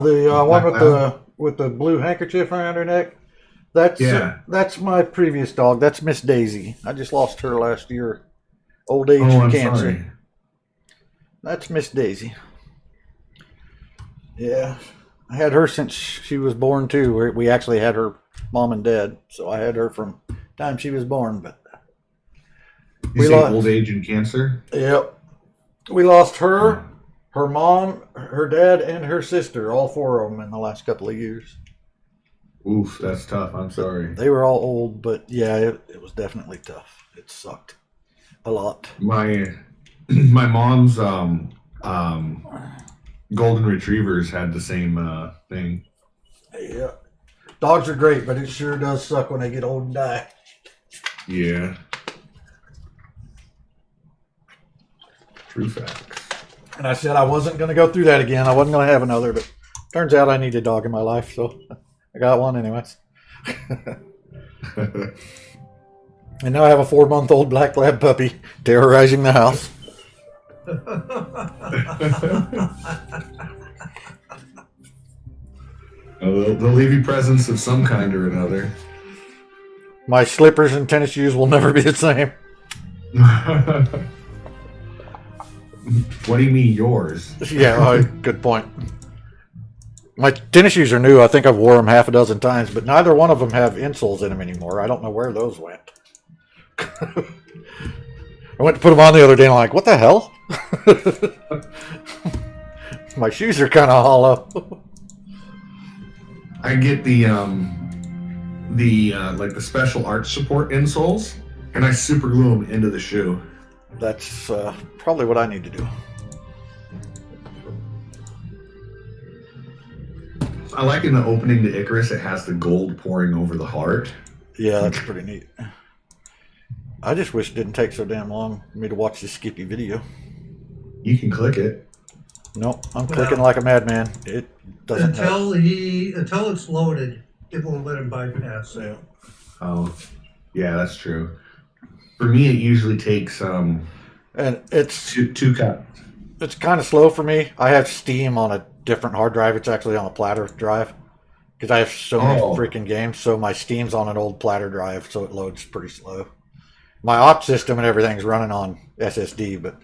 The one Black with Lab? the blue handkerchief around her neck. Yeah. That's my previous dog. That's Miss Daisy. I just lost her last year. Old age Oh, and I'm cancer. sorry. That's Miss Daisy. Yeah, I had her since she was born too. We actually had her mom and dad, so I had her from the time she was born. But You we say old lost. age and cancer? Yep, we lost Oh, her, her mom, her dad, and her sister. All four of them in the last couple of years. oof, that's tough. I'm But sorry. they were all old. But yeah, it was definitely tough. It sucked a lot. My my mom's um golden retrievers had the same thing. Yeah, dogs are great, but it sure does suck when they get old and die. Yeah, true facts. And I said I wasn't going to go through that again. I wasn't going to have another, but turns out I need a dog in my life, so I got one anyways. And now I have a 4-month-old black lab puppy terrorizing the house. They'll leave you presents of some kind or another. My slippers and tennis shoes will never be the same. What do you mean yours? Yeah, good point. My tennis shoes are new. I think I've wore them half a dozen times, but neither one of them have insoles in them anymore. I don't know where those went. I went to put them on the other day and I'm like, what the hell? My shoes are kind of hollow. I get the like the special arch support insoles, and I super glue them into the shoe. That's probably what I need to do. I like in the opening to Icarus, it has the gold pouring over the heart. Yeah, that's pretty neat. I just wish it didn't take so damn long for me to watch this Skippy video. You can click it. Nope, I'm clicking like a madman. It doesn't help. Until it's loaded, it won't let him bypass it. Yeah. Oh, yeah, that's true. For me, it usually takes And it's two cups. it's kind of slow for me. I have Steam on a different hard drive. It's actually on a platter drive because I have so many Oh, freaking games. So my Steam's on an old platter drive, so it loads pretty slow. My op system and everything's running on SSD, but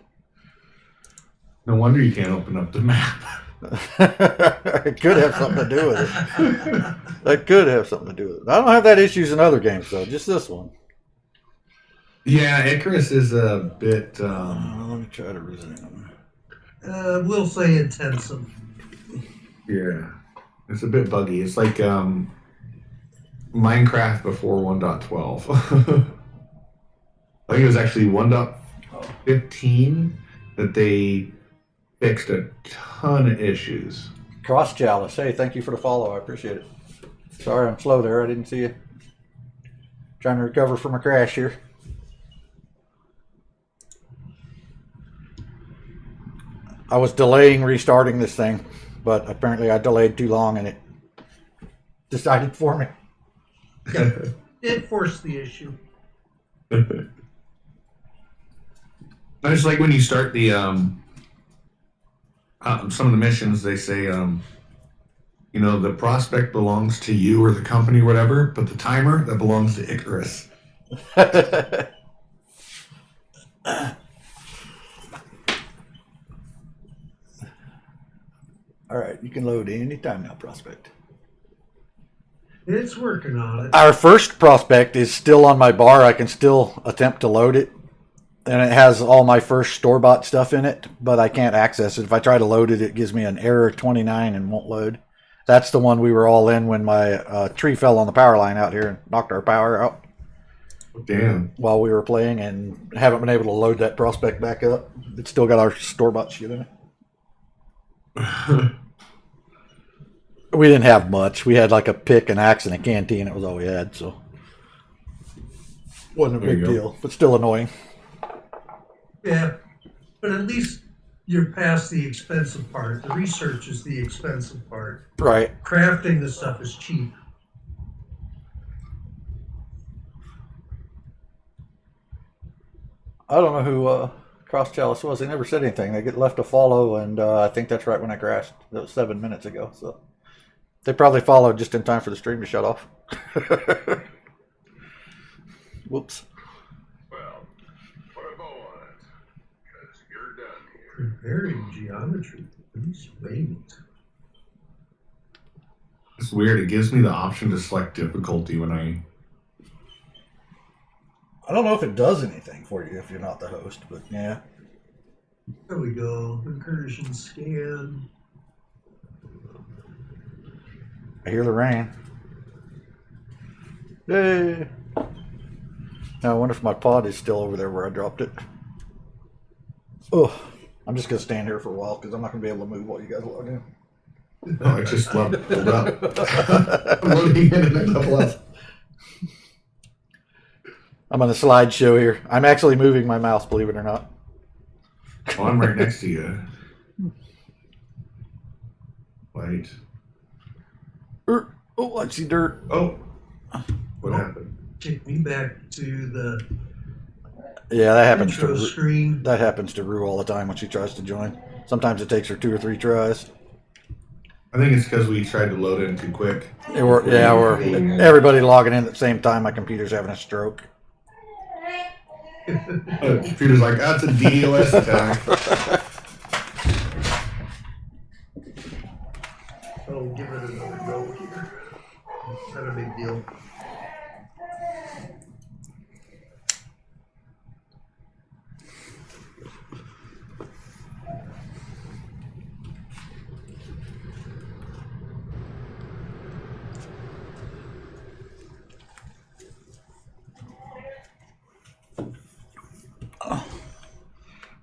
no wonder you can't open up the map. it could have something to do with it. That could have something to do with it. I don't have that issues in other games though, just this one. Yeah, Icarus is a bit. Let me try to resume. We'll say intensive. Yeah, it's a bit buggy. It's like Minecraft before 1.12. I think it was actually 1.15 that they fixed a ton of issues. Cross Chalice. Hey, thank you for the follow. I appreciate it. Sorry, I'm slow there. I didn't see you. Trying to recover from a crash here. I was delaying restarting this thing, but apparently I delayed too long and it decided for me. It forced the issue. I just like when you start the some of the missions. They say the prospect belongs to you or the company or whatever, but the timer that belongs to Icarus. All right, you can load any time now, Prospect. It's working on it. Our first Prospect is still on my bar. I can still attempt to load it. And it has all my first store-bought stuff in it, but I can't access it. If I try to load it, it gives me an error 29 and won't load. That's the one we were all in when my tree fell on the power line out here and knocked our power out Damn. while we were playing, and haven't been able to load that Prospect back up. It's still got our store-bought shit in it. We didn't have much. We had like a pick, an axe, and a canteen. That was all we had, so wasn't a There you big go. deal, but still annoying. Yeah, but at least you're past the expensive part. The research is the expensive part. Right. Crafting the stuff is cheap. I don't know Cross Chalice was. They never said anything. They get left a follow, and I think that's right when I crashed. That was 7 minutes ago. So they probably followed just in time for the stream to shut off. Whoops. Well, put a bow on it, because you're done here. Preparing geometry. Please wait. It's weird. It gives me the option to select difficulty when I. I don't know if it does anything for you if you're not the host, but yeah. There we go. Incursion scan. I hear the rain. Yay! Now I wonder if my pod is still over there where I dropped it. Oh, I'm just gonna stand here for a while because I'm not gonna be able to move while you guys log in. No, I just leveled up. I'm loading in and I level up. I'm on the slideshow here. I'm actually moving my mouse, believe it or not. Oh, I'm right next to you. Wait. Oh, I see dirt. Oh. What happened? Kick me back to the Yeah, that happens intro to screen. that happens to Rue all the time when she tries to join. Sometimes it takes her 2 or 3 tries. I think it's because we tried to load in too quick. We're everybody logging in at the same time. My computer's having a stroke. Computer's like, that's a DOS attack. Oh, give it another go here. Not a big deal.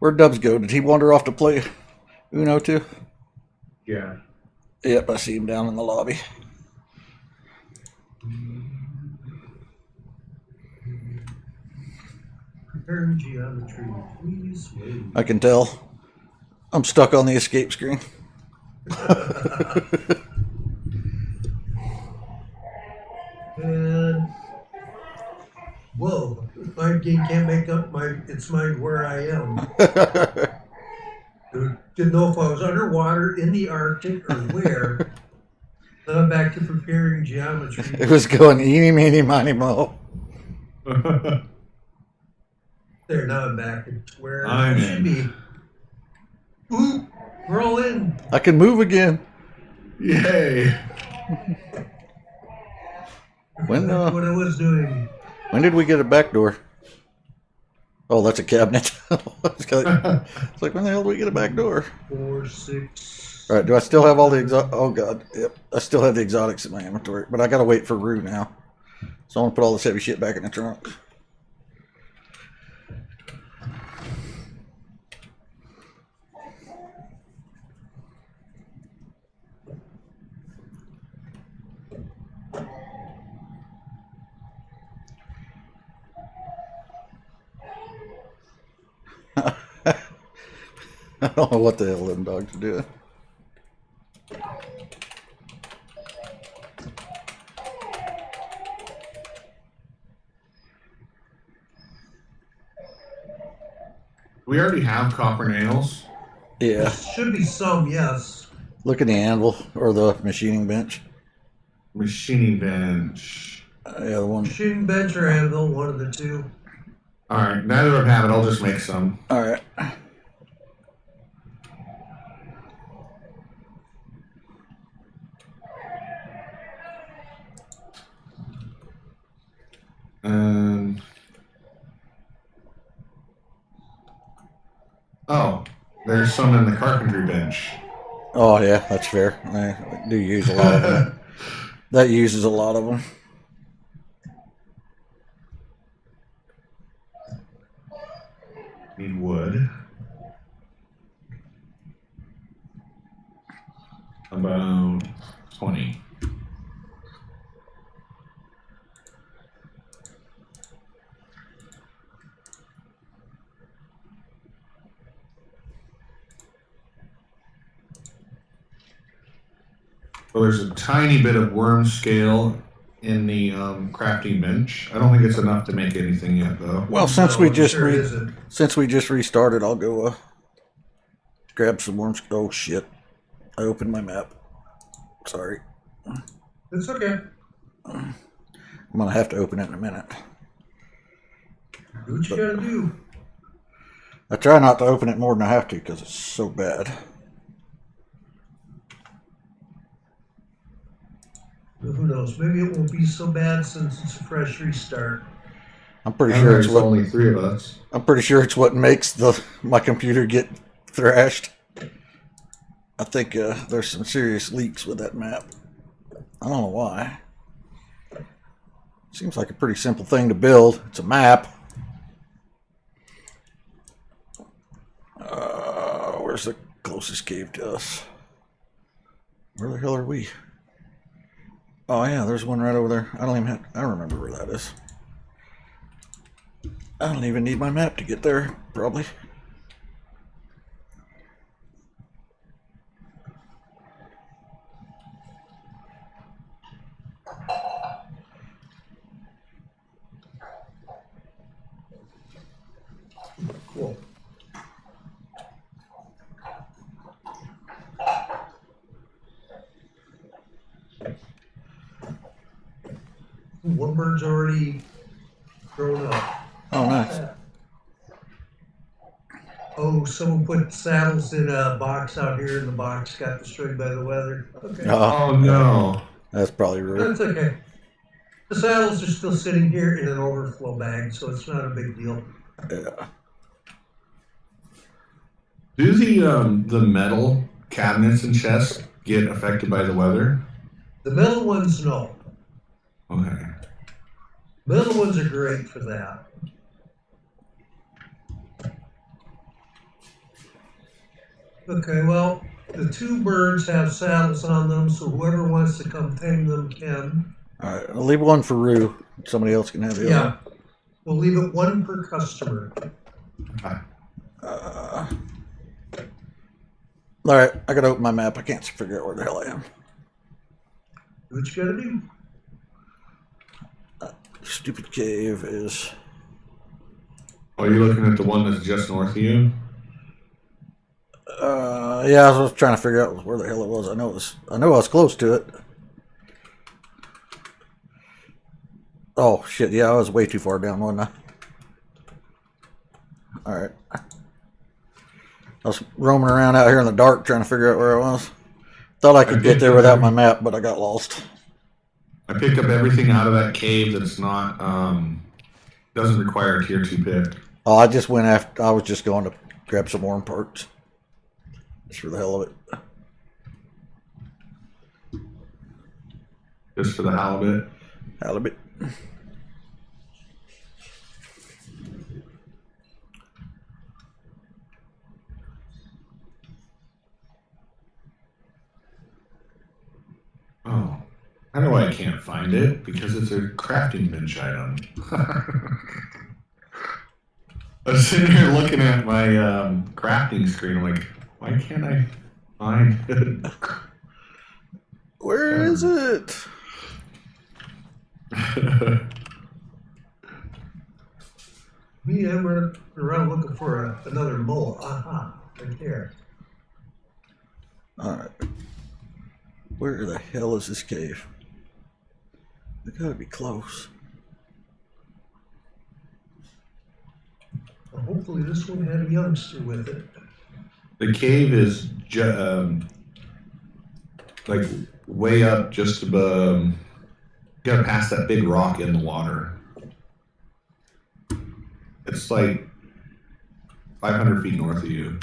Where'd Dubs go? Did he wander off to play Uno too? Yeah. Yep, I see him down in the lobby. Preparing geometry. Please wait. I can tell. I'm stuck on the escape screen. And whoa, my game can't make up it's mine where I am. Didn't know if I was underwater in the Arctic or where. Then I'm back to preparing geometry. It was going eeny, meeny, miny, mo. There, now I'm back to where I'm I should in. be. Ooh, we're all in. I can move again. Yay. When That's what I was doing. when did we get a back door? Oh, that's a cabinet. It's like, when the hell do we get a back door? 4, 6. All right, do I still have all the oh god, yep, I still have the exotics in my inventory, but I gotta wait for Rue now. So I'm gonna put all this heavy shit back in the trunk. I don't know what the hell them dogs are doing. We already have copper nails. Yeah, Should be some, yes. look at the anvil or the machining bench. Machining bench. Yeah, the one. Shooting bench or anvil, one of the two. Alright, now that I have it, I'll just make some. All right. Oh, there's some in the carpentry bench. Oh yeah, that's fair. I do use a lot of them. That uses a lot of them. Need wood. About 20. Well, there's a tiny bit of worm scale in the crafting bench. I don't think it's enough to make anything yet, though. Well, No, it sure isn't. since we just restarted, I'll go grab some worms. Oh shit! I opened my map. Sorry. It's okay. I'm gonna have to open it in a minute. Do what you gotta do. I try not to open it more than I have to because it's so bad. Who knows? Maybe it won't be so bad since it's a fresh restart. I'm pretty And sure it's there's what only 3 of us. I'm pretty sure it's what makes my computer get thrashed. I think there's some serious leaks with that map. I don't know why. Seems like a pretty simple thing to build. It's a map. Where's the closest cave to us? Where the hell are we? Oh yeah, there's one right over there. I don't remember where that is. I don't even need my map to get there, probably. Cool. One bird's already grown up. Oh, nice. Oh, someone put saddles in a box out here, and the box got destroyed by the weather. Okay. Oh, no. That's probably rude. That's okay. The saddles are still sitting here in an overflow bag, so it's not a big deal. Yeah. Do the metal cabinets and chests get affected by the weather? The metal ones, no. Okay. Metal ones are great for that. Okay, well, the 2 birds have saddles on them, so whoever wants to come tame them can. All right, I'll leave one for Rue. Somebody else can have the other. Yeah. We'll leave it 1 per customer. Okay. All right, I gotta open my map. I can't figure out where the hell I am. Do what you gotta do. Stupid cave is. Oh, you're looking at the one that's just north of you? Yeah, I was trying to figure out where the hell it was. I know I was close to it. Oh shit! Yeah, I was way too far down, wasn't I? All right. I was roaming around out here in the dark trying to figure out where I was. Thought I could get there without my map, but I got lost. I picked up everything out of that cave that's not, doesn't require a tier 2 pick. Oh, I just went after. I was just going to grab some worm parts, just for the hell of it. Just for the halibut. Halibut. Oh. I know why I can't find it, because it's a crafting bench item. I was sitting here looking at my crafting screen. I'm like, why can't I find it? Where is it? Me, I'm running around looking for another mole. Aha, right there. All right. Where the hell is this cave? It gotta be close. Well, hopefully this one had a youngster with it. The cave is like way up, just above. You gotta pass that big rock in the water. It's like 500 feet north of you.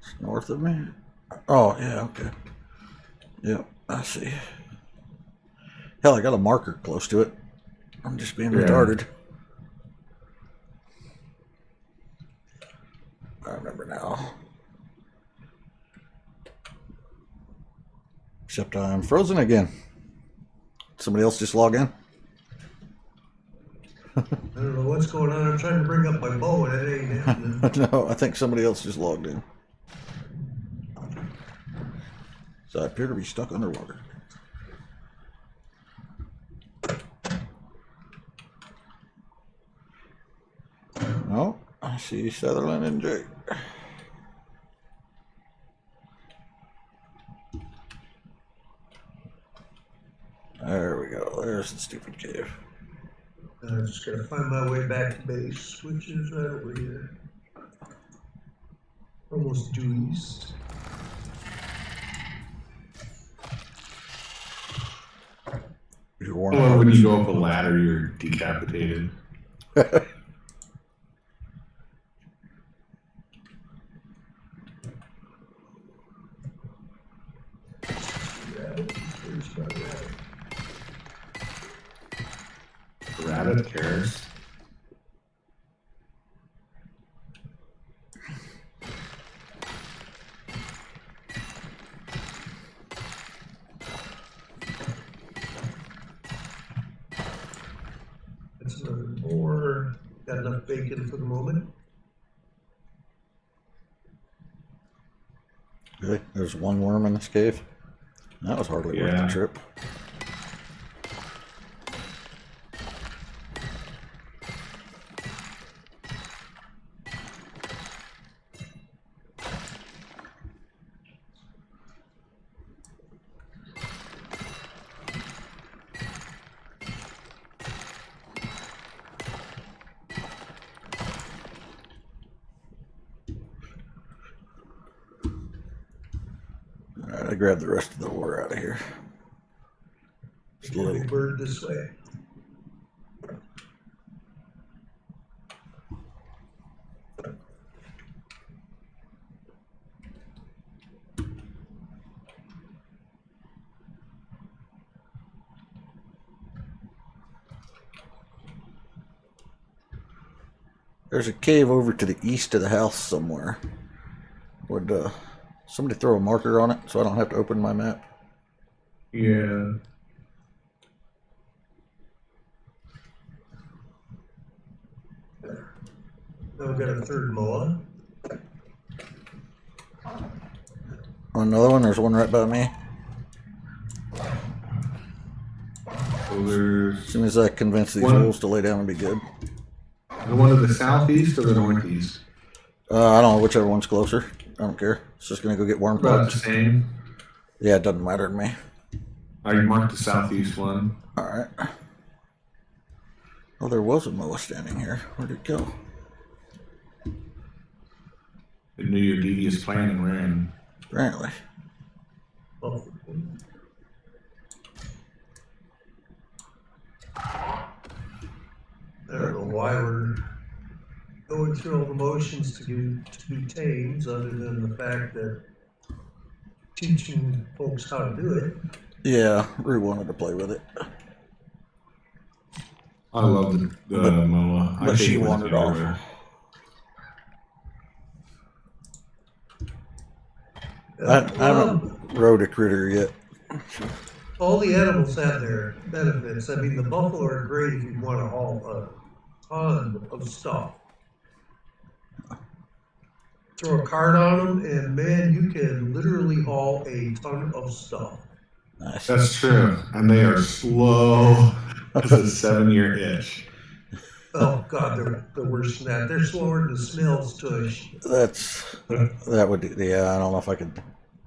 It's north of me? Oh, yeah, okay. Yep, I see. Hell, I got a marker close to it. I'm just being retarded. I remember now. Except I'm frozen again. Somebody else just log in? I don't know what's going on. I'm trying to bring up my bow and it ain't happening. No, I think somebody else just logged in. So I appear to be stuck underwater. Oh, I see Sutherland and Jake. There we go. There's the stupid cave. I'm just gonna find my way back to base, which is right over here. Almost due east. Your warm Well, when you go up a ladder, you're decapitated. There's my rabbit. Rabbit cares. That's another boar. Got enough bacon for the moment. Really? There's one worm in this cave? That was hardly worth the trip. Alright, I grabbed the rest of the ore out of here. Just a little. Bird this way. There's a cave over to the east of the house somewhere. Would somebody throw a marker on it so I don't have to open my map? Yeah. Now we've got a third moa. Another one? There's one right by me. So there's As soon as I convince these One- wolves to lay down and be good. the one to the southeast or the northeast? I don't know, whichever one's closer. I don't care. It's just gonna go get worm About the pots. same. Yeah, it doesn't matter to me. I marked the southeast one. Alright. Oh, there was a moa standing here. Where'd it go? It knew your devious plan and ran. Apparently. Oh. I don't know why we're going through all the motions to do tames, other than the fact that teaching folks how to do it. Yeah, Rue wanted to play with it. I love the MOA. But she wandered off. I haven't rode a critter yet. All the animals have their benefits. I mean, the buffalo are great if you want to haul a ton of stuff. Throw a cart on them, and man, you can literally haul a ton of stuff. Nice. That's true. And they are slow as a 7-year itch. Oh God, they're worse than that. They're slower than the snail's tush. That would, yeah, I don't know if I could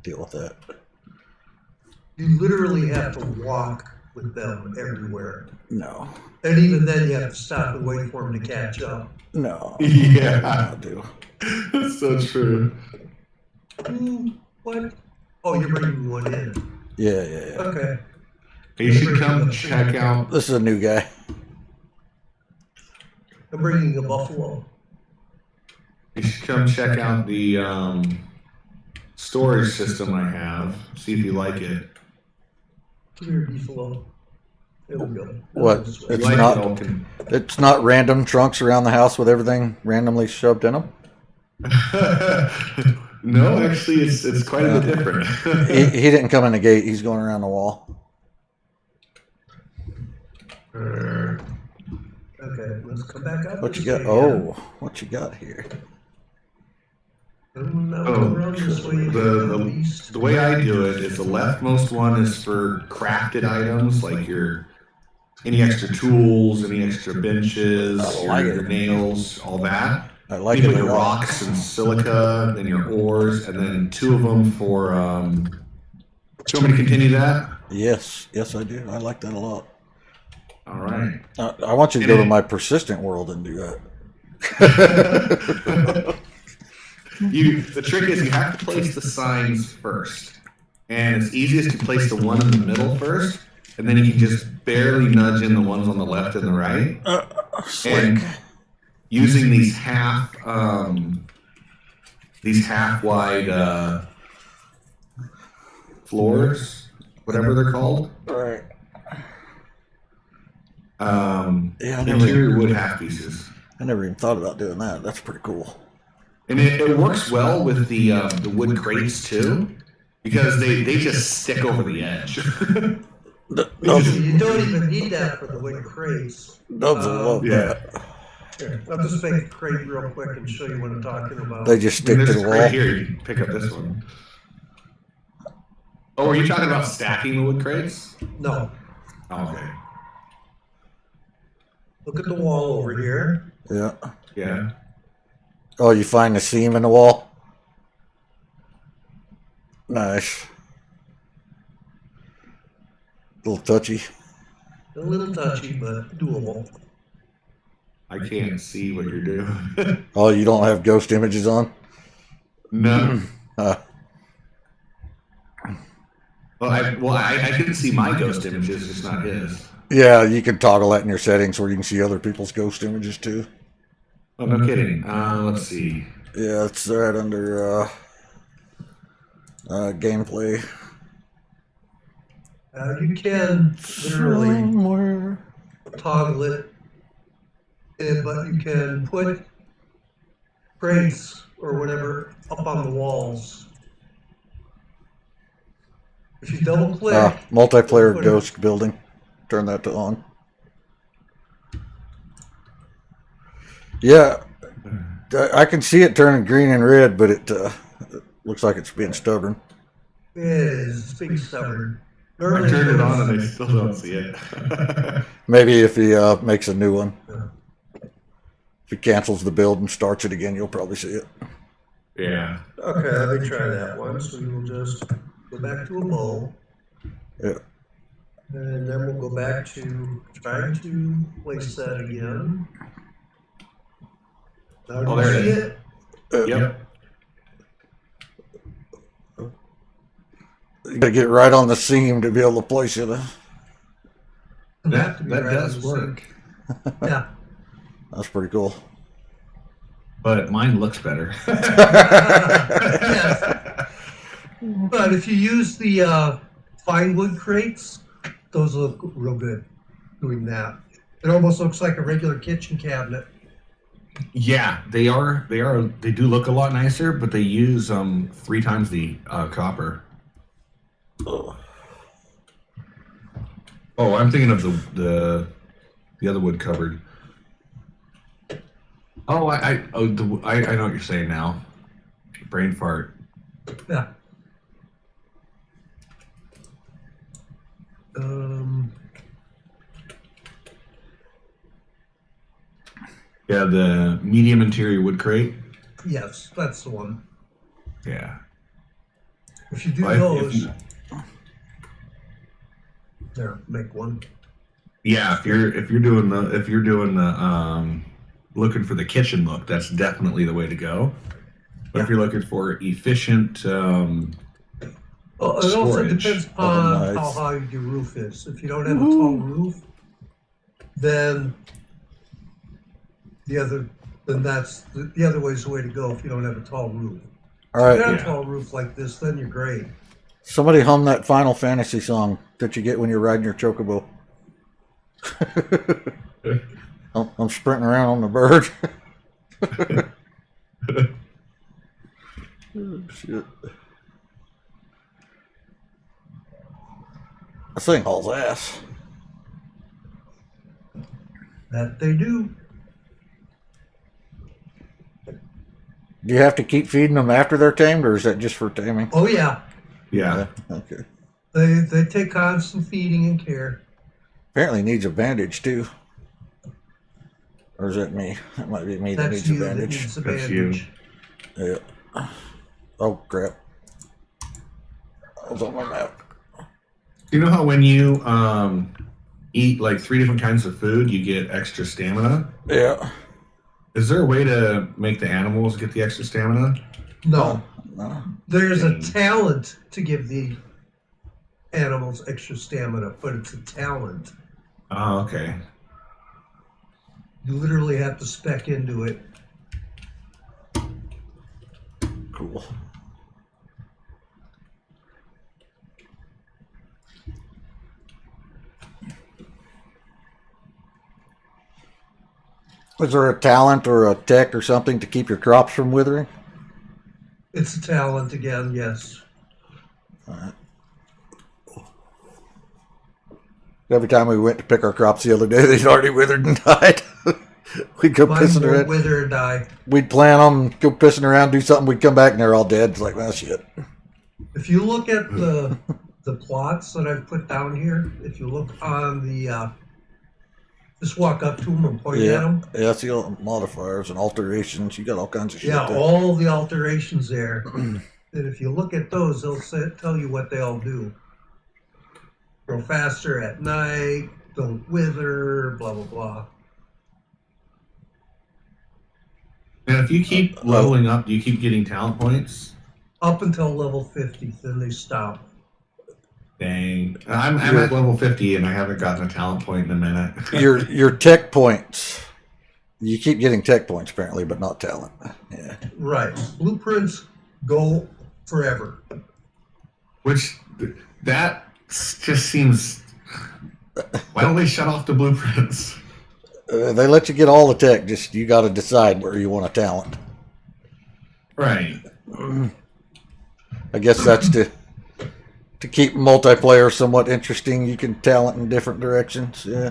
deal with that. You literally have to walk with them everywhere. No. And even then, you have to stop and wait for them to catch up. No. Yeah. I'll do. That's so true. What? Oh, you're bringing one in. Yeah. Okay. You should come check out. This is a new guy. I'm bringing a buffalo. You should come check out the storage system I have. See if you like it. Come here, buffalo. There we go. What? This way. It's Like not- it, I'll con- It's not random trunks around the house with everything randomly shoved in them. No, actually, it's quite a bit different. He didn't come in the gate. He's going around the wall. Okay, let's come back up. What you this got? way again. Oh, what you got here? Now come around this way to the east. The way I do it is the leftmost one is for crafted items like your any extra tools, any extra benches, I like your it. nails, all that. I like You it put a your lot. rocks and silica, then your ores, and then 2 of them for. Do you want me to continue that? Yes, yes, I do. I like that a lot. All right. I want you to go to my persistent world and do that. The trick is you have to place the signs first, and it's easiest to place the one in the middle first, and then you can just barely nudge in the ones on the left and the right. And using these half wide floors, whatever they're called. Right. Interior wood half pieces. I never even thought about doing that. That's pretty cool. And it works well with the wood crates too, because they just stick over the edge. You don't even need that for the wood crates. Dogs will love that. Here, I'll just make a crate real quick and show you what I'm talking about. They just stick to There's the a crate wall. here. You can pick up this one. Oh, are you talking about stacking the wood crates? No, Oh, okay. look at the wall over here. Yeah. Yeah. Oh, you find the seam in the wall? Nice. A little touchy. A little touchy, but doable. I can't see what you're doing. Oh, you don't have ghost images on? No. Uh, Well, I can see my ghost images, just not his. yeah, you can toggle that in your settings where you can see other people's ghost images too. Oh, no kidding. Let's see. Yeah, it's right under gameplay. You can literally Somewhere. toggle it, but you can put crates or whatever up on the walls. If you double click, Multiplayer put it- ghost building. Turn that to on. Yeah, I can see it turning green and red, but it looks like it's being stubborn. it is being stubborn. I turned it on and I still don't see it. Maybe if he makes a new one. If he cancels the build and starts it again, you'll probably see it. Yeah. Okay, let me try that one. So we will just go back to a bowl. Yeah. And then we'll go back to trying to place that again. Now, Oh, do there you it see is. it? Yep. You gotta get right on the seam to be able to place it. That To be right does on the work. sink. Yeah. That's pretty cool. But mine looks better. Yes. But if you use the fine wood crates, those look real good doing that. It almost looks like a regular kitchen cabinet. Yeah, they are. They do look a lot nicer, but they use 3 times the copper. Oh. Oh, I'm thinking of the other wood cupboard. Oh, I know what you're saying now. Brain fart. Yeah. Yeah, the medium interior wood crate. Yes, that's the one. Yeah. If you do Well, those, there, make one. Yeah, if you're doing the looking for the kitchen look, that's definitely the way to go. But if you're looking for efficient, Well, it also storage. depends upon nice. how high your roof is. If you don't have a tall roof, then that's the other way is the way to go. If you don't have a tall roof, All if you right, have a tall roof like this, then you're great. somebody hum that Final Fantasy song that you get when you're riding your chocobo. I'm sprinting around on the bird. Oh, shit. This thing hauls ass. That they do. Do you have to keep feeding them after they're tamed, or is that just for taming? Oh yeah, yeah. Okay. they take constant feeding and care. Apparently needs a bandage too. Or is that me? That might be me that That's needs a you that bandage. needs the That's you. bandage. Yeah. Oh crap. I was on my map. You know how when you eat like 3 different kinds of food, you get extra stamina? Yeah. Is there a way to make the animals get the extra stamina? No, No. there's a Dang. talent to give the animals extra stamina, but it's a talent. Oh, okay. You literally have to spec into it. Cool. Is there a talent or a tech or something to keep your crops from withering? It's a talent again, yes. Every time we went to pick our crops the other day, they'd already withered and died. We'd go Mine pissing won't around. wither or die. We'd plant them, go pissing around, do something. We'd come back and they're all dead. It's like, well, shit. If you look at the plots that I've put down here, if you look on the, just walk up to them and point at them. Yeah, see all the modifiers and alterations. You got all kinds of shit Yeah, there. all the alterations there. And if you look at those, they'll tell you what they all do. Grow faster at night, don't wither, blah, blah, blah. And if you keep leveling up, do you keep getting talent points? Up until level 50, then they stop. Dang. I'm at level 50 and I haven't gotten a talent point in a minute. your tech points. You keep getting tech points apparently, but not talent. Yeah. Right. Blueprints go forever. Which, that just seems... Why don't they shut off the blueprints? They let you get all the tech. Just you got to decide where you want a talent. Right. I guess that's to keep multiplayer somewhat interesting. You can talent in different directions. Yeah.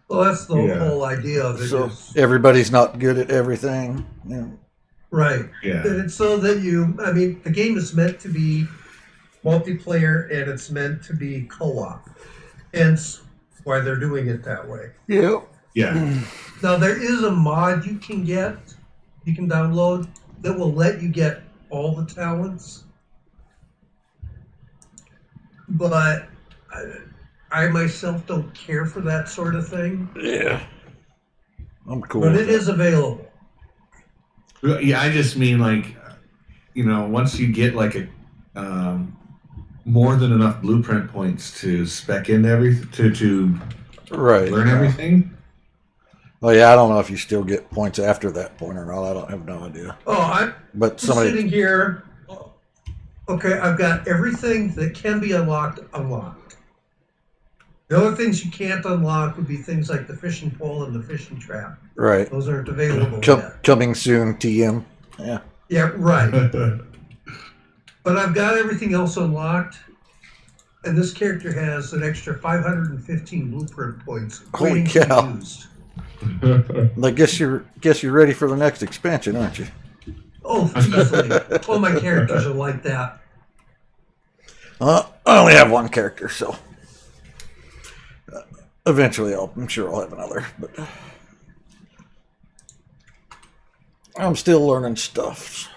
Well, that's the Yeah. whole idea of it. So Is, everybody's not good at everything. Yeah. right. Yeah. And it's so that I mean, the game is meant to be multiplayer and it's meant to be co-op. Hence why they're doing it that way. Yeah. Yeah. Now, there is a mod you can download that will let you get all the talents. But I myself don't care for that sort of thing. Yeah. I'm cool. But with it that. is available. Yeah, I just mean like, once you get like a more than enough blueprint points to spec into everything to Right. learn everything. Oh yeah, I don't know if you still get points after that point or not. I don't have no idea. Oh, I'm But sitting somebody, here. Okay, I've got everything that can be unlocked. The other things you can't unlock would be things like the fishing pole and the fishing trap. right? Those aren't available yet. Coming soon, TM. Yeah. Yeah, right. But I've got everything else unlocked, and this character has an extra 515 blueprint points Holy waiting to cow. be used. I guess you're ready for the next expansion, aren't you? Oh, easily. All my characters are like that. I only have one character, so eventually I'm sure I'll have another. But I'm still learning stuff.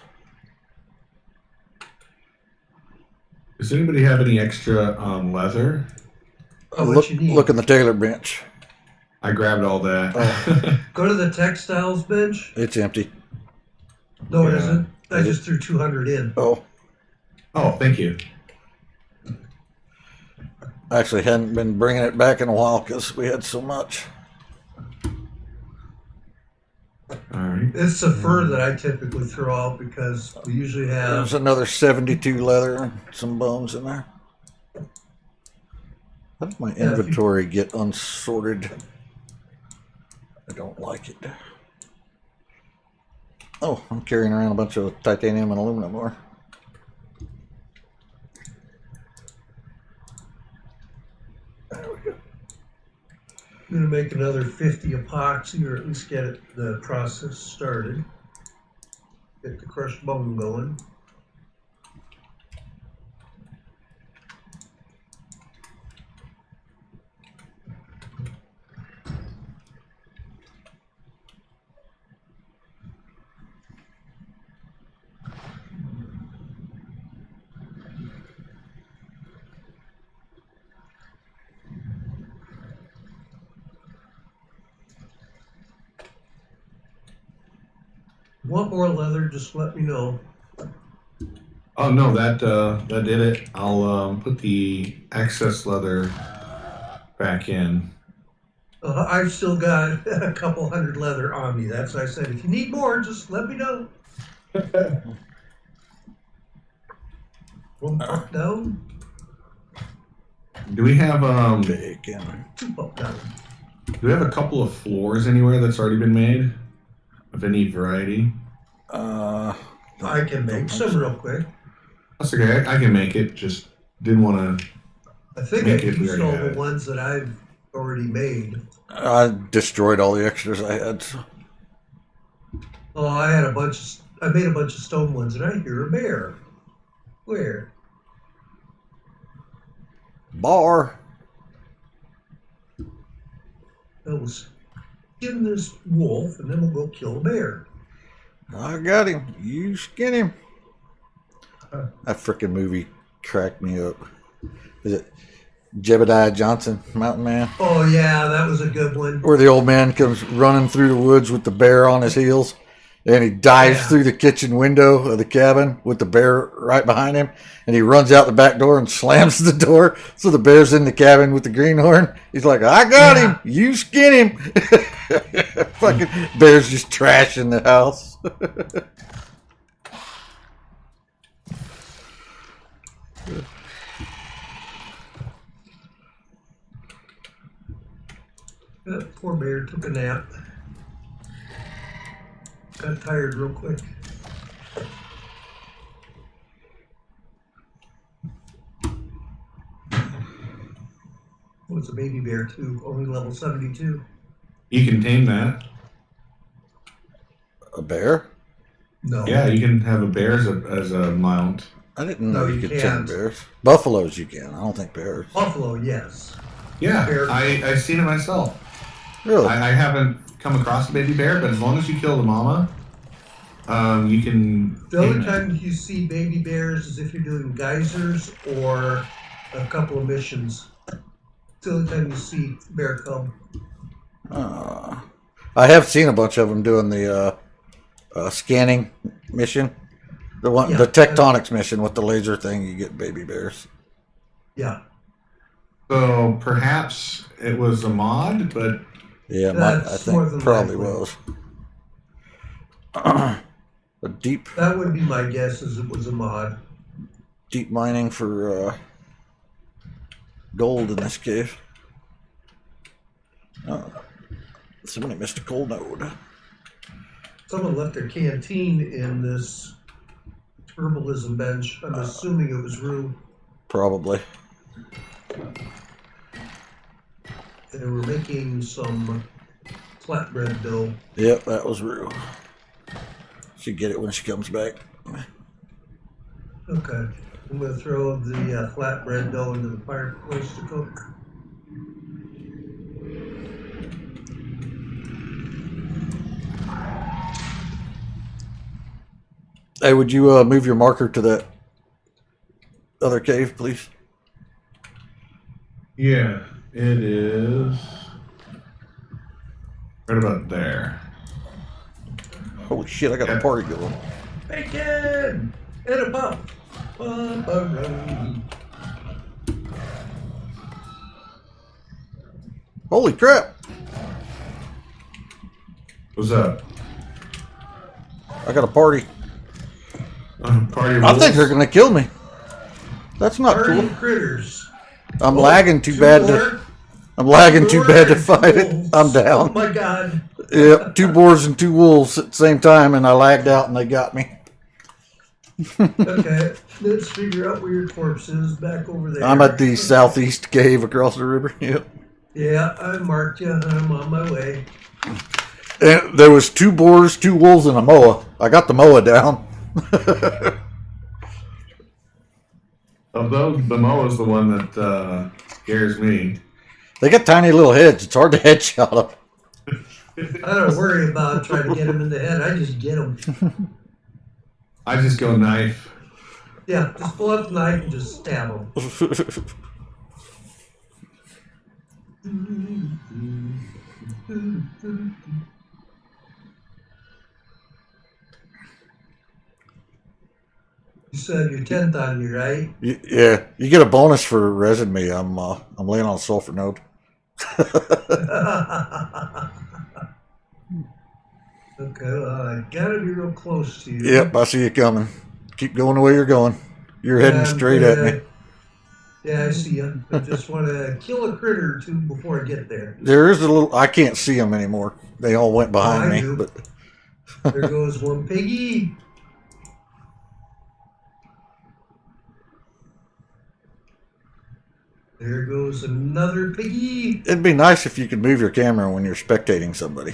Does anybody have any extra leather? Oh, what Look, you need. look in the tailor bench. I grabbed all that. Go to the textiles bench. It's empty. No, it Yeah. isn't. I just threw 200 in. Oh, Oh, thank you. I actually hadn't been bringing it back in a while because we had so much. All right. It's the fur that I typically throw out because we usually have. There's another 72 leather and some bones in there. How did my if you- inventory get unsorted? I don't like it. Oh, I'm carrying around a bunch of titanium and aluminum ore. There we go. I'm going to make another 50 epoxy, or at least get the process started. Get the crushed bone going. want more leather, just let me know. Oh no, that did it. I'll put the excess leather back in. I've still got a couple hundred leather on me. That's why I said, if you need more, just let me know. One pop down, Do we have Bacon. two pop down. do we have a couple of floors anywhere that's already been made of any variety? I can make some real quick. That's okay. I can make it. Just didn't want to. I think Make I it used very all the good. ones that I've already made. I destroyed all the extras I had. So. Oh, I made a bunch of stone ones, and I hear a bear. Where? Bar. I will skin this wolf, and then we'll go kill a bear. I got him. You skin him. That freaking movie cracked me up. Is it Jebediah Johnson, Mountain Man? Oh yeah, that was a good one. Where the old man comes running through the woods with the bear on his heels. And he dives Yeah. through the kitchen window of the cabin with the bear right behind him. And he runs out the back door and slams the door. So the bear's in the cabin with the greenhorn. He's like, I got him. You skin him. Fucking bear's just trashing the house. That poor bear took a nap. Got tired real quick. Oh, it's a baby bear too, only level 72. You can tame that. A bear? No. Yeah, you can have a bear as a mount. I didn't know No, you you could tame can't. bears. Buffaloes you can. I don't think bears. Buffalo, yes. Yeah, Bear. I've seen it myself. Really? I haven't come across a baby bear, but as long as you kill the mama, you can. The tame only it. time you see baby bears is if you're doing geysers or a couple of missions. It's the only time you see bear cub. I have seen a bunch of them doing the scanning mission. The one, Yeah. the tectonics mission with the laser thing. You get baby bears. Yeah. So perhaps it was a mod, but Yeah, That's I more think than probably likely. was. A deep That would be my guess, is it was a mod. deep mining for gold in this cave. Somebody missed a coal node. Someone left their canteen in this herbalism bench. I'm assuming it was Rue. Probably. They were making some flatbread dough. Yep, that was Rue. She'll get it when she comes back. Okay. I'm going to throw the flatbread dough into the fireplace to cook. Hey, would you move your marker to that other cave, please? yeah, it is right about there. Holy shit, I got a Yeah. party going. Bacon! And a pup! Pumperoni. Holy crap! What's up? I got a party. Party of I think wolves? they're gonna kill me. That's not Party cool. of critters. I'm Oh, lagging too two bad more. to. I'm lagging too bad to Wolves. fight it. I'm Oh down. my god. Yep, 2 boars and 2 wolves at the same time, and I lagged out, and they got me. Okay, let's figure out where your corpse is. Back over there. I'm at the southeast cave across the river. Yep. Yeah, I marked you. I'm on my way. And there was 2 boars, 2 wolves, and a moa. I got the moa down. Of those, the Mo is the one that scares me. They got tiny little heads. It's hard to headshot them. I don't worry about trying to get him in the head. I just get him. I just go knife. Yeah, just pull up the knife and just stab him. still have your 10th on you, right? Yeah, you get a bonus for resin me. I'm laying on a sulfur node. Okay, well, I gotta be real close to you. Yep, I see you coming. Keep going the way you're going. You're heading I'm straight at me. Yeah, I see you. I just want to kill a critter or two before I get there. There is a little. I can't see them anymore. They all went behind I me. do. But There goes one piggy. There goes another piggy. it'd be nice if you could move your camera when you're spectating somebody.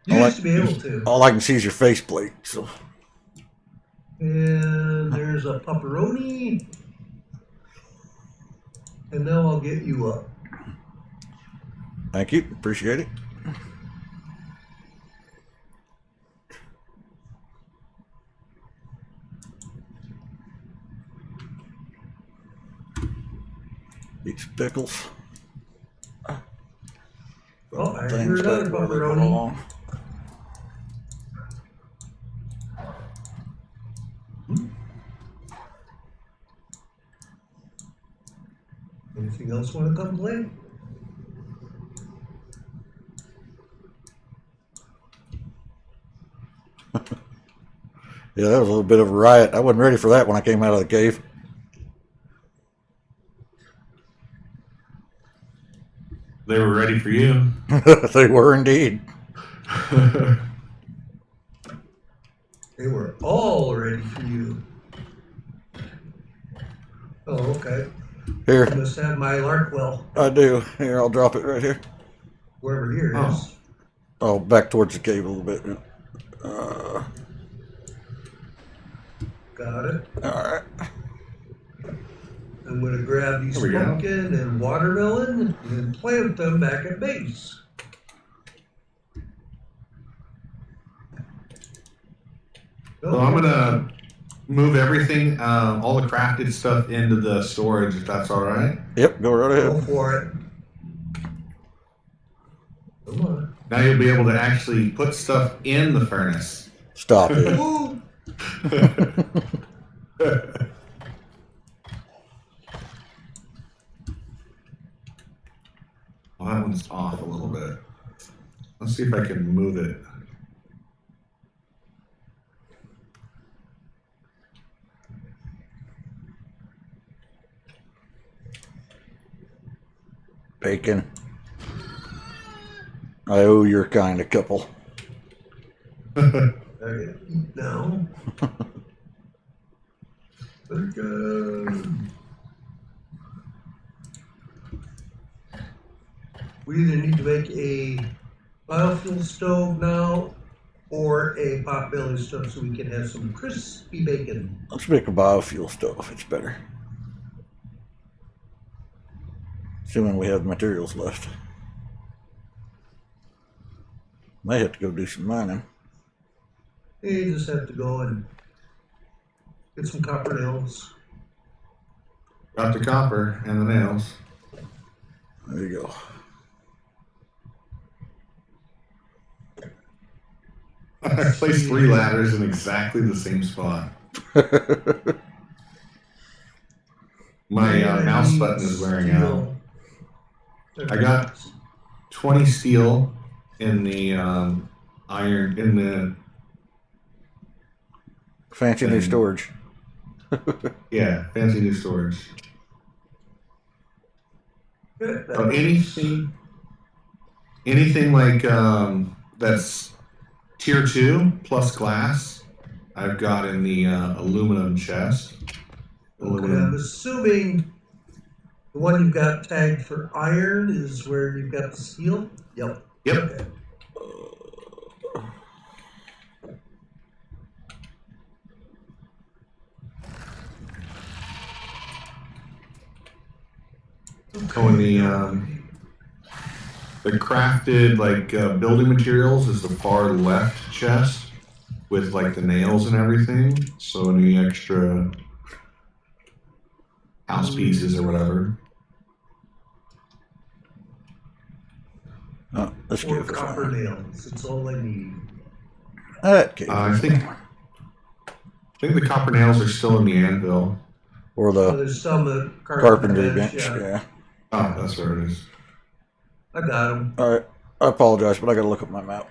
Used to be able to. All I can see is your faceplate. So And there's a pepperoni. And now I'll get you up. thank you, appreciate it. Eat some pickles. Oh, I Things heard another back where they pepperoni. belong. Anything else want to come play? Yeah, that was a little bit of a riot. I wasn't ready for that when I came out of the cave. They were ready for you. They were indeed. They were all ready for you. Oh, okay. Here, I must have my Larkwell, I do. Here, I'll drop it right here. wherever here Oh. is. Oh, back towards the cave a little bit. Uh, Got it. all right. I'm going to grab these There we go. pumpkin and watermelon and plant them back at base. So I'm gonna move everything, all the crafted stuff into the storage, if that's all right. Yep, go right Go ahead. for it. Come on. Now you'll be able to actually put stuff in the furnace. Stop it. Ooh. Well, that one's off a little bit. Let's see if I can move it. Bacon. I owe your kind a couple. I gotta eat now. Okay. We either need to make a biofuel stove now or a potbelly stove so we can have some crispy bacon. Let's make a biofuel stove. It's better. Assuming we have materials left. May have to go do some mining. You just have to go and get some copper nails. Got the copper and the nails. There you go. I placed 3 ladders in exactly the same spot. My mouse button is wearing out. I got 20 steel in the iron, in the, Fancy new storage. yeah, fancy new storage. Oh, anything like that's tier 2 plus glass, I've got in the aluminum chest. Okay, I'm Aluminum. assuming the one you've got tagged for iron is where you've got the steel? Yep. Yep. Okay. Oh, and the crafted like building materials is the far left chest with like the nails and everything. So any extra house pieces or whatever. Oh, let's 4 give it a copper try. nails. That's all I need. That cave. I think I think the copper nails are still in the anvil. Or So the there's some at carpentry bench. Yeah. Oh, that's where it is. I got them. All right. I apologize, but I got to look at my map.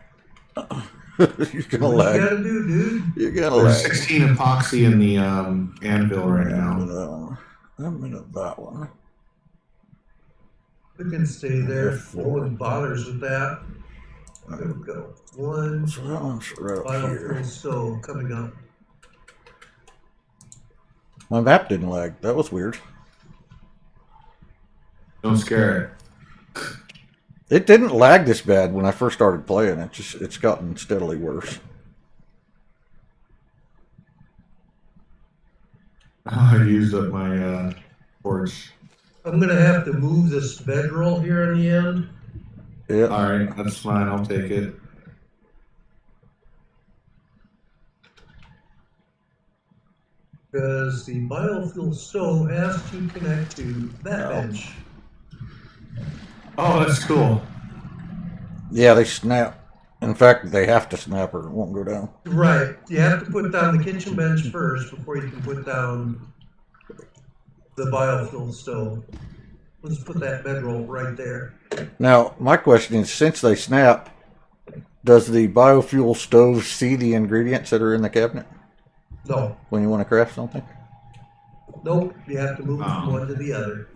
You're What gonna you lag. gotta do, dude? You're gonna There's lag. 16 epoxy in the anvil right now. I'm in that one. We can stay there. No Four. one bothers with that. There we go. One. So that one's right up here. Biofuel stove coming up. My map didn't lag. That was weird. Don't scare it. It didn't lag this bad when I first started playing. It's gotten steadily worse. I used up my torch. I'm gonna have to move this bedroll here in the end. Yeah. All right, that's fine. I'll take it. Because the biofuel stove has to connect to that bench. Oh, that's cool. Yeah, they snap. In fact, they have to snap or it won't go down. Right. You have to put down the kitchen bench first before you can put down the biofuel stove. Let's put that bedroll right there. Now, my question is, since they snap, does the biofuel stove see the ingredients that are in the cabinet No. when you want to craft something? Nope. You have to move from one to the other.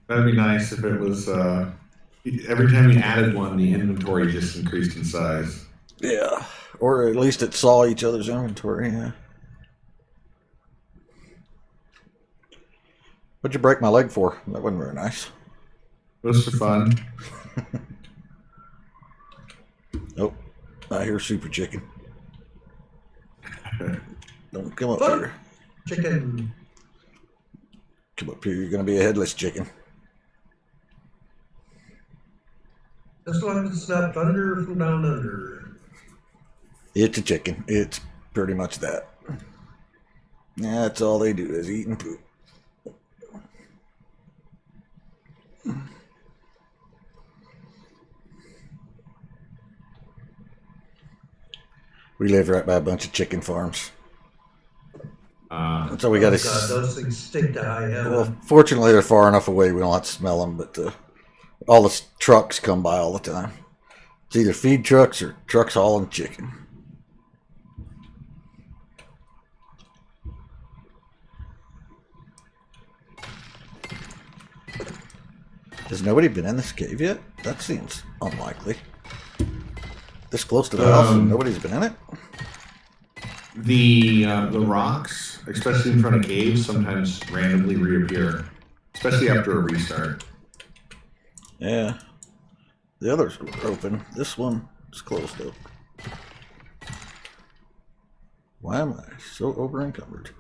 That'd be nice if it was. Every time you added one, the inventory just increased in size. Yeah. Or at least it saw each other's inventory, yeah. What'd you break my leg for? That wasn't very nice. Those for fun. Nope. I hear Super Chicken. Don't come up Look. here. Chicken. Come up here. You're going to be a headless chicken. As long as it's not thunder from down under. It's a chicken. It's pretty much that. Yeah, that's all they do is eat and poop. We live right by a bunch of chicken farms. So we got Oh to. God, those things stink to high heaven. Well, fortunately, they're far enough away we don't have to smell them, but all the trucks come by all the time. It's either feed trucks or trucks hauling chicken. Has nobody been in this cave yet? That seems unlikely. This close to the house and nobody's been in it? The rocks, especially in front of caves, sometimes randomly reappear, especially after a restart. Yeah. The others were open. This one is closed up. Why am I so over encumbered?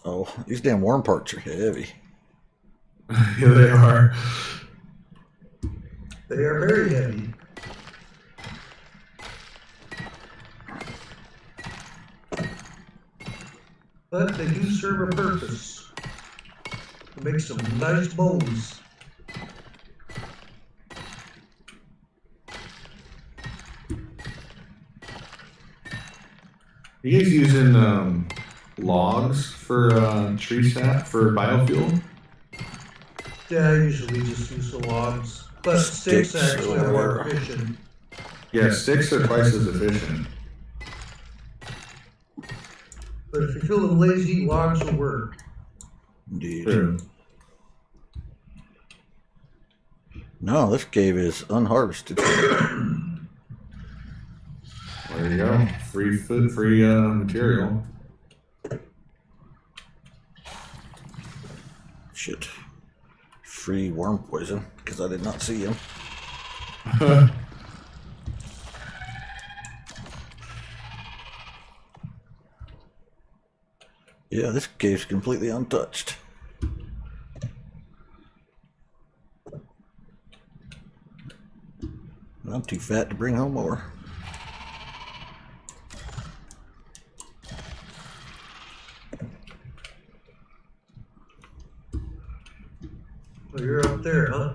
Oh, these damn worm parts are heavy. Yeah, they are. They are very heavy. But they do serve a purpose. To make some nice bows. You guys using logs for tree sap for biofuel? Yeah, I usually just use the logs. But sticks Sticks actually are more or- efficient. Yeah, sticks are twice as efficient. But if you're feeling lazy, logs will work. Indeed. True. No, this cave is unharvested. There you go. Free food, free material. Shit. Free worm poison, because I did not see him. Yeah, this cave's completely untouched. I'm too fat to bring home more. Well, you're up there, huh?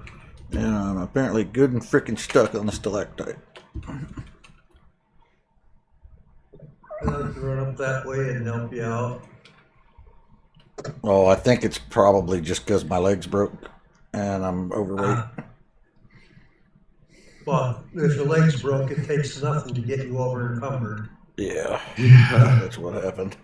And I'm apparently good and frickin' stuck on the stalactite. up that way and help you out? Oh, I think it's probably just because my legs broke and I'm overweight. Well, if your leg's broke, it takes nothing to get you over encumbered. Yeah, that's what happened.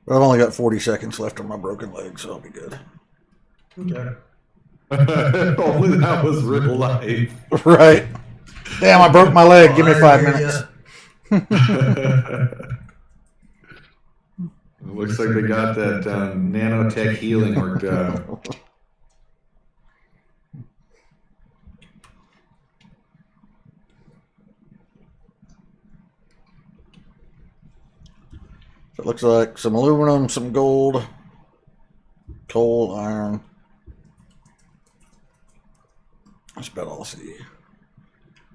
But I've only got 40 seconds left on my broken leg, so I'll be good. Okay. Only that was real life. Right. Damn, I broke my leg. Give me I 5 hear minutes. It looks like they got that nanotech healing worked out. So it looks like some aluminum, some gold, coal, iron. That's about all I see.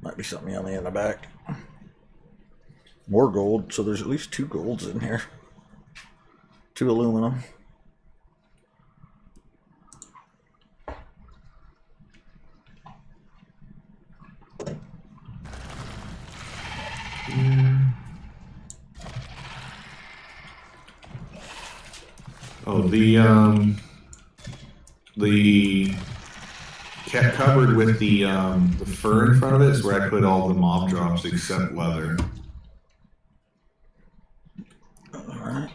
Might be something yummy in the back. More gold, so there's at least 2 golds in here. 2 aluminum. Oh, the cupboard with the fur in front of it is where I put all the mob drops except leather. Alright.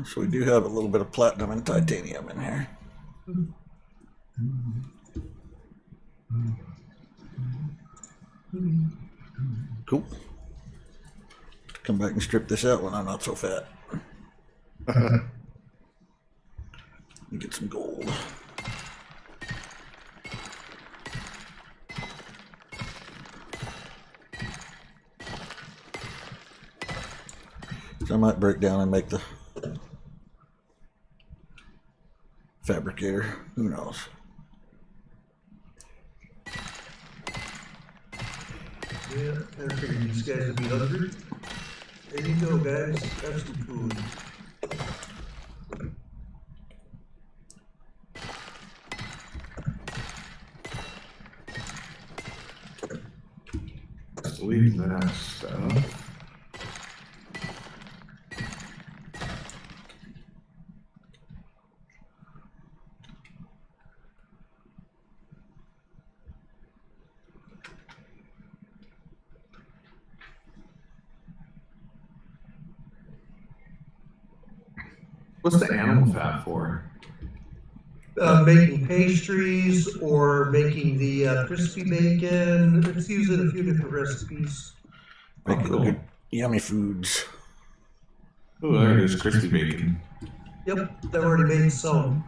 So we do have a little bit of platinum and titanium in here. Cool. Come back and strip this out when I'm not so fat. Get some gold. So I might break down and make the fabricator. Who knows? Yeah, I figured these guys would be hungry. There you go, guys. Have some food. Just leave that stuff. What's the animal fat for? Making pastries or making the crispy bacon. It's used in a few different recipes. Making cool. good, yummy foods. Oh, there it is, crispy bacon. Yep, I've already made some.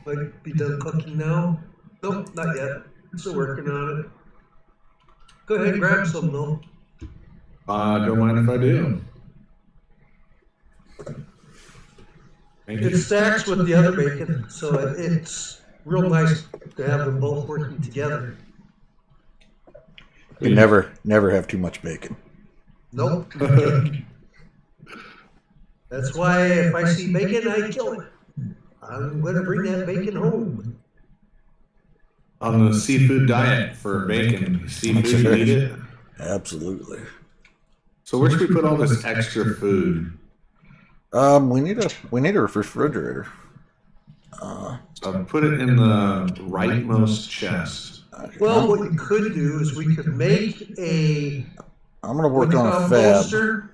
Might be done cooking now. Nope, not yet. Still working on it. Go ahead and grab some though. Don't mind if I do. Thank It you. stacks with the other bacon, so it's real nice to have them both working together. You never have too much bacon. Nope. That's why if I see bacon, I kill it. I'm gonna bring that bacon home. On the seafood diet for bacon, seafood, you eat it. Absolutely. So where should we put all this extra food? We need a refrigerator. Put it in the rightmost chest. Well, what you could do is we could make a I'm gonna work wood on a fab. composter.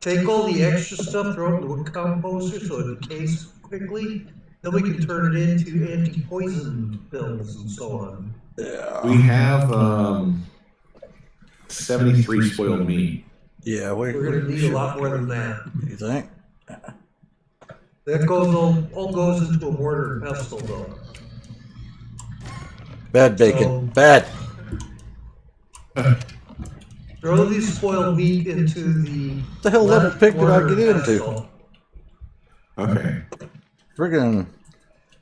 Take all the extra stuff, throw it in the wood composter so it decays quickly. Then we can turn it into anti-poison pills and so on. Yeah. We have 73 spoiled meat. Yeah, We're gonna need a lot more than that. You think? That all goes into a mortar and pestle though. Bad bacon. So- Bad. Throw the spoiled meat into the What the hell level left pig did I mortar get and into? pestle. Okay. Friggin'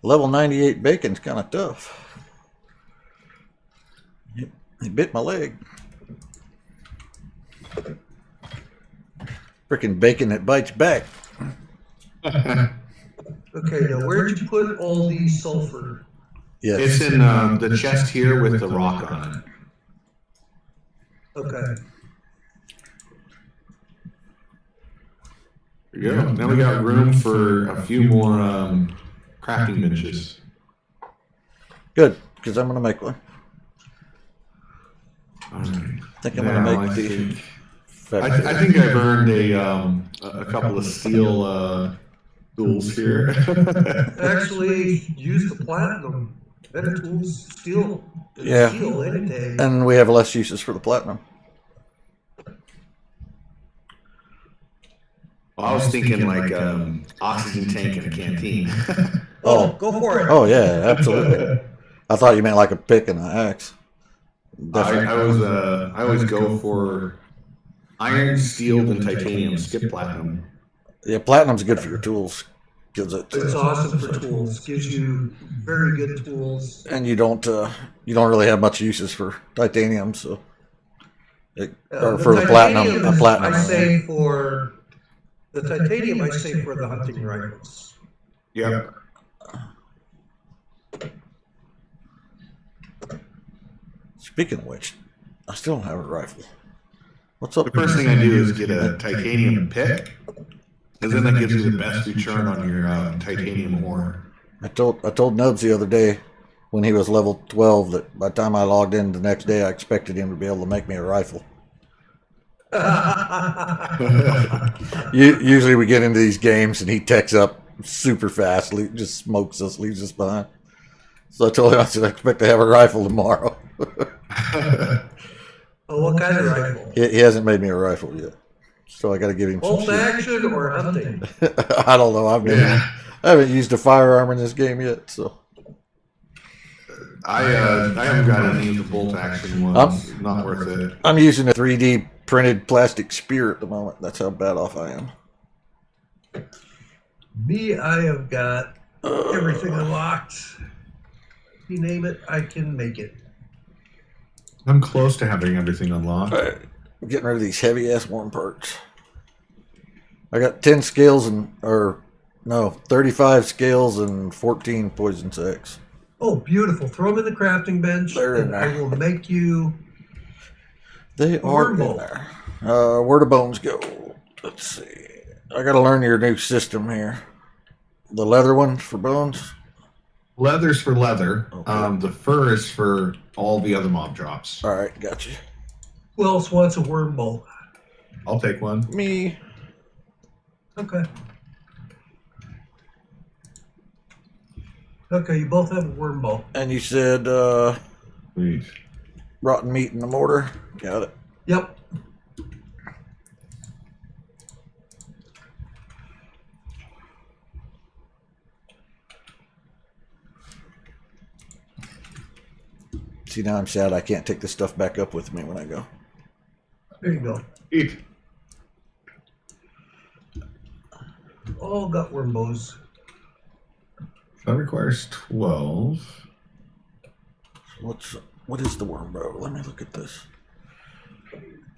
level 98 bacon's kind of tough. He bit my leg. Freaking bacon that bites back. Okay, now where'd you put all the sulfur? Yes. It's in the chest here with the rock on it. Okay. There you go. Now we got room for a few more crafting benches. Good, because I'm going to make one. All right. I think I'm going to make the... I think I've earned a couple of steel tools here. Actually, use the platinum. Better tools, steel. Yeah. Steel any day. And we have less uses for the platinum. Well, I was thinking like oxygen tank and a canteen. Oh, go for it. Oh, yeah, absolutely. I thought you meant like a pick and an axe. I always go for iron, steel, and titanium. Skip platinum. Yeah, platinum's good for your tools. Gives it, It's awesome for tools. Gives you very good tools. and you don't really have much uses for titanium, so or for the platinum. titanium Platinum. I say for the titanium. I say for the hunting rifles. Yep. Speaking of which, I still don't have a rifle. What's up? The first thing I do is get a titanium pick, because then that gives you the best return on your titanium ore. I told Nubs the other day when he was level 12 that by the time I logged in the next day, I expected him to be able to make me a rifle. Usually we get into these games and he techs up super fast, just smokes us, leaves us behind. So I told him, I said, I expect to have a rifle tomorrow. Oh, what kind of rifle? He hasn't made me a rifle yet. So I got to give him some Bolt shit. action or hunting? I don't know. I haven't used a firearm in this game yet, so. I haven't got any of the bolt action ones. Not worth it. I'm using a 3D printed plastic spear at the moment. That's how bad off I am. Me, I have got everything unlocked. You name it, I can make it. I'm close to having everything unlocked. I'm getting rid of these heavy ass worm parts. I got 10 scales 35 scales and 14 poison sacks. Oh, beautiful. Throw them in the crafting bench, They're in and there. I will make you... They are in there. Where do bones go? Let's see. I got to learn your new system here. The leather one for bones? Leather's for leather. Okay. The fur is for all the other mob drops. All right, got you. Who else wants a worm bolt? I'll take one. Me. Okay. Okay, you both have a worm bolt. And you said Sweet. rotten meat in the mortar? Got it. Yep. See, now I'm sad I can't take this stuff back up with me when I go. There you go. Eat. All got worm bows. That requires 12. What is the worm bow? Let me look at this.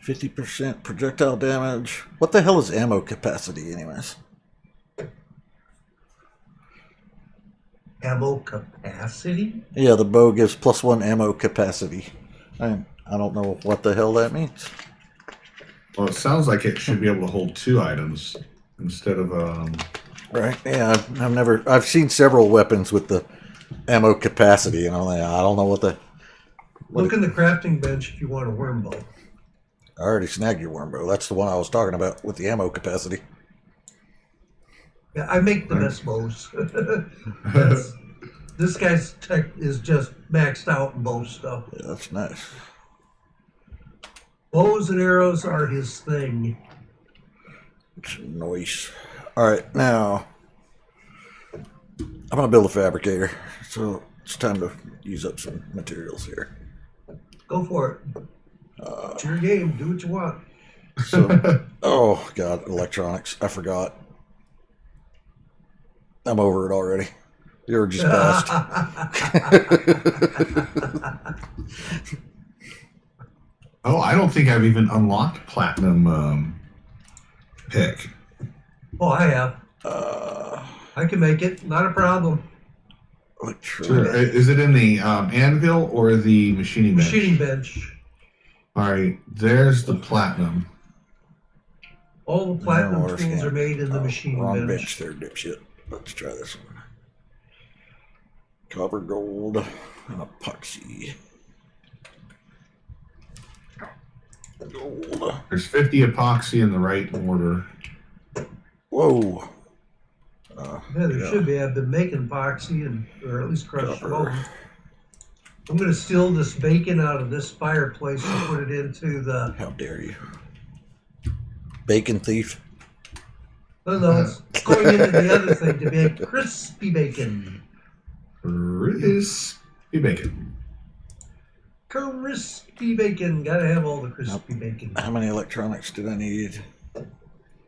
50% projectile damage. What the hell is ammo capacity, anyways? Ammo capacity? Yeah, the bow gives +1 ammo capacity. I don't know what the hell that means. Well, it sounds like it should be able to hold 2 items instead of Right? Yeah, I've seen several weapons with the ammo capacity, and I don't know what the. Look in the crafting bench if you want a worm bow. I already snagged your worm bow. That's the one I was talking about with the ammo capacity. Yeah, I make the best bows. This guy's tech is just maxed out in bow stuff. Yeah, that's nice. Bows and arrows are his thing. It's nice. All right, now I'm gonna build a fabricator, so it's time to use up some materials here. Go for it. It's your game. Do what you want. So, oh god, electronics! I forgot. I'm over it already. You're just passed. Oh, I don't think I've even unlocked platinum pick? Oh, I have. Uh, I can make it. Not a problem. Sure. Is it in the anvil or the machining bench? Machining bench. All right, there's the platinum. All the platinum No, tools are made in the machining wrong bench. there, dipshit. Let's try this one. Copper, gold, and epoxy. Gold. There's 50 epoxy in the right order. Whoa. Yeah, there should be. I've been making epoxy or at least crushed Copper. bone. I'm going to steal this bacon out of this fireplace and put it into the. How dare you? Bacon thief. Oh no, it's going into the other thing to make crispy bacon. Crispy bacon. Crispy bacon. Gotta have all the crispy bacon. How many electronics did I need?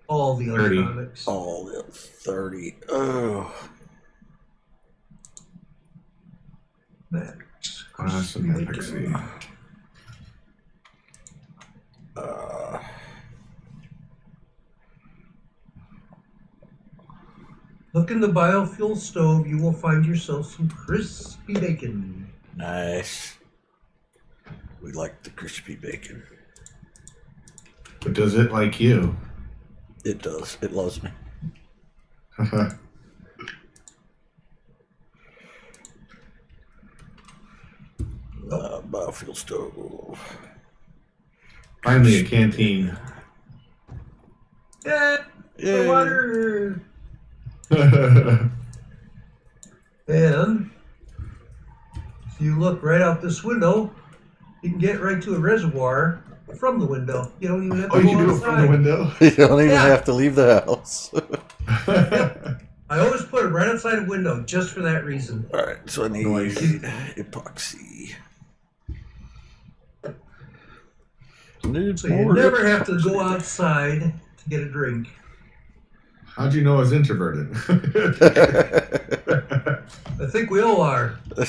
All the 30. electronics. All the 30. Oh. Max. Some epoxy. Look in the biofuel stove. You will find yourself some crispy bacon. Nice. We like the crispy bacon. But does it like you? It does. It loves me. Biofuel stove. Finally, a canteen. Yeah, Yay. water. Right And if you look right out this window, you can get right to a reservoir from the window. You don't even have to Oh, you go can do it outside. from the window? You don't even Yeah. have to leave the house. I always put it right outside a window just for that reason. All right, so I need Nice. epoxy. So you never have to go outside to get a drink. How'd you know I was introverted? I think we all are. Welcome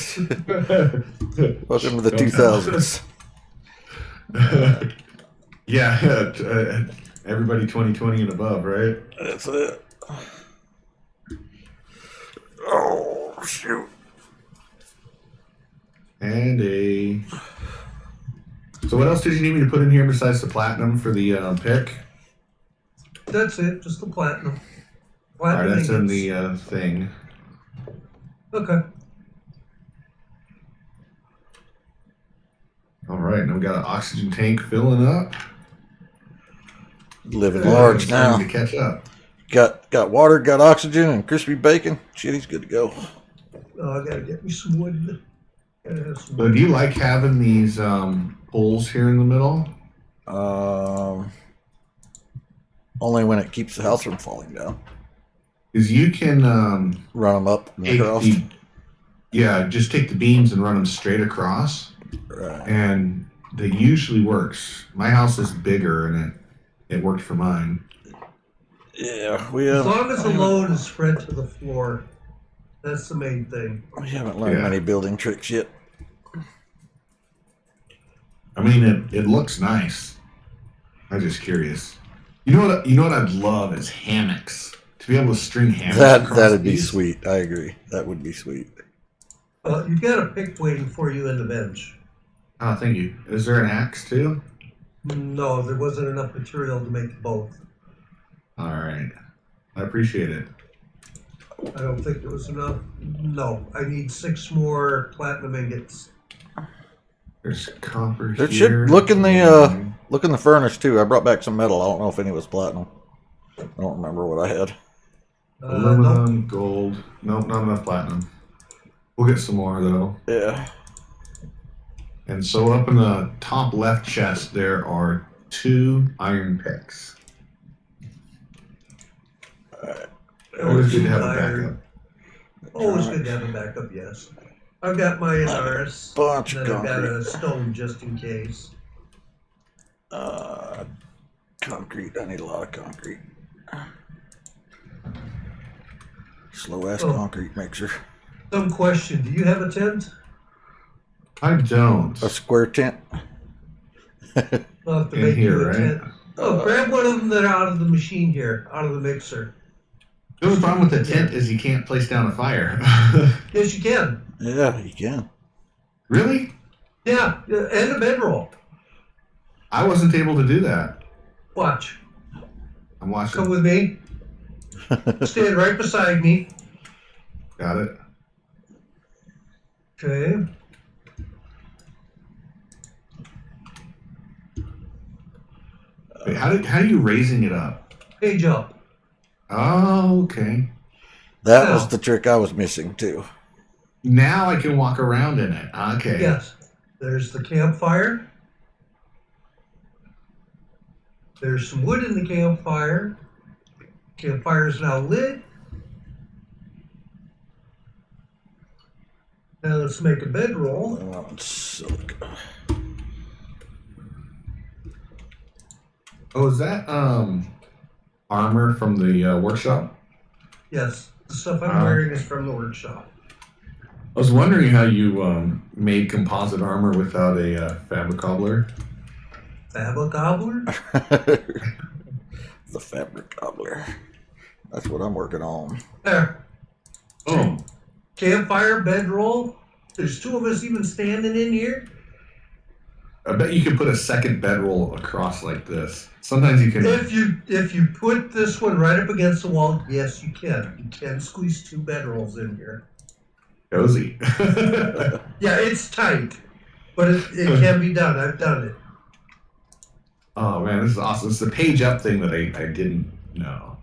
to the Don't tell. 2000s. Yeah, everybody 2020 and above, right? That's it. Oh, shoot. And a. So what else did you need me to put in here besides the platinum for the pick? That's it, just the platinum. All right, Platinum that's in ingots. the thing. Okay. All right, now we got an oxygen tank filling up. Living large It's now. starting to catch up. Got water, got oxygen, and crispy bacon. Shit, he's good to go. Oh, I gotta get me some wood. Gotta have some So do you like having these holes here in the middle? Only when it keeps the house from falling down. Because you can Run them up and take across. just take the beams and run them straight across, Right. and that usually works. My house is bigger, and it worked for mine. Yeah, we As have. long as the load is spread to the floor, that's the main thing. We haven't learned Yeah. many building tricks yet. I mean, it looks nice. I'm just curious. You know what I'd love is hammocks. To be able to string hammocks. across That'd be these. sweet. I agree. That would be sweet. You've got a pick waiting for you in the bench. Oh, thank you. Is there an axe too? No, there wasn't enough material to make both. All right. I appreciate it. I don't think there was enough. No, I need 6 more platinum ingots. There's copper There here. should look in the furnace too. I brought back some metal. I don't know if any was platinum. I don't remember what I had. No. Aluminum, gold. Nope, not enough platinum. We'll get some more though. Yeah. And so up in the top left chest, there are 2 iron picks. Always good to have a backup. Always good to have a backup, yes. I've got my Icarus. Bunch And of then I've got concrete. a stone just in case. Concrete. I need a lot of concrete. Slow ass Oh. concrete mixer. Some question, do you have a tent? I don't. A square tent. I'll have to In make here, you a right? tent. Oh, grab one of them that are out of the machine here, out of the mixer. The only problem with the tent is you can't place down a fire. Yes, you can. Yeah, you can. Really? Yeah, and a bedroll. I wasn't able to do that. Watch. I'm watching. Come with me. Stand right beside me. Got it. Okay. Wait, how are you raising it up? Page up. Oh, okay. That Now. was the trick I was missing too. Now I can walk around in it. Okay. Yes. There's the campfire. There's some wood in the campfire. Campfire is now lit. Now let's make a bedroll. Silica. Oh, is that armor from the workshop? Yes, the stuff I'm wearing is from the workshop. I was wondering how you made composite armor without a fabric cobbler. Fabric gobbler? The fabric cobbler. That's what I'm working on. There. Oh, Campfire, bedroll. There's two of us even standing in here. I bet you could put a second bedroll across like this. Sometimes you can. If you put this one right up against the wall, yes, you can. You can squeeze two bedrolls in here. Cozy. Yeah, it's tight, but it can be done. I've done it. Oh man, this is awesome. It's the page up thing that I didn't know.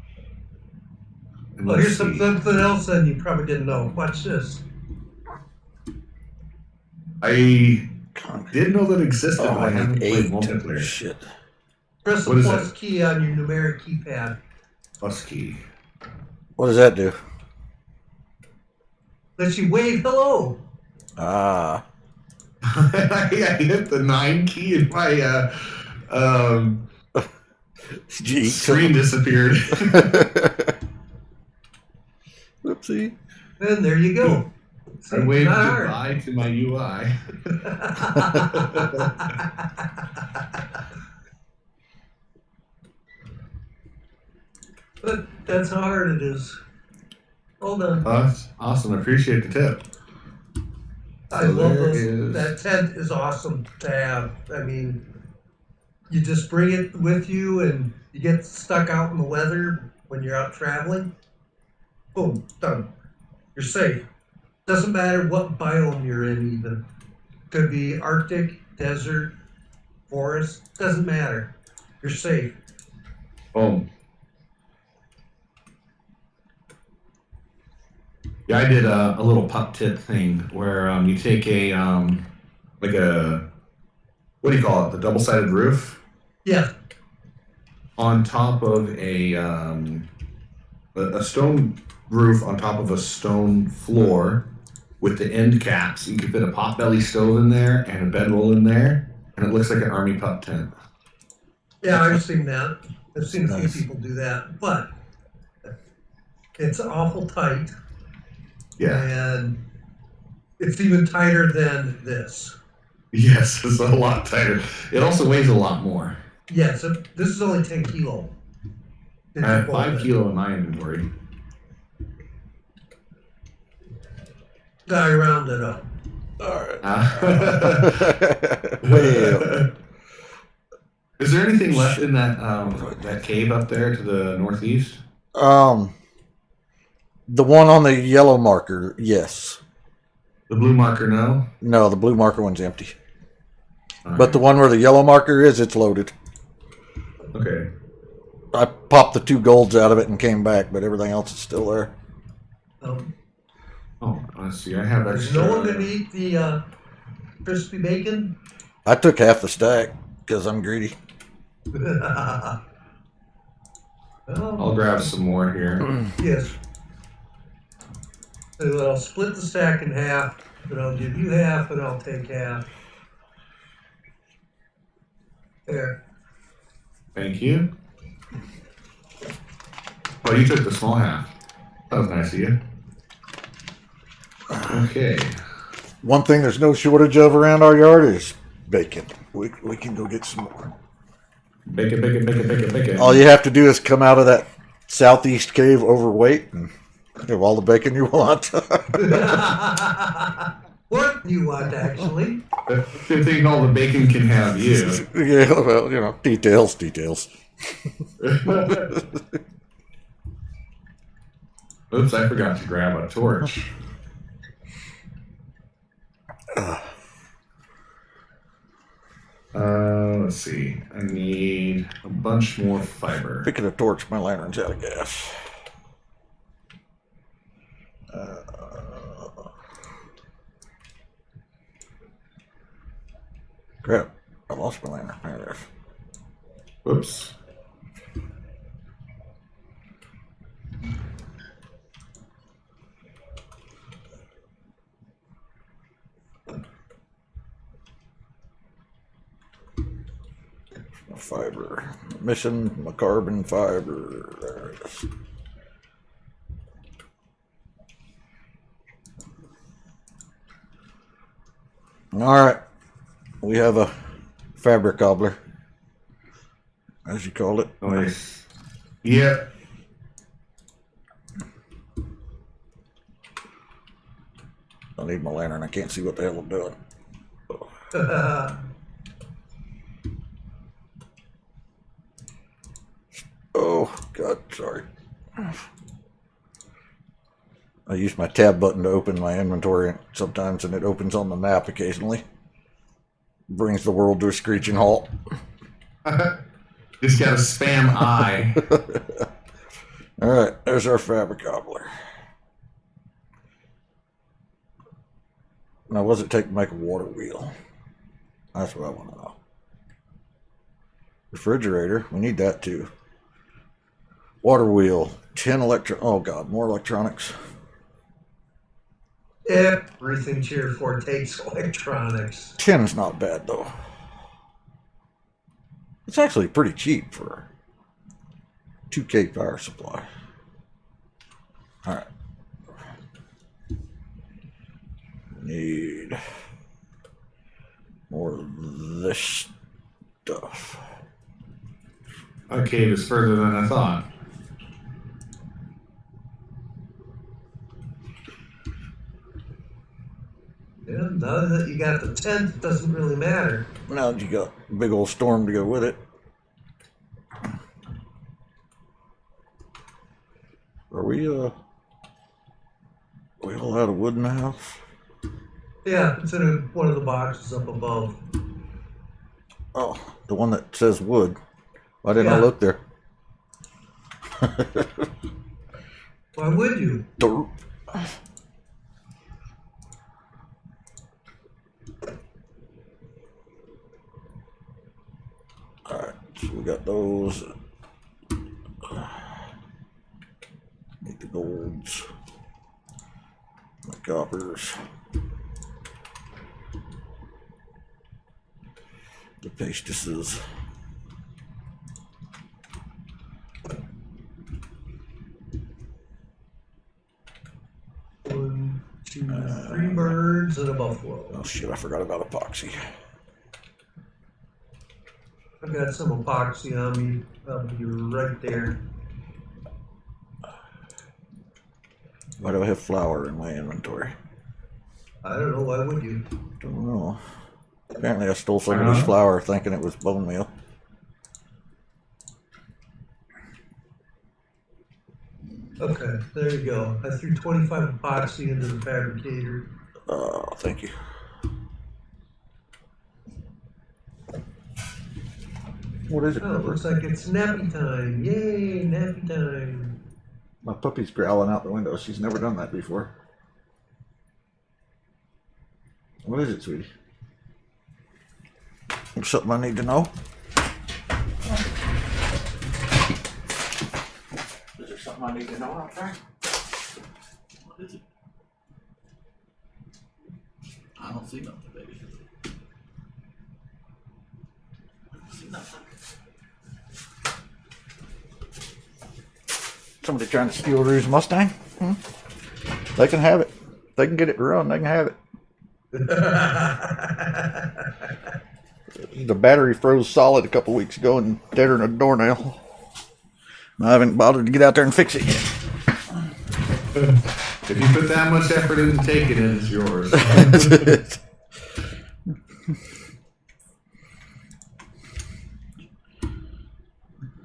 And Well, let's here's see. something else then you probably didn't know. Watch this. I didn't know that existed. Oh, but I I haven't need played 8. multiplayer. Shit. Press the What is plus that? key on your numeric keypad. Plus key. What does that do? Lets you wave hello. Ah. I hit the 9 key and my Gee. screen disappeared. Oopsie. And there you go. See, I waved not hard. goodbye to my UI. But that's how hard it is. Hold on. That's awesome. I appreciate the tip. I So love there those. is- That tent is awesome to have. I mean, you just bring it with you and you get stuck out in the weather when you're out traveling. Boom, done. You're safe. Doesn't matter what biome you're in even. Could be Arctic, desert, forest. Doesn't matter. You're safe. Boom. Yeah, I did a little pup tip thing where you take a like a, what do you call it? The double-sided roof Yeah. on top of a stone roof on top of a stone floor with the end caps. You can fit a potbelly stove in there and a bedroll in there, and it looks like an army pup tent. Yeah, I've seen that. I've seen a few Nice. people do that. But it's awful tight. Yeah. And it's even tighter than this. Yes, it's a lot tighter. It also weighs a lot more. Yeah, so this is only 10 kilo. I have 5 kilo in my inventory. I rounded up. Alright. Well, is there anything left in that that cave up there to the northeast? The one on the yellow marker, yes. The blue marker, no. No, the blue marker one's empty. All But the one where the yellow marker is, it's loaded. right. Okay. I popped the 2 golds out of it and came back, but everything else is still there. Oh, let's see. I have Is extra. no one gonna eat the crispy bacon? I took half the stack because I'm greedy. Well, I'll grab some more here. yes. So I'll split the stack in half, but I'll give you half and I'll take half. There. Thank you. Oh, you took the small half. That was nice of you. Okay. One thing there's no shortage of around our yard is bacon. We can go get some more. Bake it, bake it, bake it, bake it, bake it. All you have to do is come out of that southeast cave overweight and have all the bacon you want. What do you want, actually? Good thing all the bacon can have you. Yeah, well, you know, details. Oops, I forgot to grab a torch. Let's see. I need a bunch more fiber. Picking a torch, my lantern's out of gas. Crap, I lost my lantern. There it is. Whoops. My fiber. Missing my carbon fiber. There it is. Alright. We have a fabric cobbler, as you call it. Nice. Yep. I need my lantern. I can't see what the hell I'm doing. Oh, God, sorry. I use my tab button to open my inventory sometimes, and it opens on the map occasionally. Brings the world to a screeching halt. Just got a spam eye. All right, there's our fabric cobbler. Now, what does it take to make a water wheel? That's what I want to know. Refrigerator, we need that too. Water wheel, 10 oh God, more electronics. Everything Tier 4 takes electronics. 10's not bad though. It's actually pretty cheap for a 2K power supply. All right. Need more of this stuff. Okay, it's further than I thought. Yeah, now that you got the tent, it doesn't really matter. Now that you got a big old storm to go with it. Are we all out of wood in the house? Yeah, it's in one of the boxes up above. Oh, the one that says wood. Why didn't I Yeah. look there? Why would you? Dirt. Alright, so we got those. Need the golds. The coppers. The pastices. 1, 2, 3 birds and a buffalo. Oh shit, I forgot about epoxy. I've got some epoxy on me. You're right there. Why do I have flour in my inventory? I don't know. Why would you? Don't know. Apparently I stole somebody's flour thinking it was bone meal. Okay, there you go. I threw 25 epoxy into the fabricator. Oh, thank you. What is it? Oh, it looks like it's nappy time. Yay, nappy time. My puppy's growling out the window. She's never done that before. What is it, sweetie? Something I need to know? Is there something I need to know out there? What is it? I don't see nothing, baby. I don't see nothing. Somebody trying to steal Rue's Mustang? Hmm? They can have it. They can get it to run. They can have it. The battery froze solid a couple weeks ago and deader than a doornail. I haven't bothered to get out there and fix it yet. If you put that much effort into taking it, it's yours.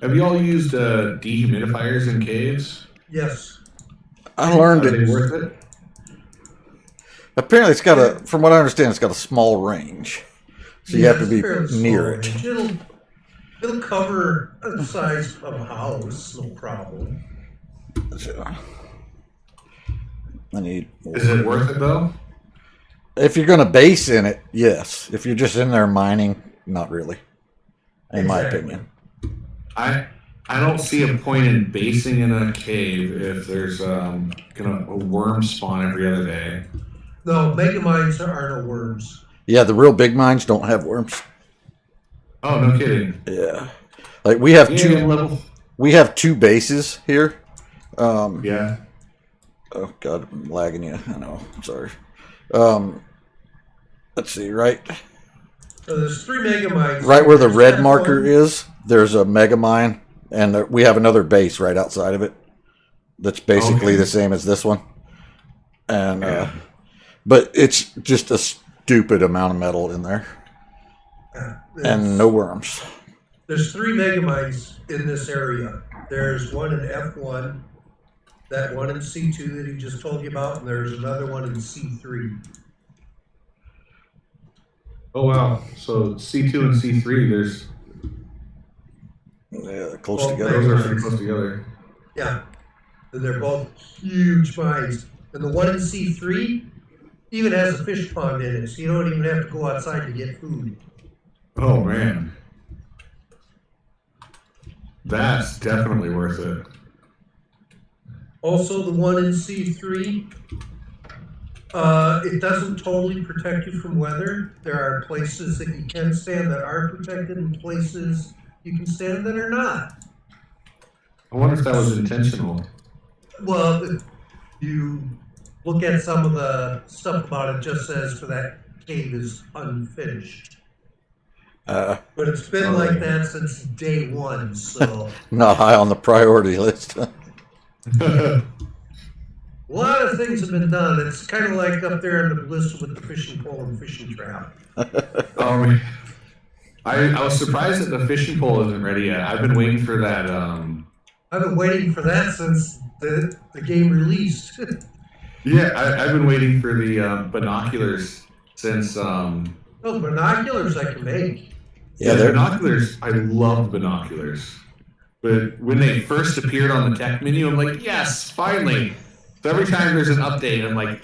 Have you all used dehumidifiers in caves? Yes. I learned Are they it. worth it? Apparently, it's got a. From what I understand, it's got a small range, so you have to it's be fairly near small it. range. It'll cover the size of a house, no problem. So, I need. Is it worth it though? If you're going to base in it, yes. If you're just in there mining, not really. In my Exactly. opinion. I don't see a point in basing in a cave if there's a worm spawn every other day. No, mega mines are no worms. Yeah, the real big mines don't have worms. Oh, no kidding. Yeah, like we have Yeah, level. we have 2 bases here. Yeah. Oh God, I'm lagging you. I know. Sorry. Let's see. Right So there's 3 mega mines. where the There's red that marker one. is, there's a mega mine, and we have another base right outside of it. That's basically Okay. the same as this one. And Yeah. but it's just a stupid amount of metal in there, and no worms. There's 3 mega mines in this area. There's one in F1, that one in C2 that he just told you about, and there's another one in C3. Oh wow. So C2 and C3, there's Yeah, they're close Well, together. those are pretty close together. Yeah, and they're both huge mines. And the one in C3 even has a fish pond in it, so you don't even have to go outside to get food. Oh man. That's definitely worth it. Also, the one in C3, it doesn't totally protect you from weather. There are places that you can stand that are protected and places you can stand that are not. I wonder if that was intentional. Well, if you look at some of the stuff about it, just says for that cave is unfinished. But it's been like that since day one, so Not high on the priority list. a lot of things have been done. It's kind of like up there in the list with the fishing pole and fishing trap. I was surprised that the fishing pole isn't ready yet. I've been waiting for that. I've been waiting for that since the game released. Yeah, I've been waiting for the binoculars since. Those binoculars I can make. Yeah, the they're binoculars. I love binoculars, but when they first appeared on the tech menu, I'm like, yes, finally. So every time there's an update, I'm like,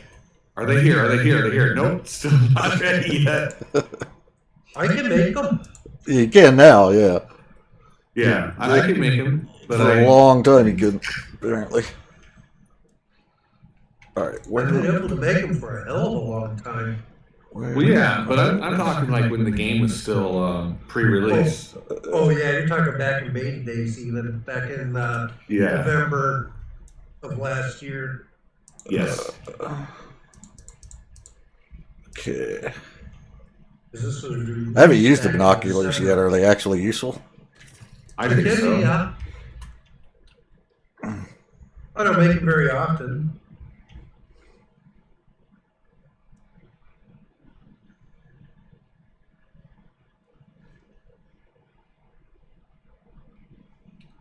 are they here? Are they here? Are they here? Nope, still not ready yet. I can make them. You can now, yeah. Yeah, I can make them, but For a long time you couldn't, apparently. All right, I've been able to make them for a hell of a long time. Well, yeah, but I'm talking like when the game was still pre-release. Oh yeah, you're talking back in beta days, even back in Yeah. November of last year. Yes. Okay. 'Cause this was I haven't used the binoculars yet. Are they actually useful? I It think can so. be, yeah. I don't make them very often.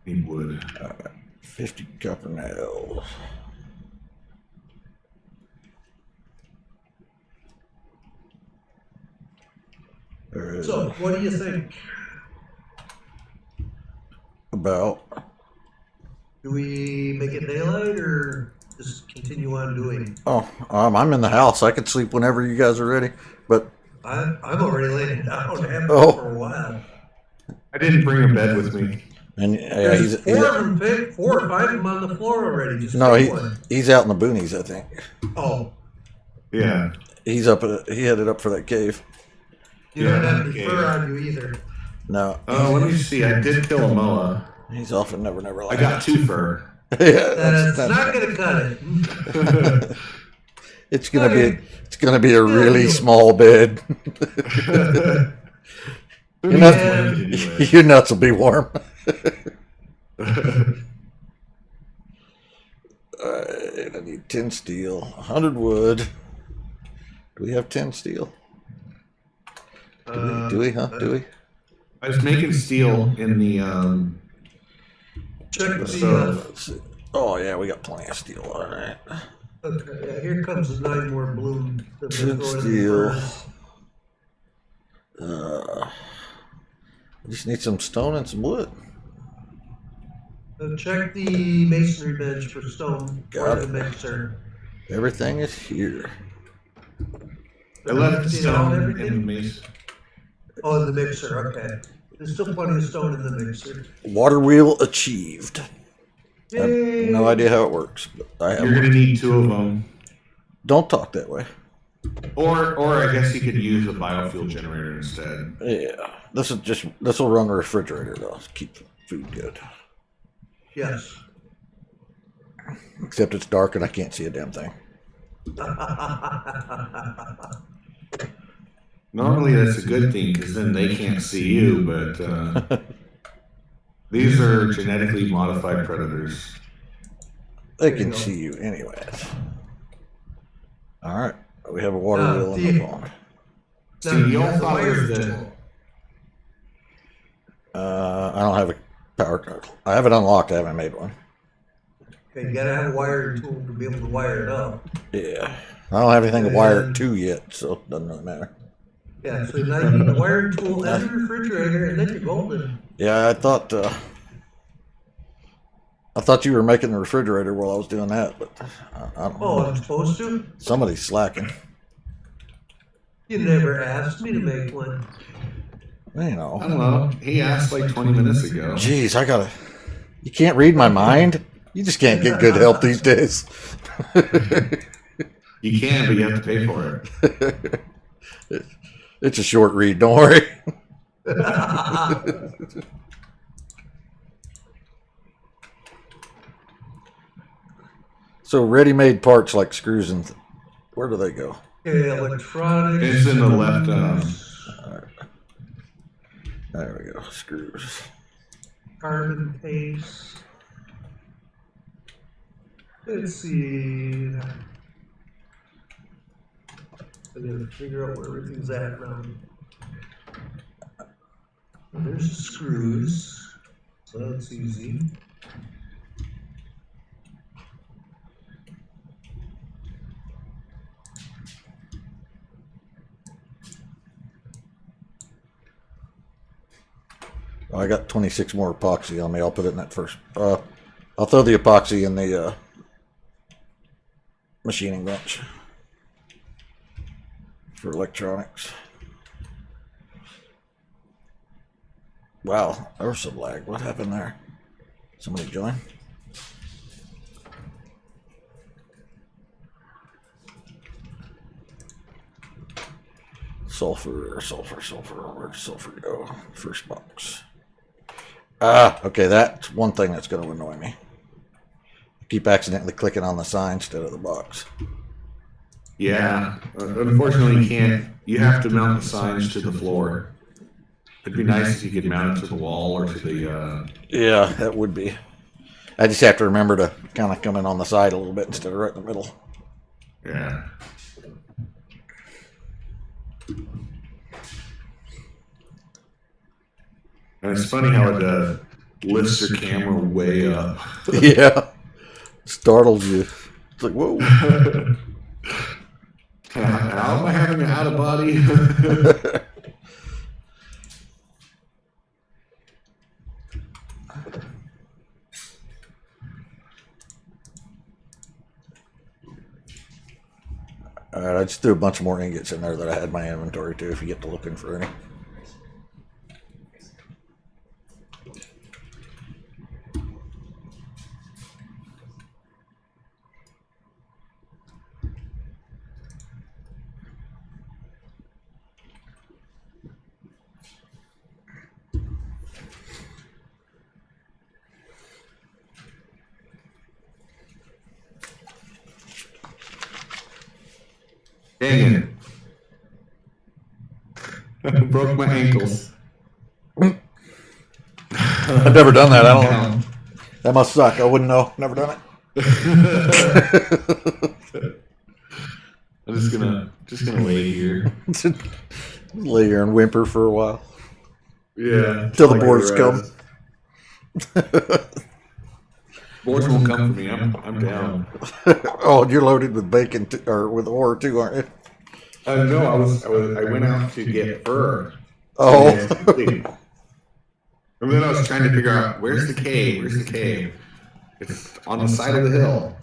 Need wood. 50 copper nails. There is So, what do you think? about. Do we make it daylight or just continue on doing? Oh, I'm in the house. I can sleep whenever you guys are ready. But I'm already laying down. I haven't Oh. for a while. I didn't bring a bed with me. and yeah, There's he's four of them, 4 or 5 of them on the floor already. Just no, pick one. he's out in the boonies. I think Oh, Yeah. he's up. He headed up for that cave. you don't Yeah, have any okay. fur on you either. No, Oh, let me see. I did kill a moa. he's off and never I land. got 2 fur. Yeah, That's that's not going to cut it. it's gonna Okay. be a really deal. small bed. Your Yeah. nuts, your nuts will be warm. Alright, I need 10 steel, 100 wood. Do we have 10 steel? Do we? Do we? I was making steel in the Check the the. stove. Let's see. Oh yeah, we got plenty of steel. All right. Okay, yeah, here comes the 9 more bloom. That we're 10 throwing in steel. the furnace. We just need some stone and some wood. Check the masonry bench for stone Got for it. the mixer. Everything is here. I left the You know, stone in everything? the mason. Oh, in the mixer, okay. There's still plenty of stone in the mixer. Water wheel achieved. I have Yay! no idea how it works, but I have You're gonna one. need 2 of them, Don't talk that way. or I guess you could use a biofuel generator instead. Yeah, this will run the refrigerator though. Keep food good. Yes. Except it's dark and I can't see a damn thing. Normally that's a good thing because then they can't see you, but these are genetically modified predators. They can see you anyways. All right, we have a water wheel in the pond. See, you all thought it was the I don't have a power. I have it unlocked. I haven't made one. Okay, you gotta have a wiring tool to be able to wire it up. Yeah, I don't have anything to wire it to yet, so it doesn't really matter. Yeah, so now you need a wiring tool and a refrigerator, and then you're golden. Yeah, I thought you were making the refrigerator while I was doing that, but I don't Oh, know. I'm supposed to? Somebody's slacking. You never asked me to make one. You I know. don't know. He asked like 20 minutes ago. Jeez, you can't read my mind? You just can't get good help these days. You can, but you have to pay for it. It's a short read, don't worry. So ready-made parts like screws and where do they go? Okay, electronics. It's in the left. There we go, screws. Carbon paste. Let's see. I gotta figure out where everything's at now. There's the screws, so that's easy. I got 26 more epoxy on me. I'll put it in that first. I'll throw the epoxy in the machining bench for electronics. Wow, there was some lag. What happened there? Somebody join? Sulfur. Where'd sulfur go? First box. Okay, that's one thing that's going to annoy me. I keep accidentally clicking on the sign instead of the box. Yeah. Unfortunately, you can't. You have to mount the signs to the floor. It'd be nice if you could mount it to the wall or to the. Yeah, that would be. I just have to remember to kind of come in on the side a little bit instead of right in the middle. Yeah. And it's funny how it lifts your camera way up. Yeah, startled you. It's like, whoa. How am I having an out of body? All right, I just threw a bunch more ingots in there that I had in my inventory too, if you get to looking for any. Dang it. Broke my ankles. I've never done that. I don't know. That must suck. I wouldn't know. Never done it. I'm just gonna lay here. Lay here and whimper for a while. Yeah. Till the boars come. Boars won't come for me. I'm down. Oh, you're loaded with bacon or with ore too, aren't you? No, I went out to get fur. Oh. And then I was trying to figure out where's the cave? Where's the cave? It's on the side of the hill.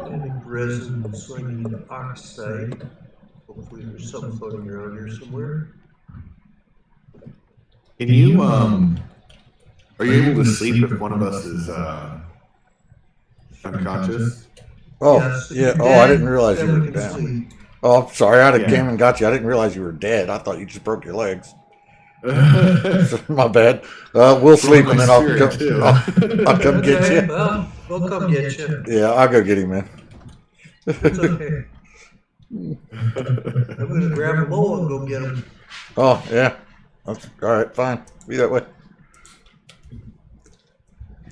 Getting resin and swinging oxide. Hopefully there's some floating around here somewhere. Can you are you able to sleep if one of us is unconscious? Oh, Yes, if yeah. you're Oh, I dead, didn't realize you then were we can down. sleep. Oh, I'm sorry. I Yeah. came and got you. I didn't realize you were dead. I thought you just broke your legs. My bad. We'll sleep and then I'll I'll come get Okay, you. well, we'll come get you. Yeah, I'll go get him, man. It's okay. I'm gonna grab a bowl and go get him. Oh, yeah. That's, all right, fine. Be that way.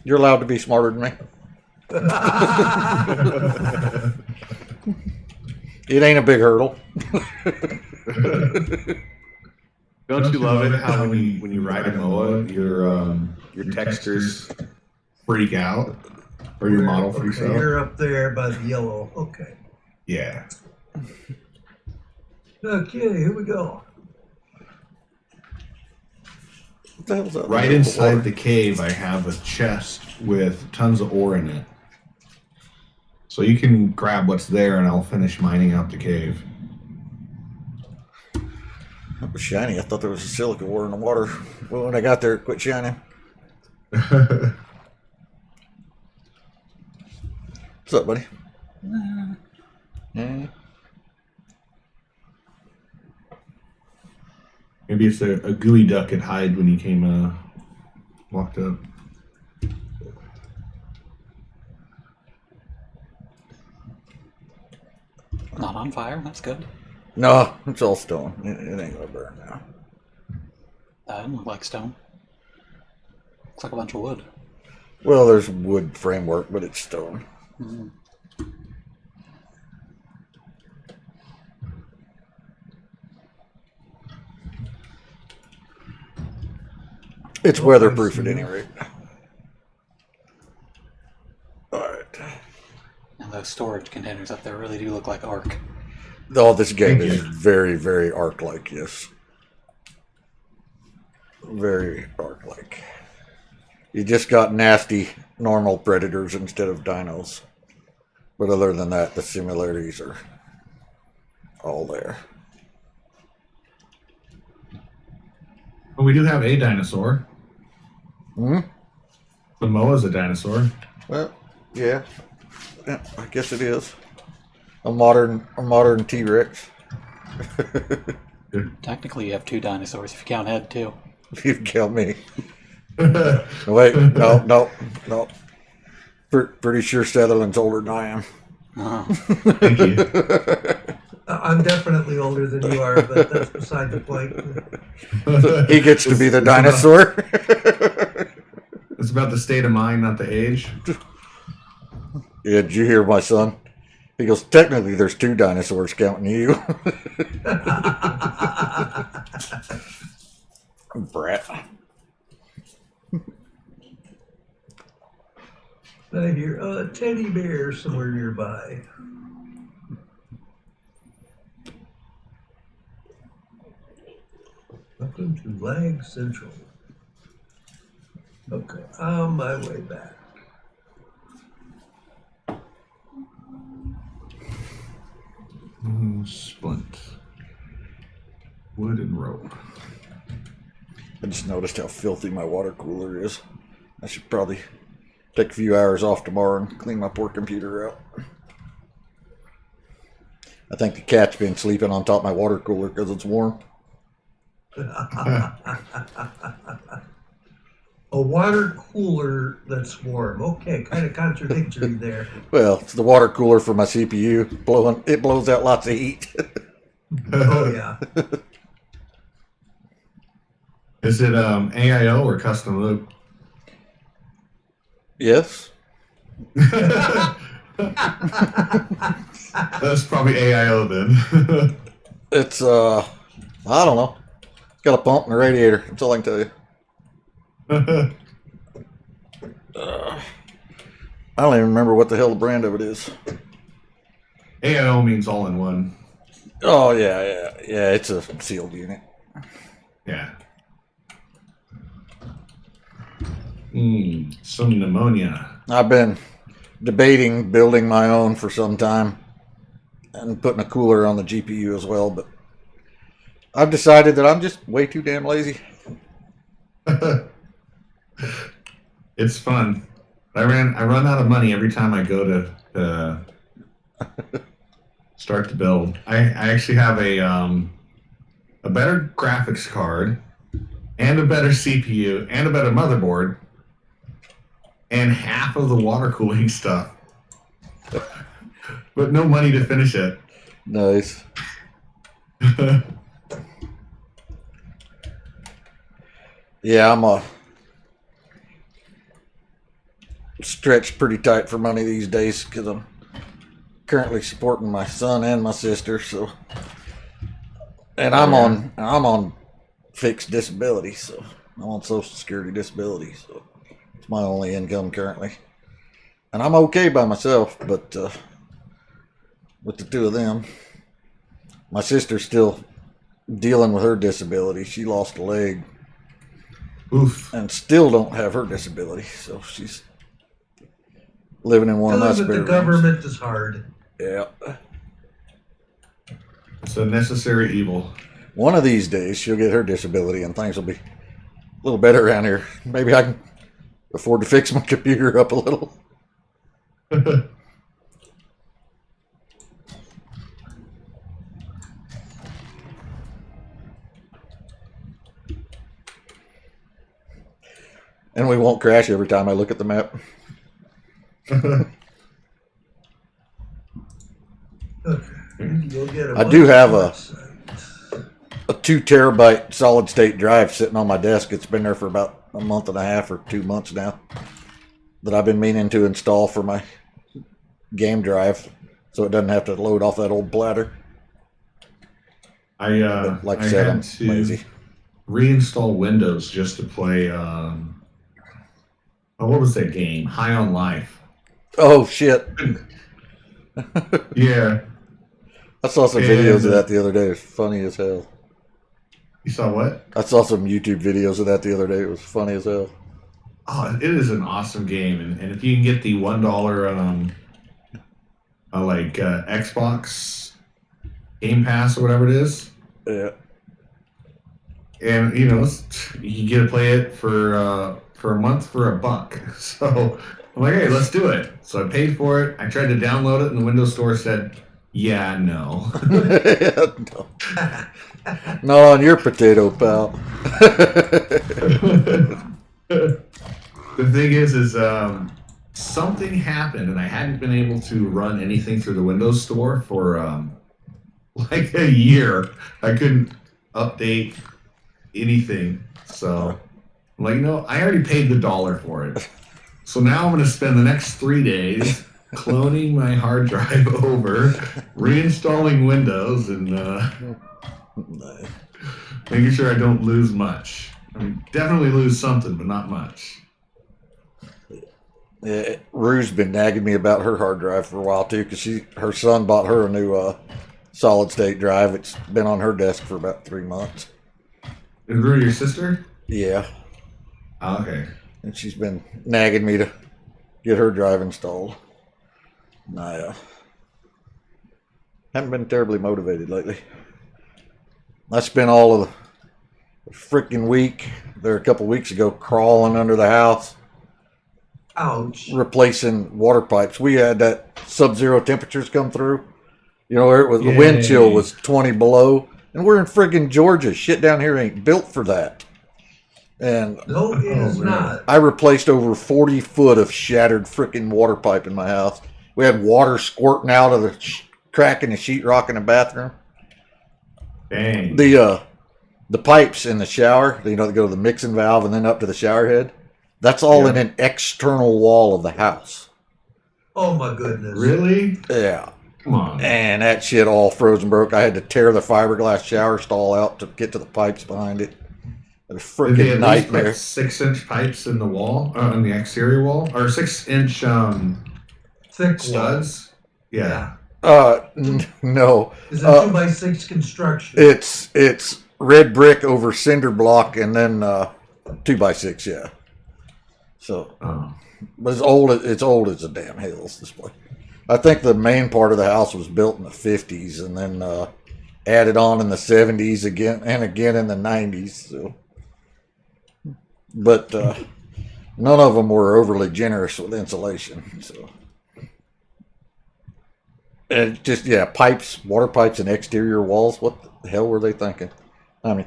You're allowed to be smarter than me. It ain't a big hurdle. Don't you love it how when you ride a moa, your textures freak out, or your model freaks Okay, out? you're up there by the yellow. Okay. Yeah. Okay, here we go. What the hell's that? Right inside the cave, I have a chest with tons of ore in it. So you can grab what's there, and I'll finish mining out the cave. It was shiny. I thought there was a silica ore in the water. Well, when I got there, it quit shining. What's up, buddy? Yeah. Maybe it's a gooey duck had hide when you came walked up. Not on fire. That's good. No, it's all stone. It ain't gonna burn now. That doesn't look like stone. Looks like a bunch of wood. Well, there's wood framework, but it's stone. Mm. It's weatherproof at any rate. All right. And those storage containers up there really do look like Ark. Oh, this game is very, very Ark-like, yes. Very Ark-like. You just got nasty, normal predators instead of dinos. But other than that, the similarities are all there. Well, we do have a dinosaur. Hmm? The moa's a dinosaur. Well, yeah. Yeah, I guess it is. A modern T-Rex. Technically, you have two dinosaurs if you count head too. You count me. Wait, no. Pretty sure Sutherland's older than I am. Uh-huh. Thank you. I'm definitely older than you are, but that's beside the point. He gets to be the dinosaur. It's about the state of mind, not the age. Yeah, did you hear my son? He goes, technically there's two dinosaurs counting you. Brat. I hear a teddy bear somewhere nearby. Welcome to Lag Central. Okay, on my way back. Splint. Wood and rope. I just noticed how filthy my water cooler is. I should probably Take a few hours off tomorrow and clean my poor computer out. I think the cat's been sleeping on top of my water cooler because it's warm. A water cooler that's warm. Okay, kind of contradictory there. Well, it's the water cooler for my CPU. It blows out lots of heat. Oh yeah. Is it AIO or custom loop? Yes. That's probably AIO then. It's I don't know. It's got a pump and a radiator. That's all I can tell you. I don't even remember what the hell the brand of it is. AIO means all in one. Oh yeah. It's a sealed unit. Yeah. Some pneumonia. I've been debating building my own for some time and putting a cooler on the GPU as well, but I've decided that I'm just way too damn lazy. It's fun. I run out of money every time I go to start to build. I actually have a better graphics card and a better CPU and a better motherboard and half of the water cooling stuff, but no money to finish it. Nice. Yeah, I'm stretched pretty tight for money these days because I'm currently supporting my son and my sister. So, and I'm on fixed disability, so I'm on Social Security disability. So it's my only income currently, and I'm okay by myself. But with the two of them, my sister's still dealing with her disability. She lost a leg. Oof. And still don't have her disability, so she's living in one of my Dealing with spare the rooms. government is hard. Yeah. It's a necessary evil. One of these days she'll get her disability and things will be a little better around here. Maybe I can afford to fix my computer up a little. And we won't crash every time I look at the map. Okay. You'll get a I do have a website. 2 terabyte solid state drive sitting on my desk. It's been there for about a month and a half or 2 months now that I've been meaning to install for my game drive so it doesn't have to load off that old platter. But like I said, had I'm to lazy. reinstall Windows just to play. What was that game? High on Life. Oh shit. Yeah. I saw some videos of that the other day. It was funny as hell. You saw what? I saw some YouTube videos of that the other day. It was funny as hell. Oh, it is an awesome game, and if you can get the $1 Xbox Game Pass or whatever it is, Yeah. and you can get to play it for a month for $1. So I'm like, hey, let's do it. So I paid for it. I tried to download it, and the Windows Store said, yeah, no. No. Not on your potato, pal. The thing is something happened, and I hadn't been able to run anything through the Windows Store for like a year. I couldn't update anything. So I'm like, I already paid the $1 for it. So now I'm going to spend the next 3 days cloning my hard drive over, reinstalling Windows, and making sure I don't lose much. I mean, definitely lose something, but not much. Yeah, Rue's been nagging me about her hard drive for a while too, because her son bought her a new solid state drive. It's been on her desk for about 3 months. Is Rue your sister? Yeah, Oh, okay. and she's been nagging me to get her drive installed. And I haven't been terribly motivated lately. I spent all of the freaking week there a couple weeks ago crawling under the house, Ouch. replacing water pipes. We had that sub-zero temperatures come through. You know, where it was the wind chill was 20 below, and we're in friggin' Georgia. Shit down here ain't built for that. And No, it is man. not. I replaced over 40 foot of shattered frickin' water pipe in my house. We had water squirting out of the crack in the sheetrock in the bathroom. Dang. The pipes in the shower, you know, they go to the mixing valve and then up to the shower head. That's all in an external wall of the house. Oh my goodness. Really? Yeah. Come on. And that shit all frozen broke. I had to tear the fiberglass shower stall out to get to the pipes behind it. It was a Did they freaking at least nightmare. put 6-inch pipes in the wall, on the exterior wall, or 6-inch Thick wall. studs? Yeah. No. Is it 2x6 construction? It's red brick over cinder block and then 2x6, yeah. So, Oh. but it's old as the damn hills. This place. I think the main part of the house was built in the 50s and then added on in the 70s again and again in the 90s. So, but none of them were overly generous with insulation. So, and just pipes, water pipes, and exterior walls. What the hell were they thinking? I mean,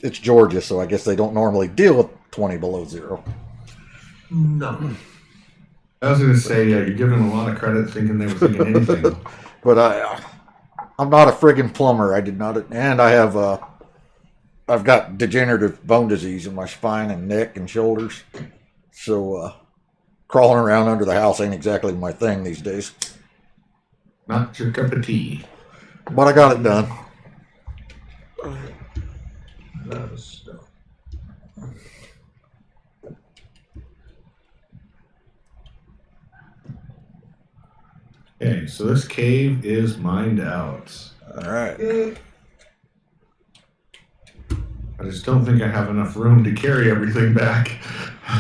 it's Georgia, so I guess they don't normally deal with 20 below zero. No. I was going to say, you're giving them a lot of credit thinking they were thinking anything. But I'm not a friggin' plumber. I did not, and I have I've got degenerative bone disease in my spine and neck and shoulders. So crawling around under the house ain't exactly my thing these days. Not your cup of tea. But I got it done. That was stuff. Okay, so this cave is mined out. All right. I just don't think I have enough room to carry everything back.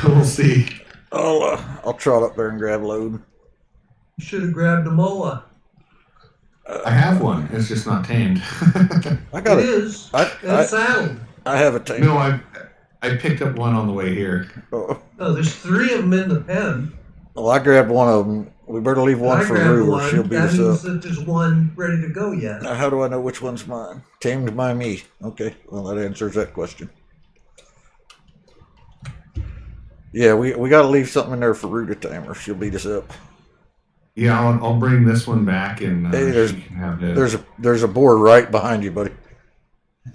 We'll see. I'll trot up there and grab load. You should have grabbed a moa. I have one. It's just not tamed. I got It it. is. I It's saddled. I have a tank. No, I picked up one on the way here. Oh, Oh, there's 3 of them in the pen. well, I grabbed one of them. We better leave one I for grabbed Rue or one. she'll beat That us means up. that there's one ready to go yet. Now, how do I know which one's mine? Tamed by me. Okay, well, that answers that question. Yeah, we got to leave something in there for Rue to tame her. She'll beat us up. Yeah, I'll bring this one back and Hey, there's- she can have it. There's a boar right behind you, buddy.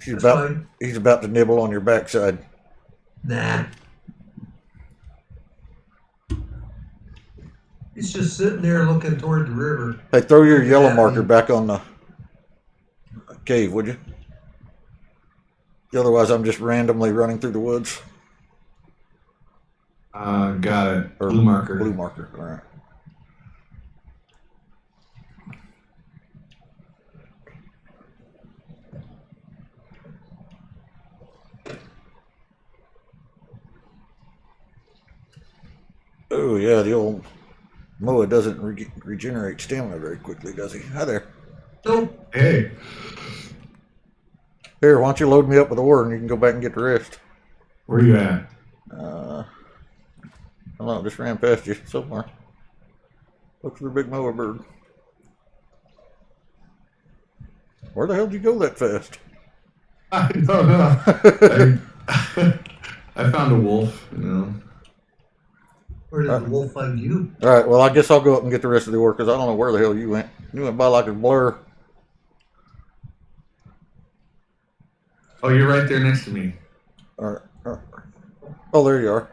That's fine. He's about to nibble on your backside. Nah. He's just sitting there looking toward the river. Hey, throw your yellow Yeah. marker back on the cave, would you? Otherwise, I'm just randomly running through the woods. Got it. Or Blue marker. Blue marker. All right. Oh yeah, the old Moa doesn't regenerate stamina very quickly, does he? Hi there. Nope. Hey, Here, why don't you load me up with ore and you can go back and get the rest. where you at? I don't know, just ran past you somewhere. Look for the big Moa bird. Where the hell did you go that fast? I don't know. I found a wolf, you know. Where did the wolf find you? All right, well, I guess I'll go up and get the rest of the ore because I don't know where the hell you went. You went by like a blur. Oh, you're right there next to me. All right. Oh, there you are.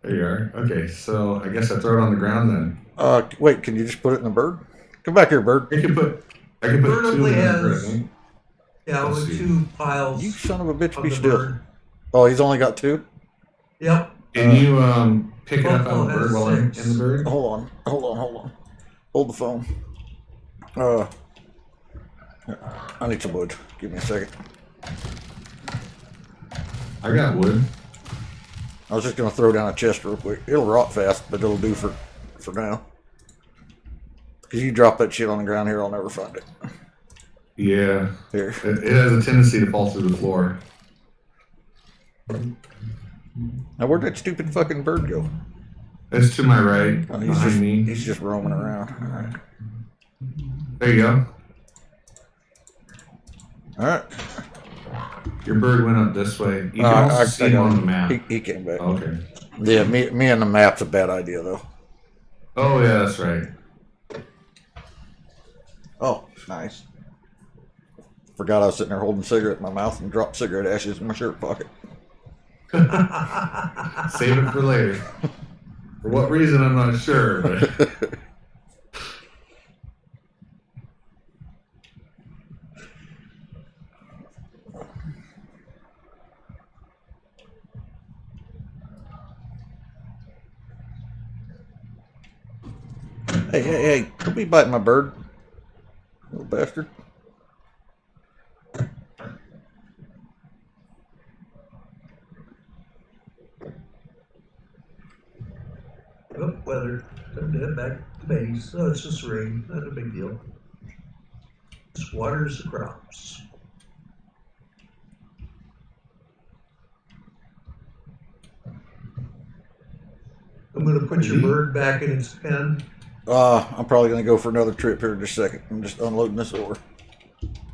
There you are. Okay, so I guess I throw it on the ground then. Wait, can you just put it in the bird? Come back here, bird. I could put Bird 2 only in there, I has- think. Yeah, Let's only see. 2 piles You son of a bitch, of be the still. bird. Oh, he's only got 2? Yep. Can you pick it up out of the Buffalo bird has while I'm 6. in the bird? Hold on. Hold the phone. I need some wood. Give me a second. I got wood. I was just gonna throw down a chest real quick. It'll rot fast, but it'll do for now. Cause you drop that shit on the ground here, I'll never find it. Yeah. Here. It has a tendency to fall through the floor. Now where'd that stupid fucking bird go? It's to my right, Oh, behind me. he's just roaming around. All right. There you go. All right. Your bird went up this way. You can also see him got on him. the map. He came back. Okay. Yeah, me and the map's a bad idea though. Oh yeah, that's right. Oh, nice. Forgot I was sitting there holding a cigarette in my mouth and dropped cigarette ashes in my shirt pocket. Save it for later. For what reason, I'm not sure. But Hey, don't be biting my bird, little bastard. Oh, weather. Time to head back to base. Oh, it's just rain. Not a big deal. Just waters the crops. I'm going to put your bird back in its pen. I'm probably gonna go for another trip here in just a second. I'm just unloading this ore.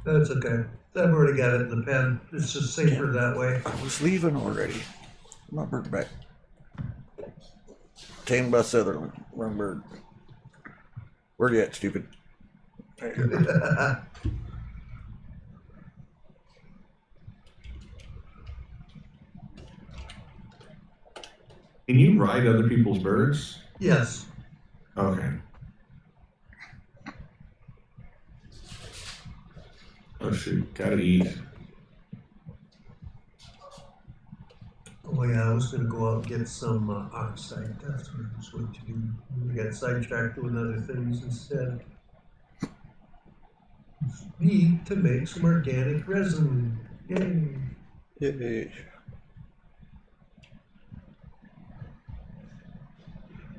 That's okay. I've already got it in the pen. It's just safer that way. I was leaving already. My bird back. Tamed by Sutherland. Wrong bird. Where you at, stupid? There you go. can you ride other people's birds? Yes. Okay. Oh shoot, gotta eat. Oh yeah, I was going to go out and get some oxide. That's what I was going to do. We got sidetracked doing other things instead. Need to make some organic resin. Yay. Yay.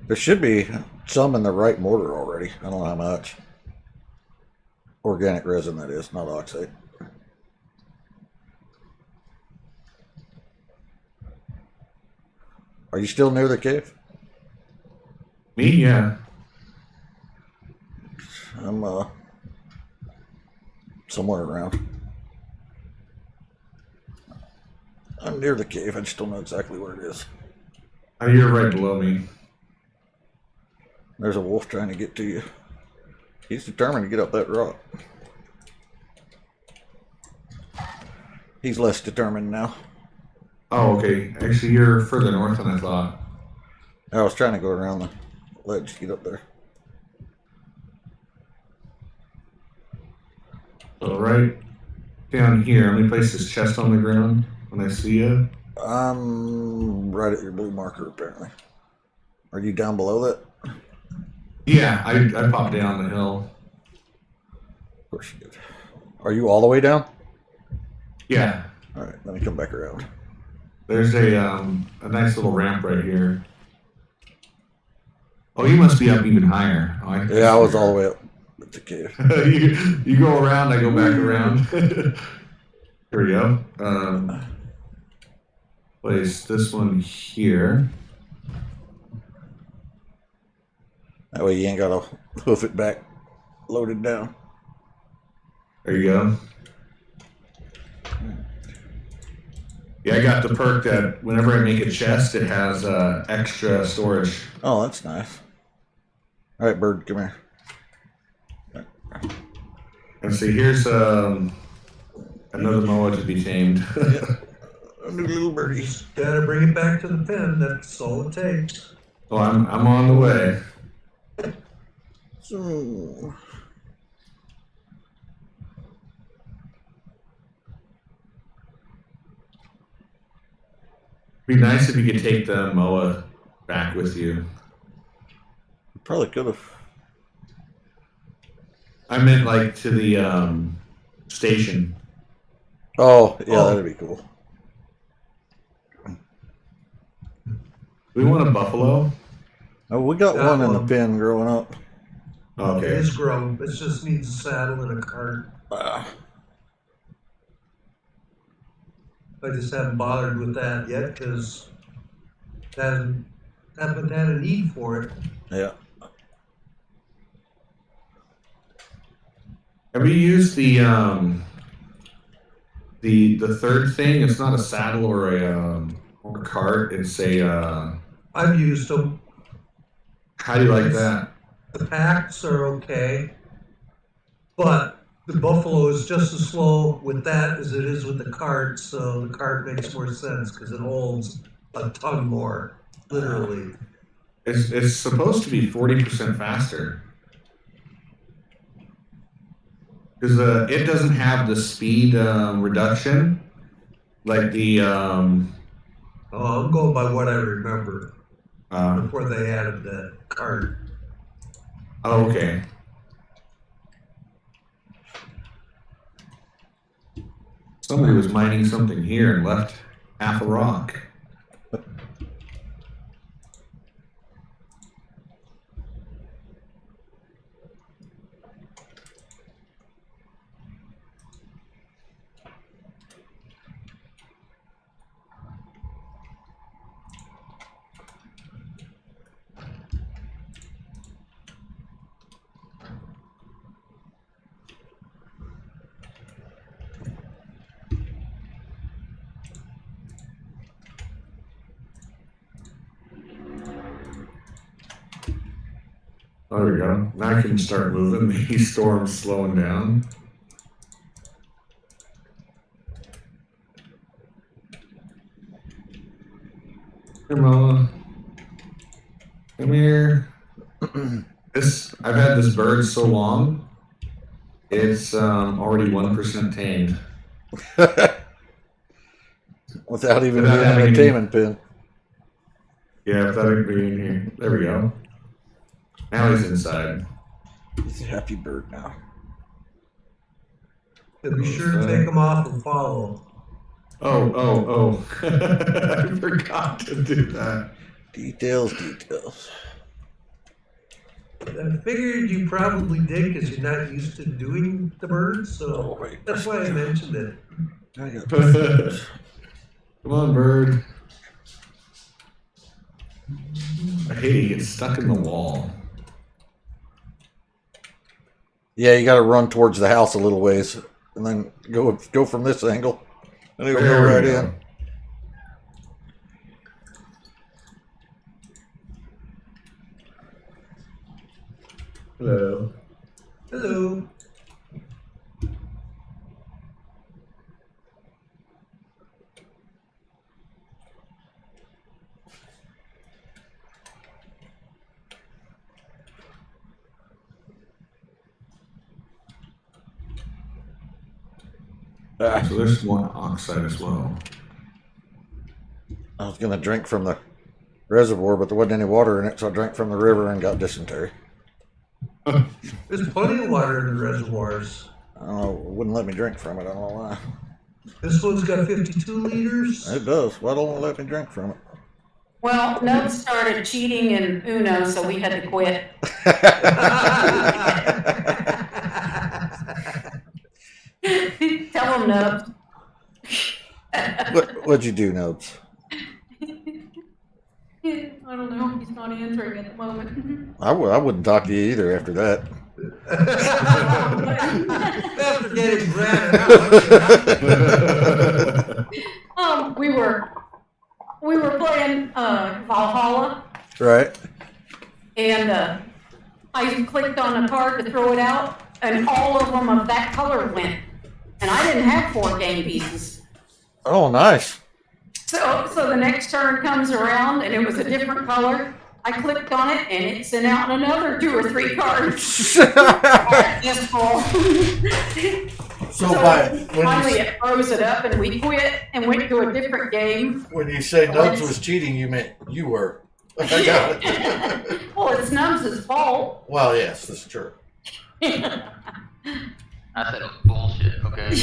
There should be some in the right mortar already. I don't know how much. Organic resin, that is, not oxide. Are you still near the cave? Me, yeah. I'm somewhere around. I'm near the cave. I just don't know exactly where it is. Oh, you're right below me. There's a wolf trying to get to you. He's determined to get up that rock. He's less determined now. Oh, okay. Actually, you're further north than I thought. I was trying to go around the ledge to get up there. So right down here, let me place this chest on the ground when I see you. I'm right at your blue marker, apparently. Are you down below that? Yeah, I popped down the hill. Of course you did. Are you all the way down? Yeah. All right, let me come back around. There's a nice little ramp right here. Oh, you must be up even higher. Oh, Yeah, I was all the way up at the cave. you go around, I go back around. Here we go. Place this one here. That way you ain't got to hoof it back loaded down. There you go. Yeah, I got the perk that whenever I make a chest, it has extra storage. Oh, that's nice. All right, bird, come here. And see, here's another moa to be tamed. A new little birdie. Just gotta bring it back to the pen. That's all it takes. Well, I'm on the way. So, Be nice if you could take the moa back with you. probably could have. I meant like to the station. Oh, yeah, Oh. that'd be cool. We want a buffalo. Oh, we got That one in the one. pen growing up. It Okay. is grown. It just needs a saddle and a cart. Ah, I just haven't bothered with that yet because haven't had a need for it. Yeah. Have you used the third thing? It's not a saddle or a cart. It's a. I've used them. How do you like that? The packs are okay, but the buffalo is just as slow with that as it is with the cart. So the cart makes more sense because it holds a ton more, literally. It's supposed to be 40% faster. Because it doesn't have the speed reduction like the. Oh, I'm going by what I remember before they added the cart. Oh, okay. Somebody was mining something here and left half a rock. Oh, there we go. Now I can start moving. The storm's slowing down. Come on. Come here. I've had this bird so long, it's already 1% tamed. Without even Without being having a any- taming pin. Yeah, without it being here. There we go. Now he's inside. He's a happy bird now. So be sure to take them off and follow. Oh. I forgot to do that. Details. I figured you probably did because you're not used to doing the birds, so Oh, wait. that's why I mentioned it. I got Come on, bird. I hate he gets stuck in the wall. Yeah, you got to run towards the house a little ways, and then go from this angle, and it'll go right in. Hello. Hello. So there's one oxide as well. I was gonna drink from the reservoir, but there wasn't any water in it, so I drank from the river and got dysentery. There's plenty of water in the reservoirs. I don't know, it wouldn't let me drink from it. I don't know why. This one's got 52 liters. It does. Why don't it let me drink from it? Well, Nub started cheating in Uno, so we had to quit. Tell him, Nub. What'd you do, Nobs? I don't know. He's not answering at the moment. I wouldn't talk to you either after that. After getting ratted out. We were playing Valhalla, Right? and I clicked on a card to throw it out, and all of them of that color went. And I didn't have 4 game pieces. Oh, nice. So the next turn comes around, and it was a different color. I clicked on it, and it sent out another 2 or 3 cards. Just full. So Finally, it froze it up, and we quit and went to a different game. when you say Nubs was cheating, you meant you were. I got it. Well, it's Nubs' fault. Well, yes, that's true. I said it was bullshit, okay?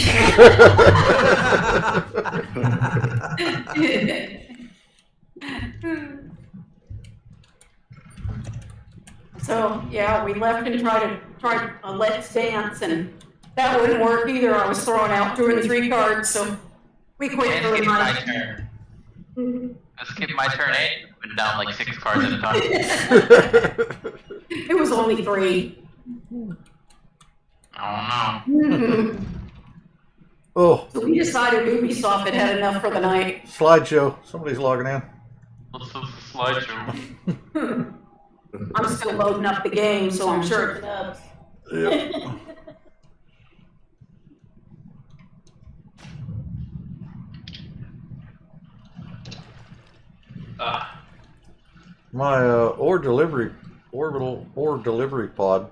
So yeah, we left and tried a Let's Dance, and that wouldn't work either. I was throwing out 2 and 3 cards, so we quit And for the skip my night. turn. Let's skip my turn 8. Been down like 6 cards at a time. It was only 3. I don't know. Oh, So we decided Ubisoft had had enough for the night. slideshow. Somebody's logging in. What's the slideshow? I'm still loading up the game, so I'm sure it's nubs. Yep. My orbital ore delivery pod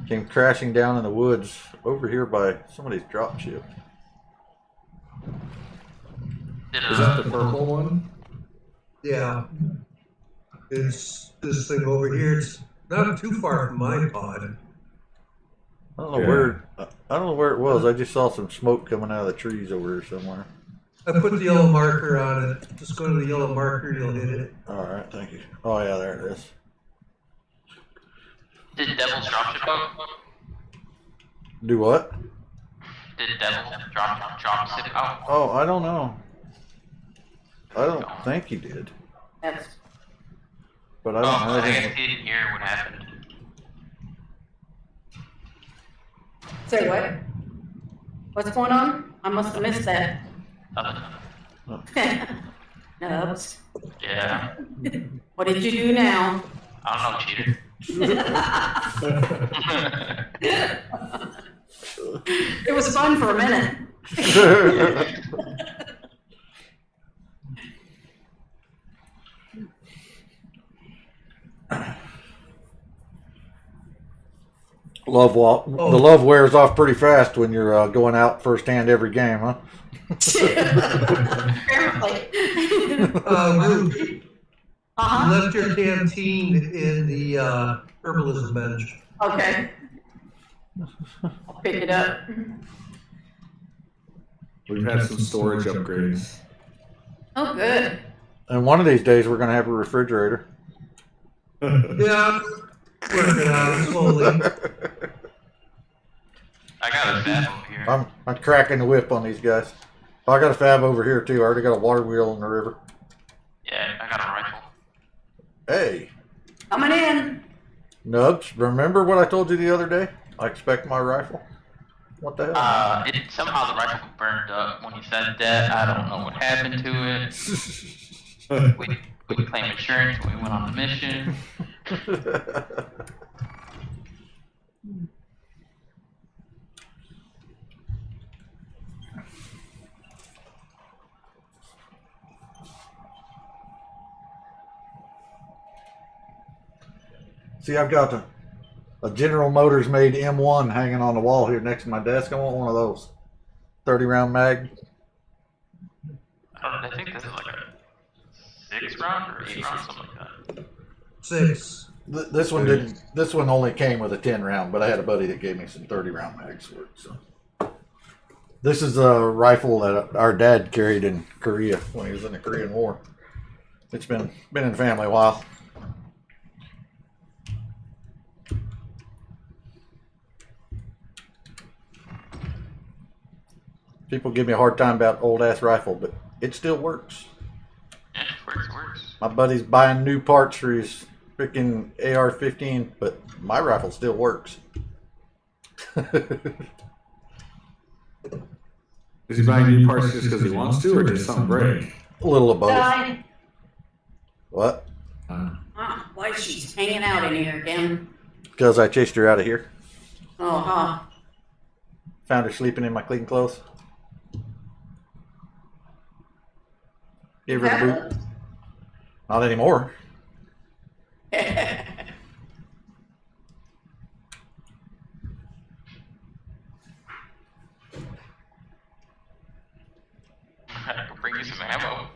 came crashing down in the woods over here by somebody's dropship. Is that the purple one? Yeah. It's this thing over here. It's not too far from my pod. I don't know where. I don't know where it was. I just saw some smoke coming out of the trees over here somewhere. I put the yellow marker on it. Just go to the yellow marker, you'll hit it. All right, thank you. Oh yeah, there it is. Did Devil's dropship out? Do what? Did Devil dropship out? Oh, I don't know. I don't think he did, That's but I don't know. I guess he didn't hear what happened. Say what? What's going on? I must have missed that. Nubs. Yeah. What did you do now? I don't know, cheater. It was fun for a minute. The love wears off pretty fast when you're going out firsthand every game, huh? Apparently. Ruth, you left your canteen in the herbalism bench. Okay. I'll pick it up. We've had some storage upgrades. Oh, good. And one of these days we're gonna have a refrigerator. Yeah, working on it slowly. I got a fab over here. I'm cracking the whip on these guys. Oh, I got a fab over here too. I already got a water wheel in the river. Yeah, I got a rifle. Hey, Coming in. Nubs, remember what I told you the other day? I expect my rifle. What the hell? Somehow the rifle burned up when he said that. I don't know what happened to it. We claimed insurance when we went on the mission. See, I've got a General Motors made M1 hanging on the wall here next to my desk. I want one of those. 30 round mag. I think this is like a 6 round or 8 round, something like that. 6. This one didn't. This one only came with a 10 round, but I had a buddy that gave me some 30 round mags for it. So this is a rifle that our dad carried in Korea when he was in the Korean War. It's been in the family a while. People give me a hard time about old ass rifle, but it still works. Yeah, it works. My buddy's buying new parts for his freaking AR-15, but my rifle still works. Is he buying new parts just because he wants to, or did something break? A little of both. Bye. What? Why she's hanging out in here again? Because I chased her out of here. Oh, huh. Found her sleeping in my clean clothes. Gave her the boot. Not anymore. I can bring you some ammo.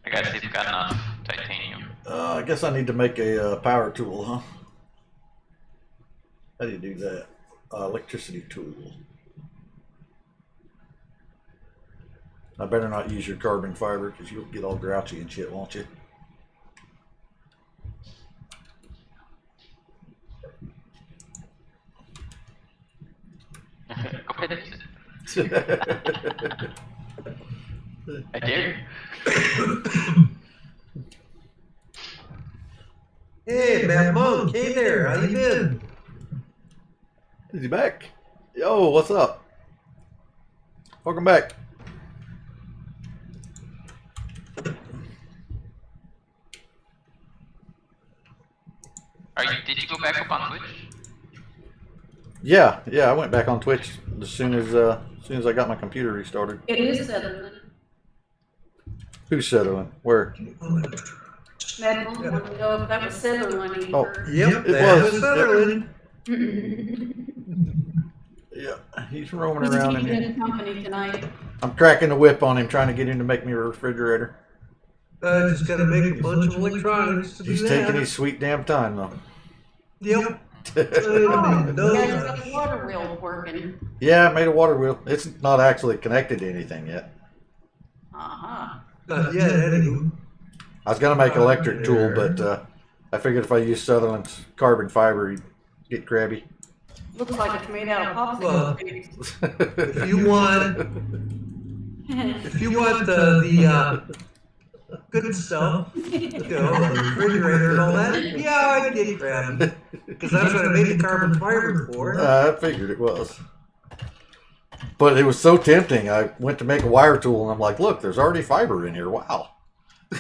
I gotta see if we've got enough titanium. I guess I need to make a power tool, huh? How do you do that? Electricity tool. I better not use your carbon fiber because you'll get all grouchy and shit, won't you? fix it. I dare you. Hey, Matt Monk. Hey there. How you been? Is he back? Yo, what's up? Welcome back. Did you go back up on Twitch? Yeah, I went back on Twitch as soon as I got my computer restarted. It is Sutherland. Who's settling? Where? Matt Monk wanted to know if that was Sutherland. he Oh. heard. Yep, It that was. was Sutherland. Yeah, he's roaming He's around in keeping here. him company tonight. I'm cracking the whip on him, trying to get him to make me a refrigerator. Just gotta make a bunch of electronics to do He's that. taking his sweet damn time, though. Yep. Oh, no you guys rush. got the water wheel working. Yeah, I made a water wheel. It's not actually connected to anything yet. Uh-huh. Not yet, anywho. I was gonna make an electric tool, but I figured if I use Sutherland's carbon fiber, he'd get crabby. Looks like it's made out of Well, popsicle sticks. If you want the good stuff, you know, the refrigerator and all that, yeah, I'd get crabby. Because that's what I made the carbon fiber for. I figured it was. But it was so tempting. I went to make a wire tool, and I'm like, look, there's already fiber in here. Wow.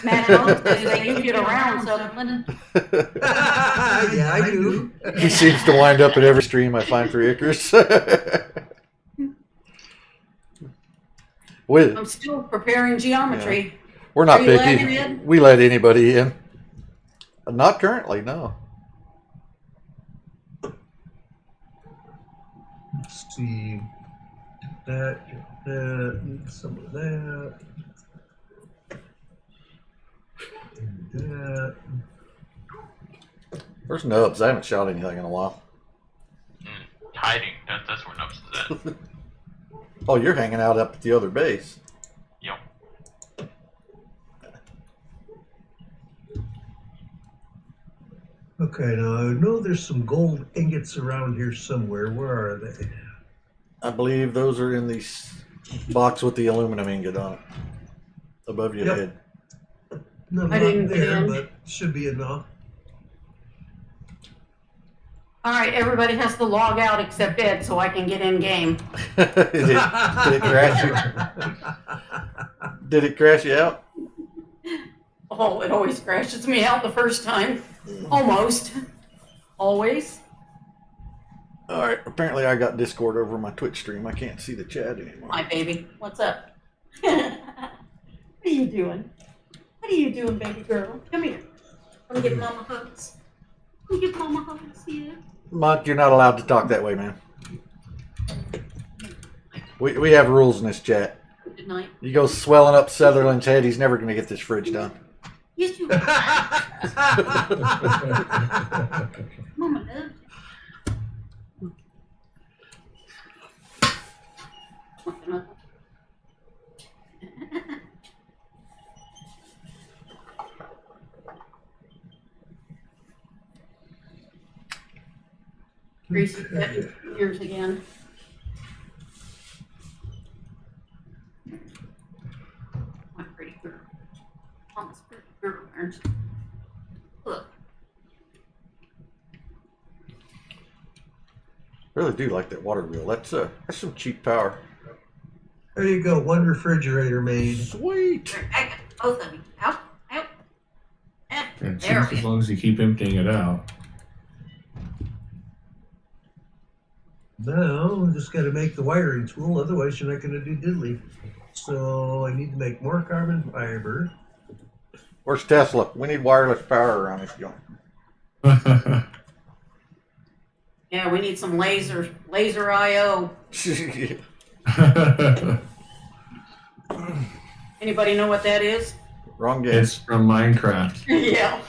Matt Monk says that you get around Sutherland. Yeah, I do. He seems to wind up at every stream I find for Icarus. I'm still preparing geometry. We're not Are you letting picky. in? We let anybody in. Not currently, no. Let's see. That, some of that. And that. Where's Nubs? I haven't shot anything in a while. Hiding. That's where Nubs is at. Oh, you're hanging out up at the other base. Yep. Okay, now I know there's some gold ingots around here somewhere. Where are they? I believe those are in the box with the aluminum ingot on it. Above your Yep. head. No, I not didn't get there, in. but should be enough. All right, everybody has to log out except Ed so I can get in game. did it crash you? Did it crash you out? Oh, it always crashes me out the first time. Almost. Always. All right. Apparently, I got Discord over my Twitch stream. I can't see the chat anymore. Hi, baby. What's up? What are you doing? What are you doing, baby girl? Come here. Wanna give mama hugs? Wanna give mama hugs? Yeah. Monk, you're not allowed to talk that way, man. We have rules in this chat. Good night. You go swelling up Sutherland's head, he's never going to get this fridge done. Yes, you Mama loves you. Greasy pet ears again. My pretty girl. Mama's pretty girl, aren't you? Look. Really do like that water wheel. That's some cheap power. There you go. One refrigerator made. Sweet. I got both of you. Out, out. And There we as go. long as you keep emptying it out. Now, we just got to make the wiring tool. Otherwise, you're not going to do diddly. So I need to make more carbon fiber. Where's Tesla? We need wireless power around this joint. Yeah, we need some laser IO. Anybody know what that is? Wrong game. It's from Minecraft. Yeah.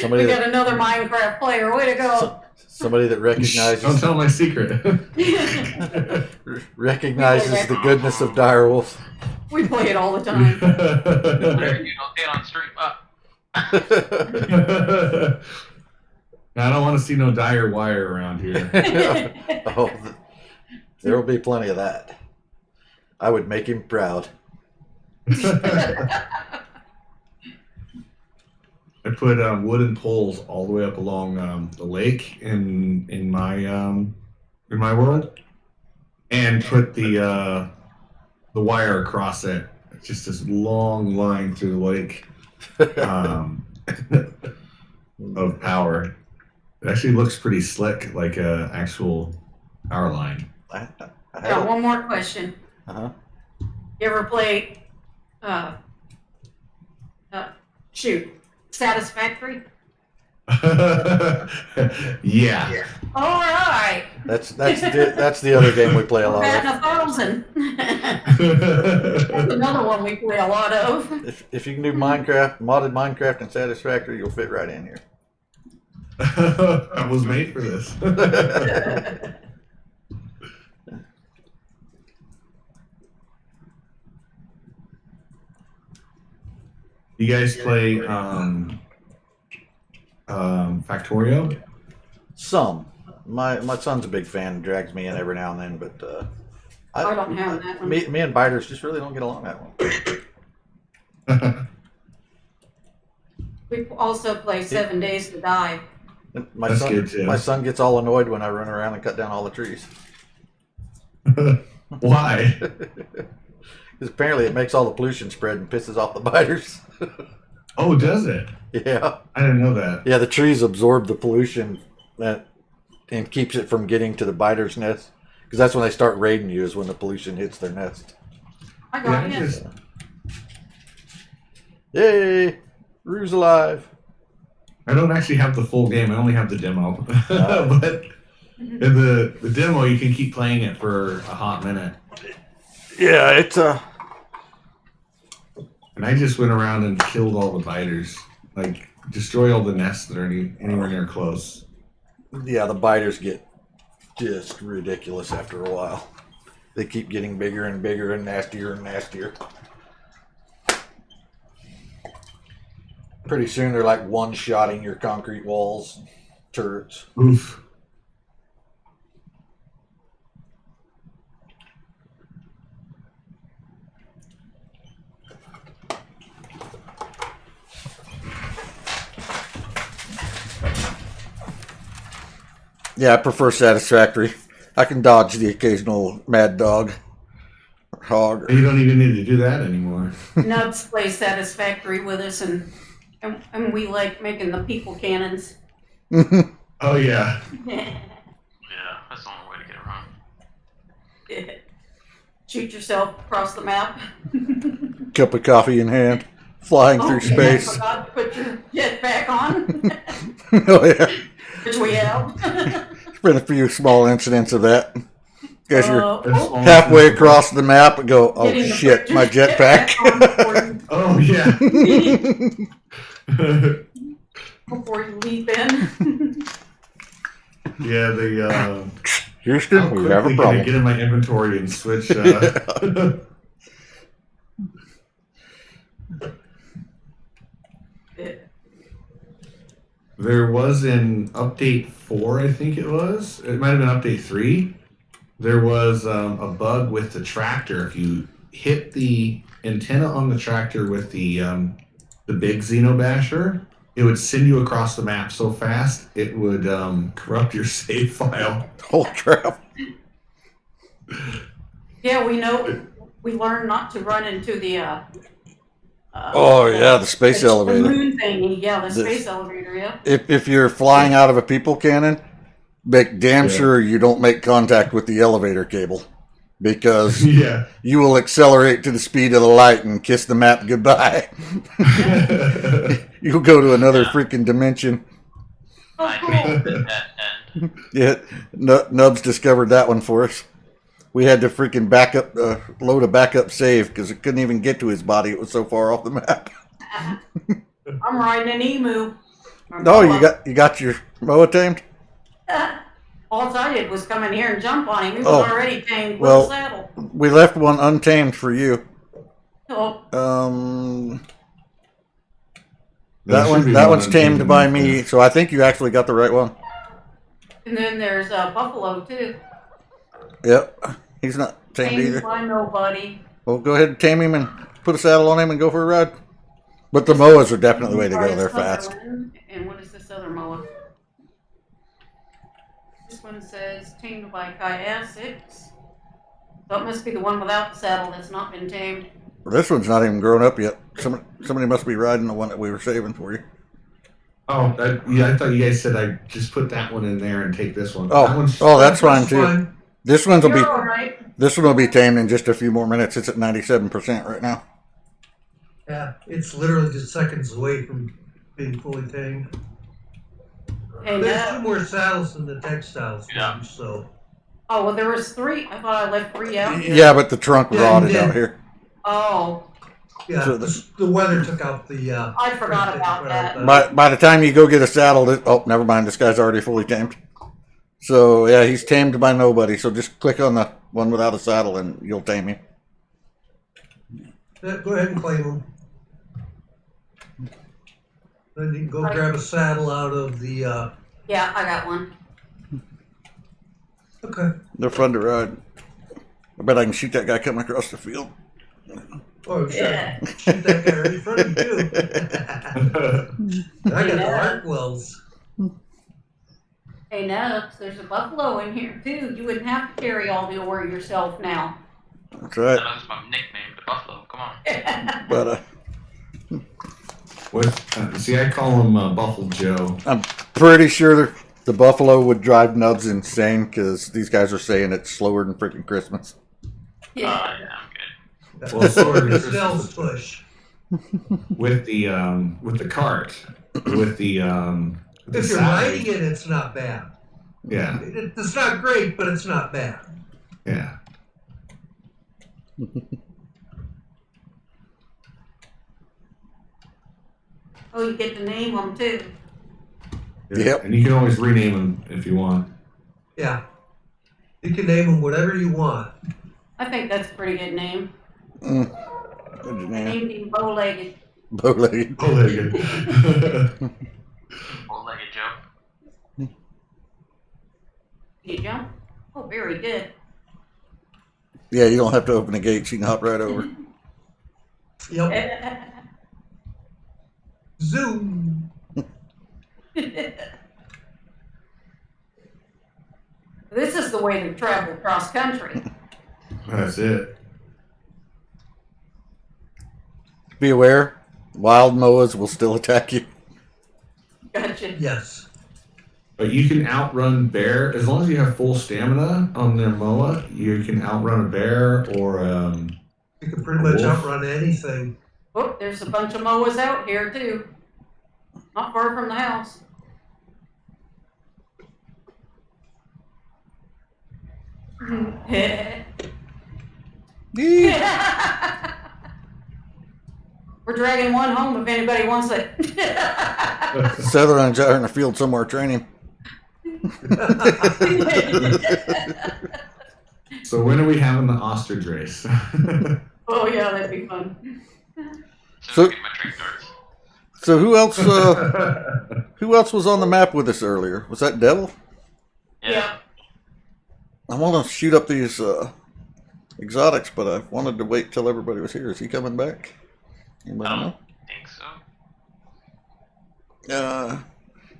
Somebody We got that, another Minecraft player. Way to go. somebody that Don't recognizes tell my secret. recognizes the goodness of direwolves. We play it all the time. Whatever you don't say it on stream. I don't want to see no dire wire around here. Oh, There will be plenty of that. I would make him proud. I put wooden poles all the way up along the lake in my world, and put the wire across it. It's just this long line through the lake of power. It actually looks pretty slick, like a actual power line. I Got one more question. Uh-huh. You ever play, Satisfactory? Yeah. All right. That's the other game we play a We're lot batting of. 1,000. That's another one we play a lot of. If you can do Minecraft, modded Minecraft and Satisfactory, you'll fit right in here. I was made for this. You guys play Factorio? Some. My son's a big fan, drags me in every now and then, but I don't have that one. me and Biters just really don't get along that one. We also play 7 Days to Die. That's good, too. My son gets all annoyed when I run around and cut down all the trees. Why? Because apparently it makes all the pollution spread and pisses off the biters. Oh, does it? Yeah. I didn't know that. Yeah, the trees absorb the pollution and keeps it from getting to the biters' nest. Because that's when they start raiding you, is when the pollution hits their nest. I got Yeah, it. just- Yay! Rue's alive. I don't actually have the full game. I only have the demo. But in the demo, you can keep playing it for a hot minute. Yeah, it's And I just went around and killed all the biters. Like, destroy all the nests that are anywhere near close. yeah, the biters get just ridiculous after a while. They keep getting bigger and bigger and nastier and nastier. Pretty soon they're like one-shotting your concrete walls, turrets. Oof. Yeah, I prefer Satisfactory. I can dodge the occasional mad dog or hog. You don't even need to do that anymore. Nubs plays Satisfactory with us, and we like making the people cannons. Oh, yeah. Yeah, that's the only way to get around. Shoot yourself across the map. Cup of coffee in hand, flying through I space. forgot to put your jetpack on, Oh yeah, which we have. there's been a few small incidents of that. Guys, you're Oh, halfway across the map and go, oh getting to shit, put my your jetpack. on Oh, yeah. before you leap in. Yeah, the Houston, how we have a quickly can I problem. get in my inventory and switch? There was in update 4, I think it was. It might have been update 3. There was a bug with the tractor. If you hit the antenna on the tractor with the big Xenobasher, it would send you across the map so fast it would corrupt your save file. Oh crap. Yeah, we know. We learned not to run into the. Oh yeah, the space the elevator. moon thingy. Yeah, the The- space elevator. Yeah. If you're flying out of a people cannon, make damn Yeah. sure you don't make contact with the elevator cable, because Yeah. you will accelerate to the speed of the light and kiss the map goodbye. You'll go to another freaking dimension. Oh, I cool. made it at end. Yeah, Nubs discovered that one for us. We had to freaking load a backup save because it couldn't even get to his body. It was so far off the map. I'm riding an emu. No, you got your Moa tamed? All I did was come in here and jump on him. He was Oh, already tamed with well- a saddle. We left one untamed for you. Oh, That one's tamed by me, so I think you actually got the right one. and then there's Buffalo too. Yep. He's not tamed Tamed either. by nobody. Well, go ahead and tame him and put a saddle on him and go for a ride. But the Moas are definitely the way to go. They're fast. And what is this other Moa? This one says tamed by Kai Essex. So it must be the one without the saddle that's not been tamed. Well, this one's not even grown up yet. Somebody must be riding the one that we were saving for you. Oh, yeah, I thought you guys said I just put that one in there and take this one. Oh, That one's- that's fine too. This one's will be You're all right. this one will be tamed in just a few more minutes. It's at 97% right now. Yeah, it's literally just seconds away from being fully tamed. Hey, There's now, 2 more saddles in the textiles Yeah. range, so. oh, well, there was 3. I thought I left 3 out. Yeah, but the trunk Yeah, rotted you did. out here. Oh, Yeah, So the weather took out the. I forgot about that. By the time you go get a saddle, oh, never mind. This guy's already fully tamed. So yeah, he's tamed by nobody. So just click on the one without a saddle, and you'll tame him. Yeah, go ahead and claim them. Then you can go grab a saddle out of the. yeah, I got one. Okay. They're fun to ride. I bet I can shoot that guy coming across the field. Oh, sure. Yeah. Shoot that guy right in front of you, too. I got the arc wells. Hey, Nubs, there's a buffalo in here, too. You wouldn't have to carry all the ore yourself now. That's right. That was my nickname, the Buffalo. Come on. But see, I call him Buffalo Joe. I'm pretty sure the buffalo would drive Nubs insane because these guys are saying it's slower than freaking Christmas. Yeah. Yeah, I'm good. Well, sort of The sales push. with the cart, with the If you're saddle. riding it, it's not bad. Yeah, It's not great, but it's not bad. yeah. Oh, you get to name them, too. Yep. And you can always rename them if you want. Yeah. You can name them whatever you want. I think that's a pretty good name. What'd you I name? named him Bow-Legged. Bowlegged. Bow-legged. Bow-legged Joe. You jump? Oh, very good. Yeah, you don't have to open the gates. You can hop right over. Yep. Zoom. This is the way to travel across country. That's it. Be aware, wild moas will still attack you. Gotcha. Yes. But you can outrun bear as long as you have full stamina on their moa. You can outrun a bear or You can pretty much Wolf. outrun anything. Oh, there's a bunch of moas out here, too. Not far from the house. We're dragging one home if anybody wants it. Sutherland's out here in the field somewhere training. So when are we having the ostrich race? Oh yeah, that'd be fun. So- Get my trick darts. So who else? Who else was on the map with us earlier? Was that Devil? Yeah. I want to shoot up these exotics, but I wanted to wait till everybody was here. Is he coming back? Anybody I know? don't think so.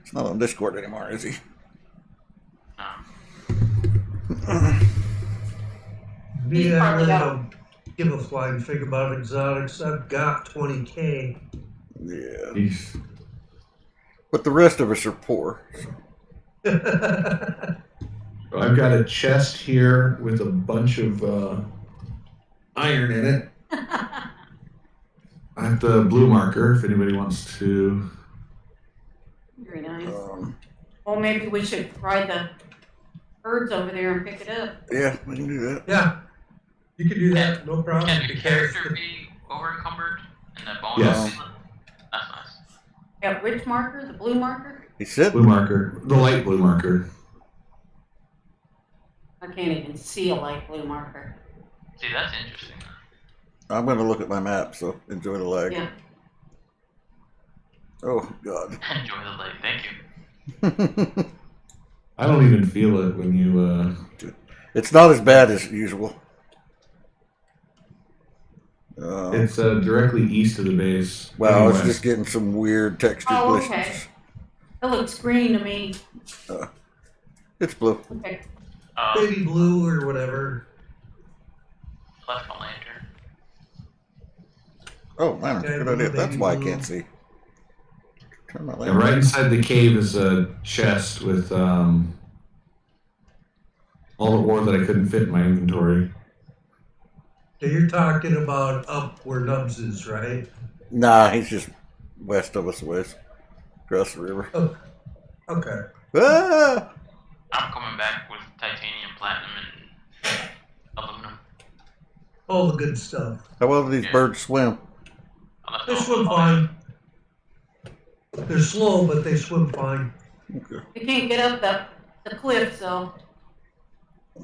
It's not on Discord anymore, is he? Me, I probably really got- don't give a flying fig about exotics. I've got 20K. Yeah. Jeez. But the rest of us are poor. So I've got a chest here with a bunch of iron in it. I have the blue marker if anybody wants to. Very nice. Well, maybe we should ride the birds over there and pick it up. Yeah, we can do that. Yeah, you can do that, no problem. Can the because character be over encumbered? And the bonus? Yes. That's nice. Yeah, which marker? The blue marker? He said. Blue marker. The light blue marker. I can't even see a light blue marker. See, that's interesting. I'm going to look at my map, so enjoy the lag. Yeah. Oh, God. Enjoy the light. Thank you. I don't even feel it when you. It's not as bad as usual. It's directly east of the base. Well, I heading was west. just getting some weird textured Oh, glitches. okay. It looks green to me. It's blue. Okay. Baby blue or whatever. Left my lantern. Oh, man, Okay, good idea. That's baby why I blue. can't see. Turn my And lamp. right inside the cave is a chest with all the ore that I couldn't fit in my inventory. So you're talking about up where Nubs is, right? Nah, he's just west of us, west. Across the river. Oh, okay. Ah! I'm coming back with titanium, platinum, and aluminum. All the good stuff. How well do these birds swim? I left They all swim the- fine. They're slow, but they swim fine. Okay. They can't get up the cliff, so.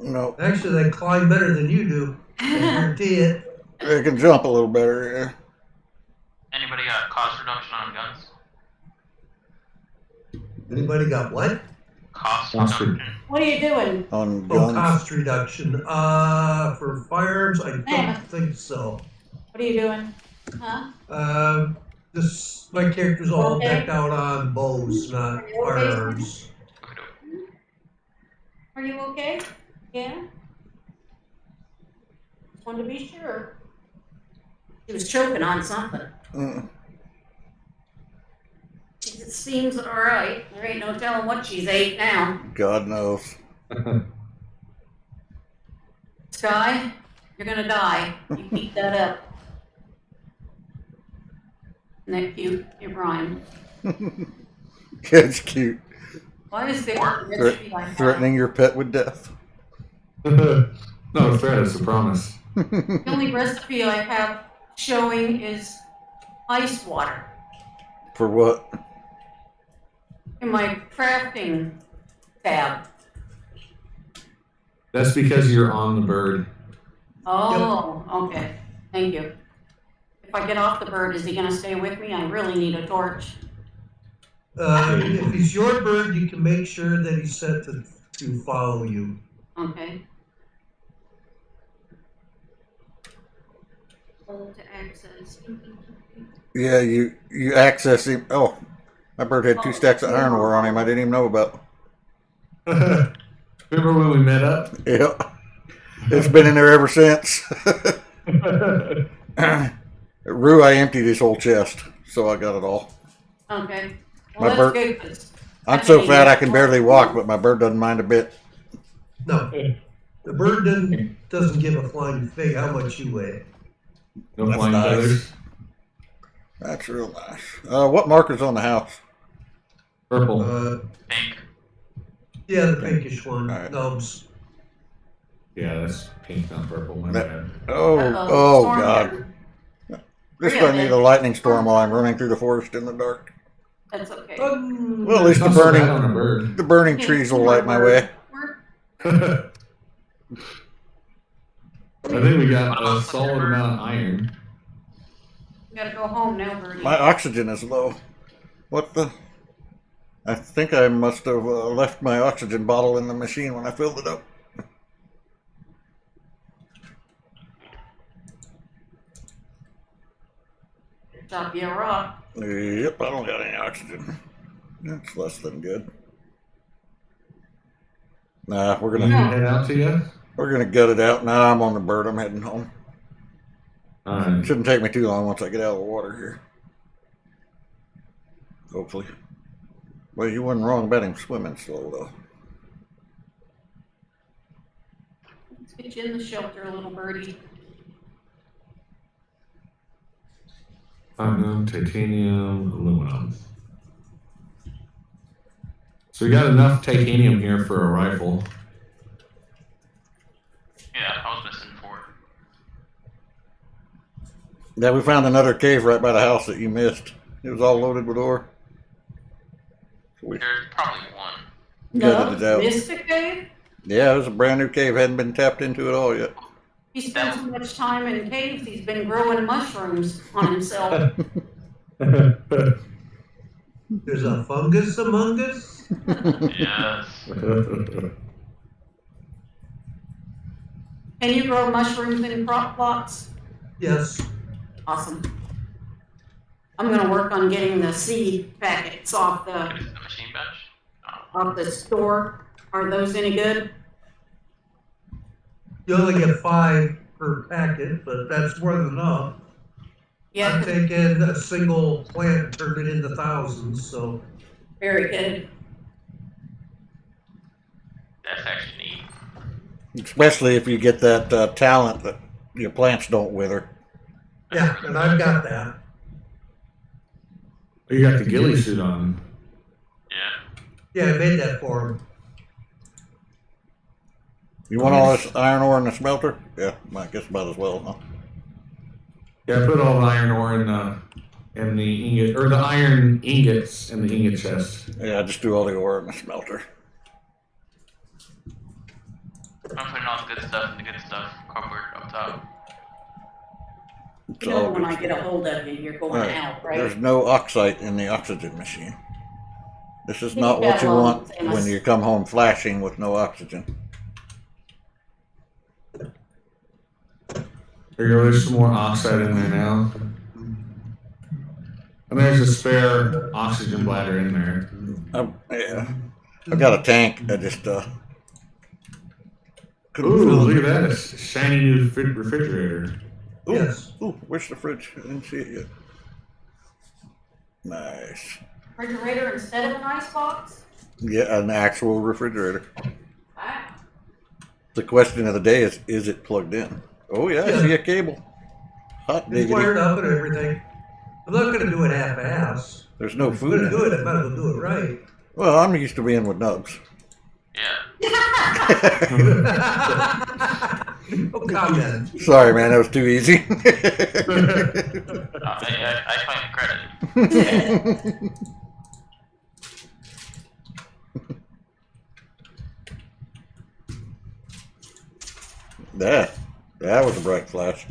No, Actually, they climb better than you do. I guarantee it. they can jump a little better. Anybody got cost reduction on guns? Anybody got what? Cost Cost reduction? What are you doing? Yeah. On Oh, guns. cost reduction. For firearms, I don't Damn. think so. What are you doing? Huh? My character's all Okay. decked out on bows, not Are you okay? firearms. Are you okay? Yeah? Just wanted to be sure. She was choking on something. Mm. It seems alright. There ain't no telling what she's ate now. God knows. Sky, you're gonna die. You keep that up. Isn't that cute? You're Brian. It's cute. Why is there a recipe like that? Threatening your pet with death. No threat, it's a promise. The only recipe I have showing is ice water For what? in my crafting tab. That's because you're on the bird. Oh, okay. Thank you. If I get off the bird, is he gonna stay with me? I really need a torch. If he's your bird, you can make sure that he's set to follow you. Okay. Hold to access. Yeah, you access him. Oh, my bird had 2 stacks of iron ore on him I didn't even know about. Remember when we met up? Yep. It's been in there ever since. Rue, I emptied his whole chest, so I got it all. Okay. My Well, bird- that's good, 'cause I'm so fat I can barely walk, but my bird doesn't mind a bit. No, the bird doesn't give a flying fig how much you weigh. No That's flying nice. feathers. That's real nice. What marker's on the house? Purple. Pink. Yeah, the pinkish one, Alright. Nubs. Yeah, that's pink, not purple. My That- bad. Oh storm God. here. This Really? I need a lightning storm while I'm running through the forest in the dark. That's okay. Well, at least It's the not so bad burning, on a bird. the burning trees will light my way. We're- I think we got a solid amount of iron. We gotta go home now, Birdie. My oxygen is low. What the? I think I must have left my oxygen bottle in the machine when I filled it up. Top you a rock. Yep, I don't got any oxygen. That's less than good. Nah, we're You gonna head out to you? gut it out. Nah, I'm on the bird. I'm heading home. Alright. Shouldn't take me too long once I get out of the water here. Hopefully. Well, you wasn't wrong about him swimming slow though. Let's get you in the shelter, little birdie. Platinum, titanium, aluminum. So we got enough titanium here for a rifle. Yeah, I was missing 4. Yeah, we found another cave right by the house that you missed. It was all loaded with ore. There's probably 1. Gutted it out. Mystic Cave? Yeah, it was a brand new cave. Hadn't been tapped into at all yet. He spent so much time in caves, he's been growing mushrooms on himself. There's a fungus among us. Yes. Can you grow mushrooms in crop plots? Yes. Awesome. I'm gonna work on getting the seed packets off What the is it, the machine bench? Oh. off the store. Are those any good? You only get 5 per packet, but that's more than enough. Yeah, I've taken a single plant and turned it into thousands, so. very good. That's actually neat. Especially if you get that talent that your plants don't wither. Yeah, and I've got that. Oh, you got the ghillie suit on. Yeah. Yeah, I made that for him. You want all this iron ore in the smelter? Yeah, I guess about as well, huh? Yeah, I put all the iron ore in the ingot, or the iron ingots in the ingot chest. Yeah, just do all the ore in the smelter. I'm putting all the good stuff in the good stuff. Cardboard up top. It's You know, all when good I get a hold of you, you're going Right. out, right? There's no oxide in the oxygen machine. This is not Leave what that you alone, want Amos. when you come home flashing with no oxygen. There's some more oxide in there now. And there's a spare oxygen bladder in there. Yeah, I got a tank. I just couldn't Ooh, fill look it. at that. A shiny new refrigerator. Ooh, Yes. ooh, where's the fridge? I didn't see it yet. Nice. Refrigerator instead of an ice box? Yeah, an actual refrigerator. Wow. The question of the day is it plugged in? Oh yeah, I Yeah. see a cable. Hot It's diggity. wired up and everything. I'm not gonna do it half-ass. There's no If I'm food gonna in do it. it, I might as well do it right. Well, I'm used to being with nubs. Yeah. No comment. Sorry, man, that was too easy. I claim credit. that was a bright flash.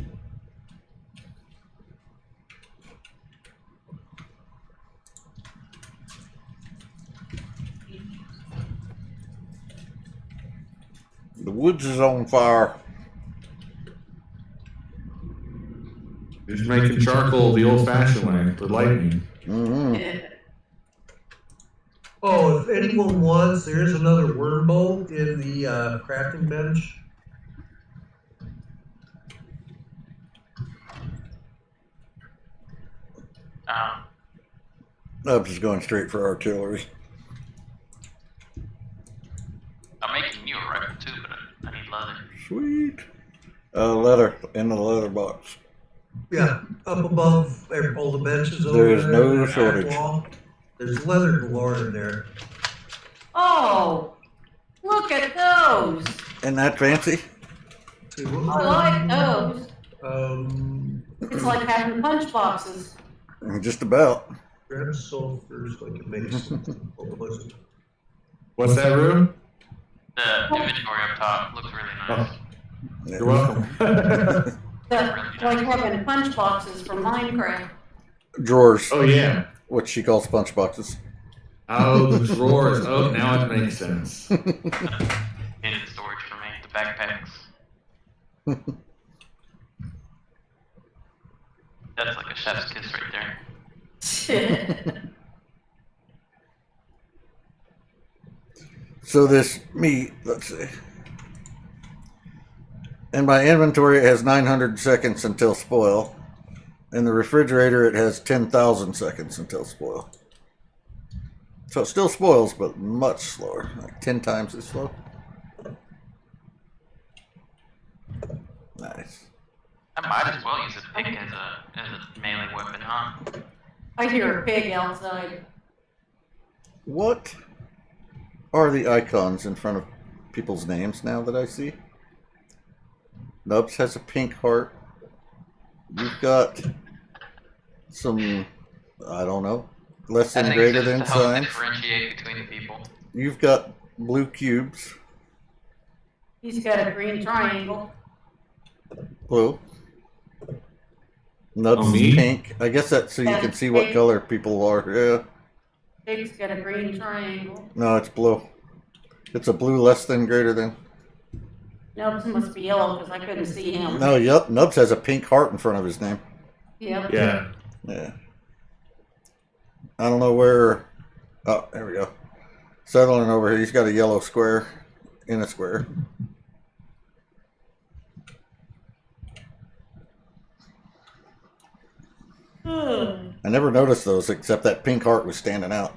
The woods is on fire. Just making charcoal the old-fashioned way with lightning. Mm-hmm. Oh, if anyone wants, there is another worm bow in the crafting bench. Nubs is going straight for artillery. I'm making you a rifle too, but I need leather. Sweet. Leather in the leather box. Yeah, up above all the benches over There is there, no the back shortage. wall. There's leather galore in there. Oh, look at those. Isn't that fancy? See, what I was like that? those. It's like having punch boxes. Just about. Grab sulfurs like it makes something. What was it? What's that, Rue? The inventory up top looks really nice. You're welcome. Like having punch boxes from Minecraft. Drawers. Oh, yeah. What she calls punch boxes. Oh, the drawers. Oh, now it makes sense. Hidden storage for me. The backpacks. That's like a chef's kiss right there. So this meat, let's see. In my inventory, it has 900 seconds until spoil. In the refrigerator, it has 10,000 seconds until spoil. So it still spoils, but much slower, like 10 times as slow. Nice. I might as well use a pig as a melee weapon, huh? I hear a pig outside. What are the icons in front of people's names now that I see? Nubs has a pink heart. You've got some, I don't know, less I than think greater just than to help signs. differentiate between the people. You've got blue cubes. He's got a green triangle. Blue. Nubs Oh, is me? pink. I guess that's so you can see what color people are. Yeah. Pig's got a green triangle. No, it's blue. It's a blue less than greater than. Nubs must be yellow because I couldn't see him. No, yep. Nubs has a pink heart in front of his name. Yep. Yeah. Yeah. I don't know where. Oh, there we go. Settling over here. He's got a yellow square in a square. I never noticed those except that pink heart was standing out.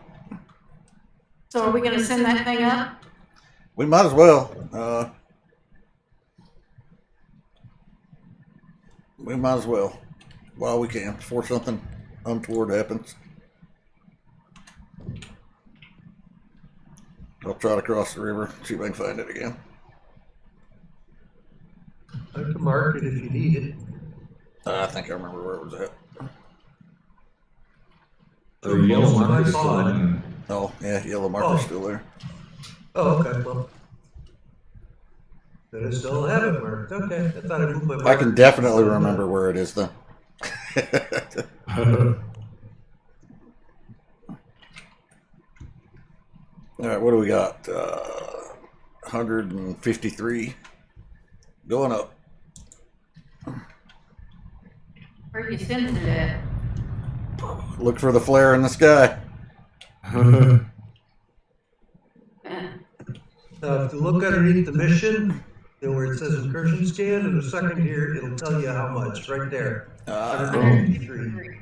So are we gonna send that thing up? We might as well. We might as well while we can before something untoward happens. I'll try to cross the river, see if I can find it again. I can mark it if you need it. I think I remember where it was at. The yellow marker's still in. Oh, yeah, yellow marker's still there. Oh, okay, well. Then I still have it marked. Okay, I thought I moved my marker. I can definitely remember where it is, though. All right, what do we got? 153. Going up. Where are you sending it at? Look for the flare in the sky. If you look underneath the mission, then where it says incursion scan, in a second here, it'll tell you how much, right there. 153.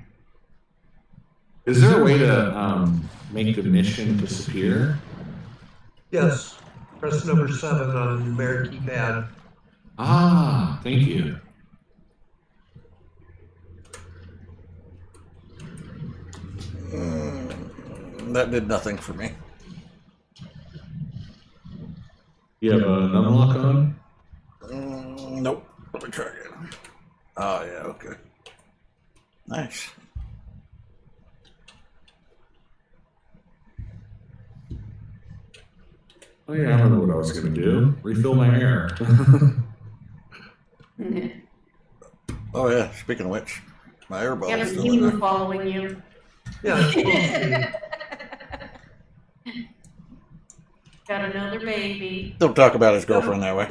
Is there a way to make the mission disappear? Yes, press number 7 on the numeric keypad. Ah, thank you. That did nothing for me. You have an unlock on? Nope. Let me try again. Oh, yeah, okay. Nice. Oh yeah, I remember what I was going to do. Refill my air. Oh, yeah, speaking of which, my air You ball have is a still in demon there. following you. Yeah, it's supposed to Got another baby. Don't talk about his girlfriend that way.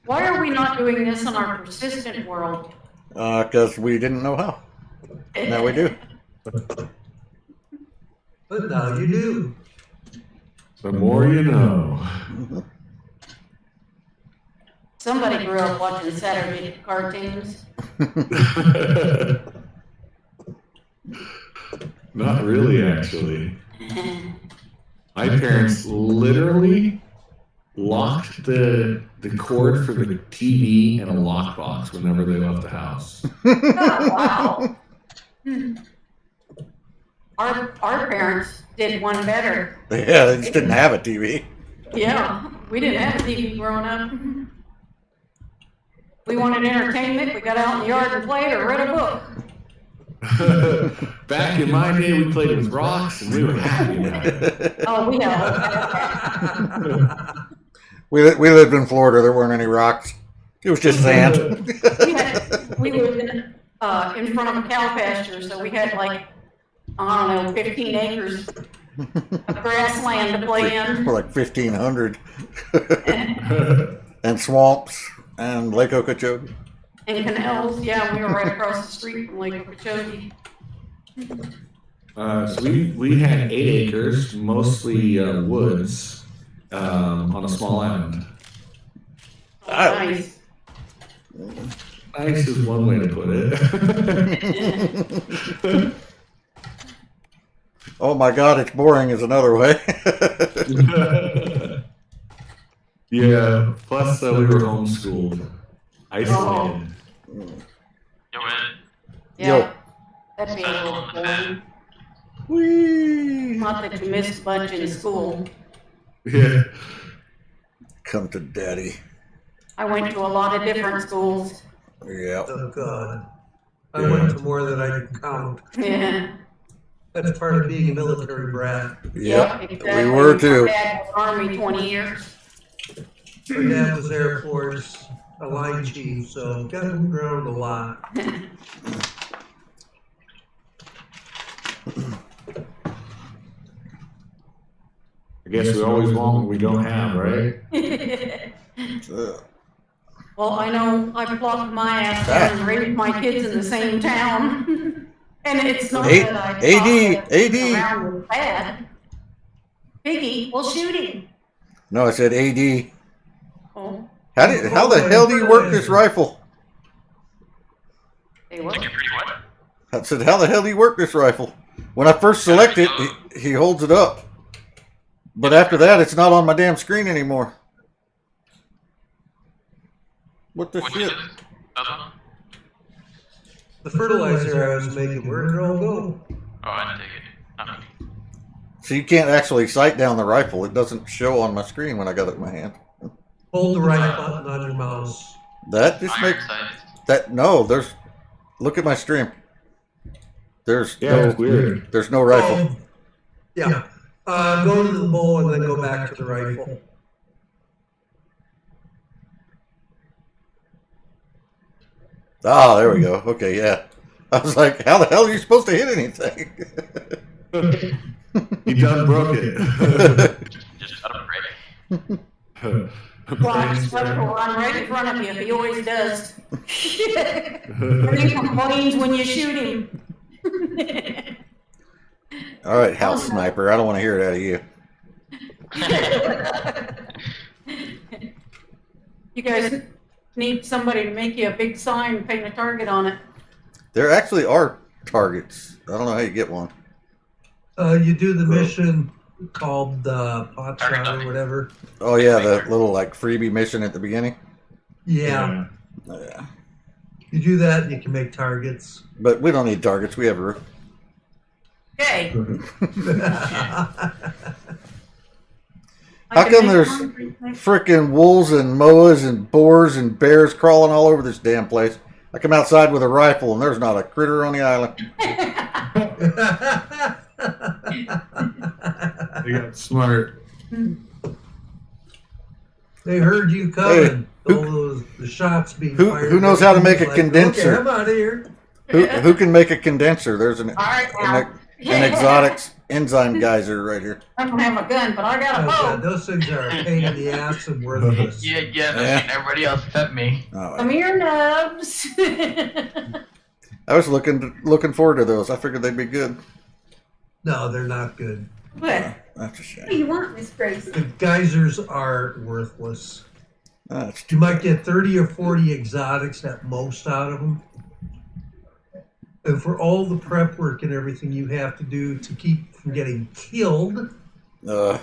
Why are we not doing this in our persistent world? Because we didn't know how. Now we do. be. But now you do. The more you know. Somebody grew up watching Saturday cartoons. Not really, actually. My parents literally locked the cord for the TV in a lockbox whenever they left the house. Oh, wow. Our parents did one better. Yeah, they just didn't have a TV. Yeah, we didn't have a TV growing up. We wanted entertainment, we got out in the yard and played or read a book. Back in my day, we played with rocks and we were happy about it. Oh, we know. We lived in Florida. There weren't any rocks. It was just sand. We lived in front of a cow pasture, so we had like, I don't know, 15 acres of grassland to play in. We're like 1,500. And swamps and Lake Okeechobee. And canals, yeah, we were right across the street from Lake Okeechobee. So we had 8 acres, mostly woods, on a small island. Oh, nice. Nice is one way to put it. Oh my God, it's boring is another way. Yeah, plus we were homeschooled. Isolated. Yo, Ed, Yeah, that'd be a special little in the bed. boring. Whee! Not that you missed much in school. Yeah. Come to daddy. I went to a lot of different schools. Yep. Oh, God. I went to more than I can count. Yeah. That's part of being a military brat. Yep. Exactly. We were too. My dad was Army 20 years. My dad was Air Force, a line chief, so got moved around a lot. I guess we always want what we don't have, right? So, Well, I know I flopped my ass down and raised my kids in the same town. And it's not that I thought AD. around was bad. Piggy, we'll shoot him. No, I said AD. Oh, How the hell do you work this rifle? they will. Like, you're pretty what? I said, how the hell do you work this rifle? When I first select it, he holds it up. But after that, it's not on my damn screen anymore. What the Which shit? is it? Other one? The fertilizer I was making, where did it all go? Oh, I didn't take it. So you can't actually sight down the rifle. It doesn't show on my screen when I got it in my hand. Hold the right button on your mouse. That just Iron makes sights. that no. Look at my stream. There's It's weird. there's no rifle. Oh, yeah. Go to the bow and then go back to the rifle. Ah, there we go. Okay, yeah. I was like, how the hell are you supposed to hit anything? You done broke it. Just got a break. Watch, Sweater will run right in front of you. He always does. And he complains when you shoot him. All right, house sniper. I don't want to hear it out of you. You guys need somebody to make you a big sign and paint a target on it. There actually are targets. I don't know how you get one. You do the mission called Pot Shot or whatever. Oh yeah, the little like freebie mission at the beginning. Yeah. Yeah. You do that and you can make targets. But we don't need targets. We have a roof. Okay. How come there's frickin' wolves and moas and boars and bears crawling all over this damn place? I come outside with a rifle and there's not a critter on the island. They got smart. They heard you coming. All the shots being fired. Who knows how to make a Like, condenser? Okay, I'm out of here. Who can make a condenser? There's an All right, now. exotics enzyme geyser right here. I don't have a gun, but I got a Oh, God, bow. those things are a pain in the ass and worthless. Yeah, Yeah. everybody else except me. Oh, Come here, nubs. I was looking forward to those. I figured they'd be good. No, they're not good. What? That's a What do shame. you want, Miss Grace? The geysers are worthless. That's You might get 30 or 40 exotics at most out of them. And for all the prep work and everything you have to do to keep from getting killed. oh,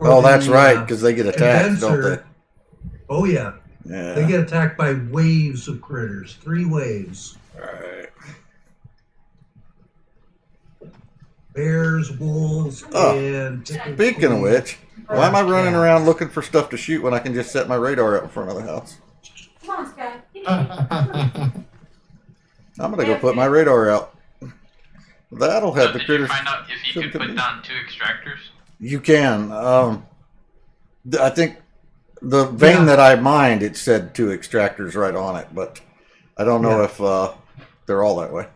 or that's the, right, because they get attacked, don't they? condenser- Oh, yeah. Yeah. They get attacked by waves of critters. 3 waves. Alright. Bears, wolves, Oh, and... Speaking of which, why am I running around looking for stuff to shoot when I can just set my radar out in front of the house? Come on, Scott. I'm gonna go put my radar out. That'll have the Did you critters. find out if you could put down 2 extractors? You can. I think the vein that I mined, it said 2 extractors right on it, but I don't know if they're all that way.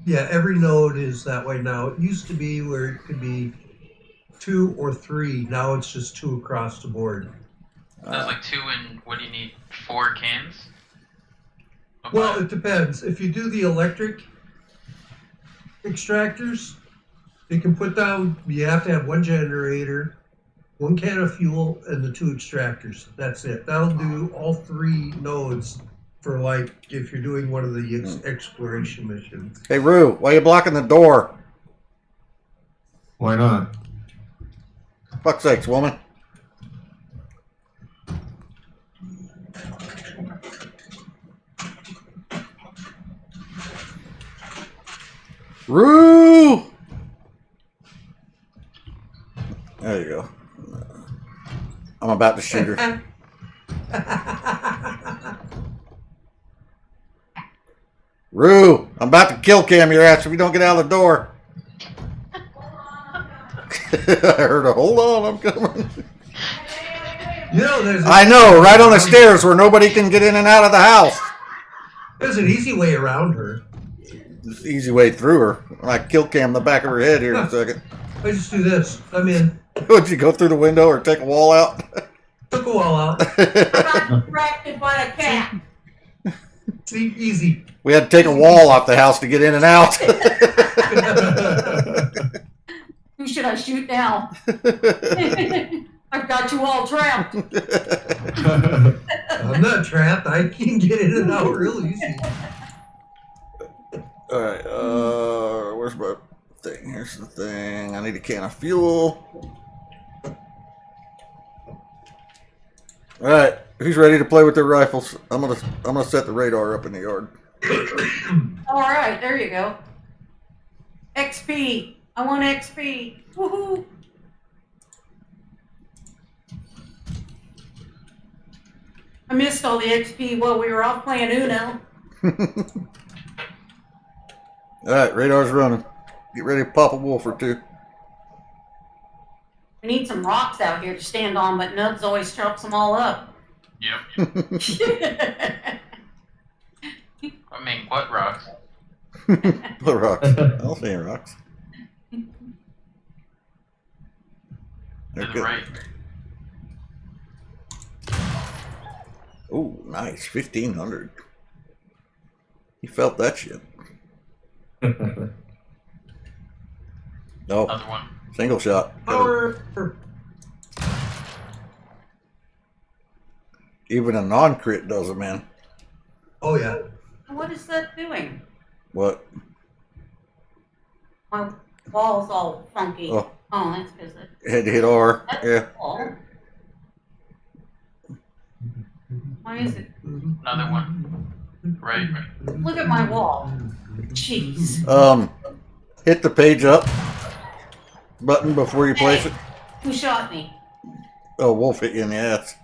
Yeah, every node is that way now. It used to be where it could be 2 or 3. Now it's just 2 across the board. There's like 2 and what do you need? 4 cans? Okay. Well, it depends. If you do the electric extractors, you can put down, you have to have 1 generator, 1 can of fuel, and the 2 extractors. That's it. That'll do all 3 nodes for like if you're doing one of the exploration missions. Hey, Rue, why are you blocking the door? Why not? Fuck's sakes, woman. Rue! There you go. I'm about to shoot her. Rue, I'm about to kill cam your ass if you don't get out of the door. I heard a hold on, I'm coming. You know, I know, right on the stairs where nobody can get in and out of the house. There's an easy way around her. Just easy way through her. I kill cam the back of her head here in a second. I just do this. I'm in. Would you go through the window or take a wall out? Took a while out. I got distracted by a cat. See, easy. We had to take a wall off the house to get in and out. Who should I shoot now? I've got you all trapped. I'm not trapped. I can get in and out real easy. All right, where's my thing? Here's the thing. I need a can of fuel. All right, who's ready to play with their rifles? I'm gonna set the radar up in the yard. All right, there you go. XP. I want XP. Woohoo! I missed all the XP while we were off playing Uno. All right, radar's running. Get ready to pop a wolf or two. We need some rocks out here to stand on, but Nubs always chops them all up. Yep. I mean, what rocks? What rocks? I don't see any rocks. To They're the good. right. Oh, nice. 1,500. You felt that shit. No, Another one. single shot. Power. Even a non-crit does it, man. Oh, yeah. What is that doing? What? My wall's all funky. Oh. Oh, that's because it. Had to hit R. That's Yeah. the wall. Why is it? Another one. Right. Look at my wall. Jeez. Hit the page up button before you place it. Who shot me? Oh, wolf hit you in the ass.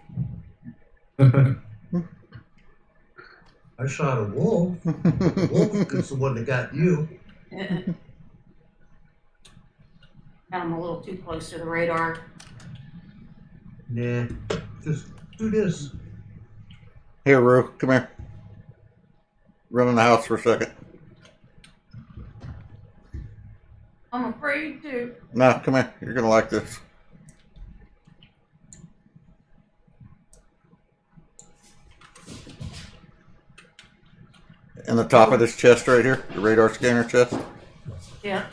I shot a wolf. The wolf is the one that got you. Got him a little too close to the radar. Nah. Just do this. Here, Roo, come here. Run in the house for a second. I'm afraid to. No, come here. You're gonna like this. In the top of this chest right here, the radar scanner chest. Yeah.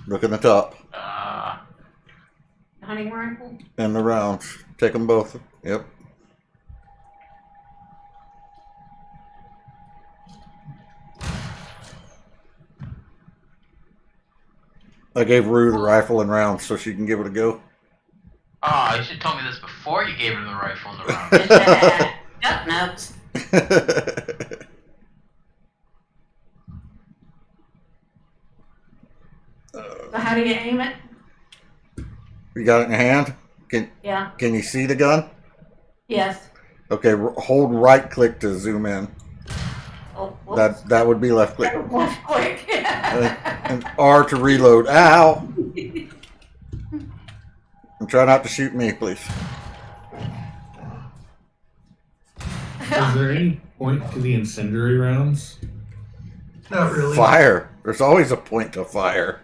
Look in the top. Hunting rifle. And the rounds. Take them both. Yep. I gave Rue the rifle and rounds so she can give it a go. Oh, you should have told me this before you gave her the rifle and the round. Duck nuts. So how do you aim it? You got it in your hand? Yeah. Can you see the gun? Yes. Okay, hold right click to zoom in. Oh, whoops. That would be left click. Left click. And R to reload. Ow! And try not to shoot me, please. Is there any point to the incendiary rounds? Not really. Fire. There's always a point to fire.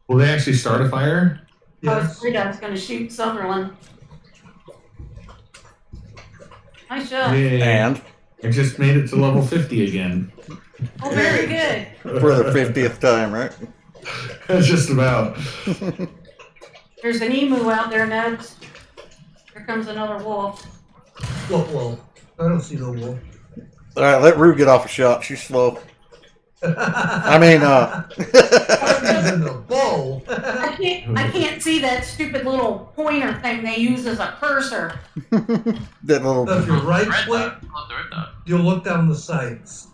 Will they actually start a fire? I was Yes. afraid I was going to shoot Sutherland. Nice job. Yay. And I just made it to level 50 again. Oh, very good. for the 50th time, right? Just about. There's an emu out there, Nubs. Here comes another wolf. Well, I don't see no wolf. All right, let Rue get off a shot. She's slow. I mean, He's in the bow. I can't see that stupid little pointer thing they use as a cursor. that little. So if you right Red click, dot. Oh, the red dot. you'll look down the sights.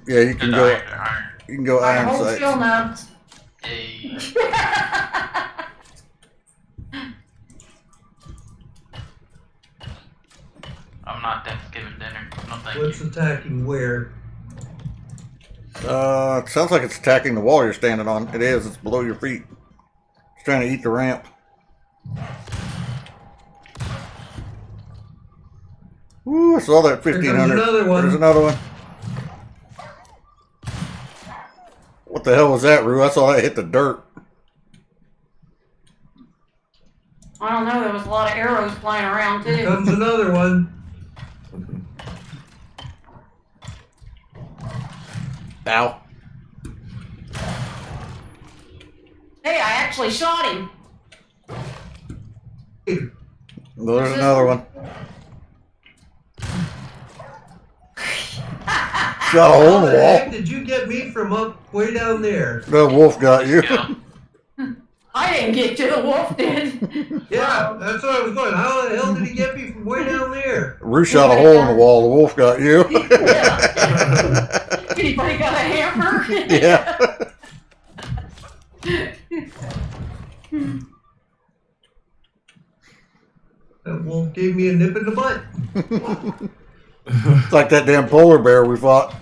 Yeah, you can The go. iron. You can go All right, iron hold still, sights. Nubs. Hey. I'm not Thanksgiving dinner. No thank What's you. attacking where? It sounds like it's attacking the wall you're standing on. It is. It's below your feet. It's trying to eat the ramp. Ooh, I saw that Here comes 1,500. another one. There's another one. What the hell was that, Rue? I saw that hit the dirt. I don't know. There was a lot of arrows flying around Here too. comes another one. Ow. Hey, I actually shot him. There's another one. Got a hole How in the the heck wall. did you get me from up way down there? The wolf got you. Yeah. I didn't get you. The wolf did. Yeah, that's what I was going. How the hell did he get me from way down there? Roo shot a hole in the wall. The wolf got you. Anybody got a hammer? Yeah. That wolf gave me a nip in the butt. It's like that damn polar bear we fought.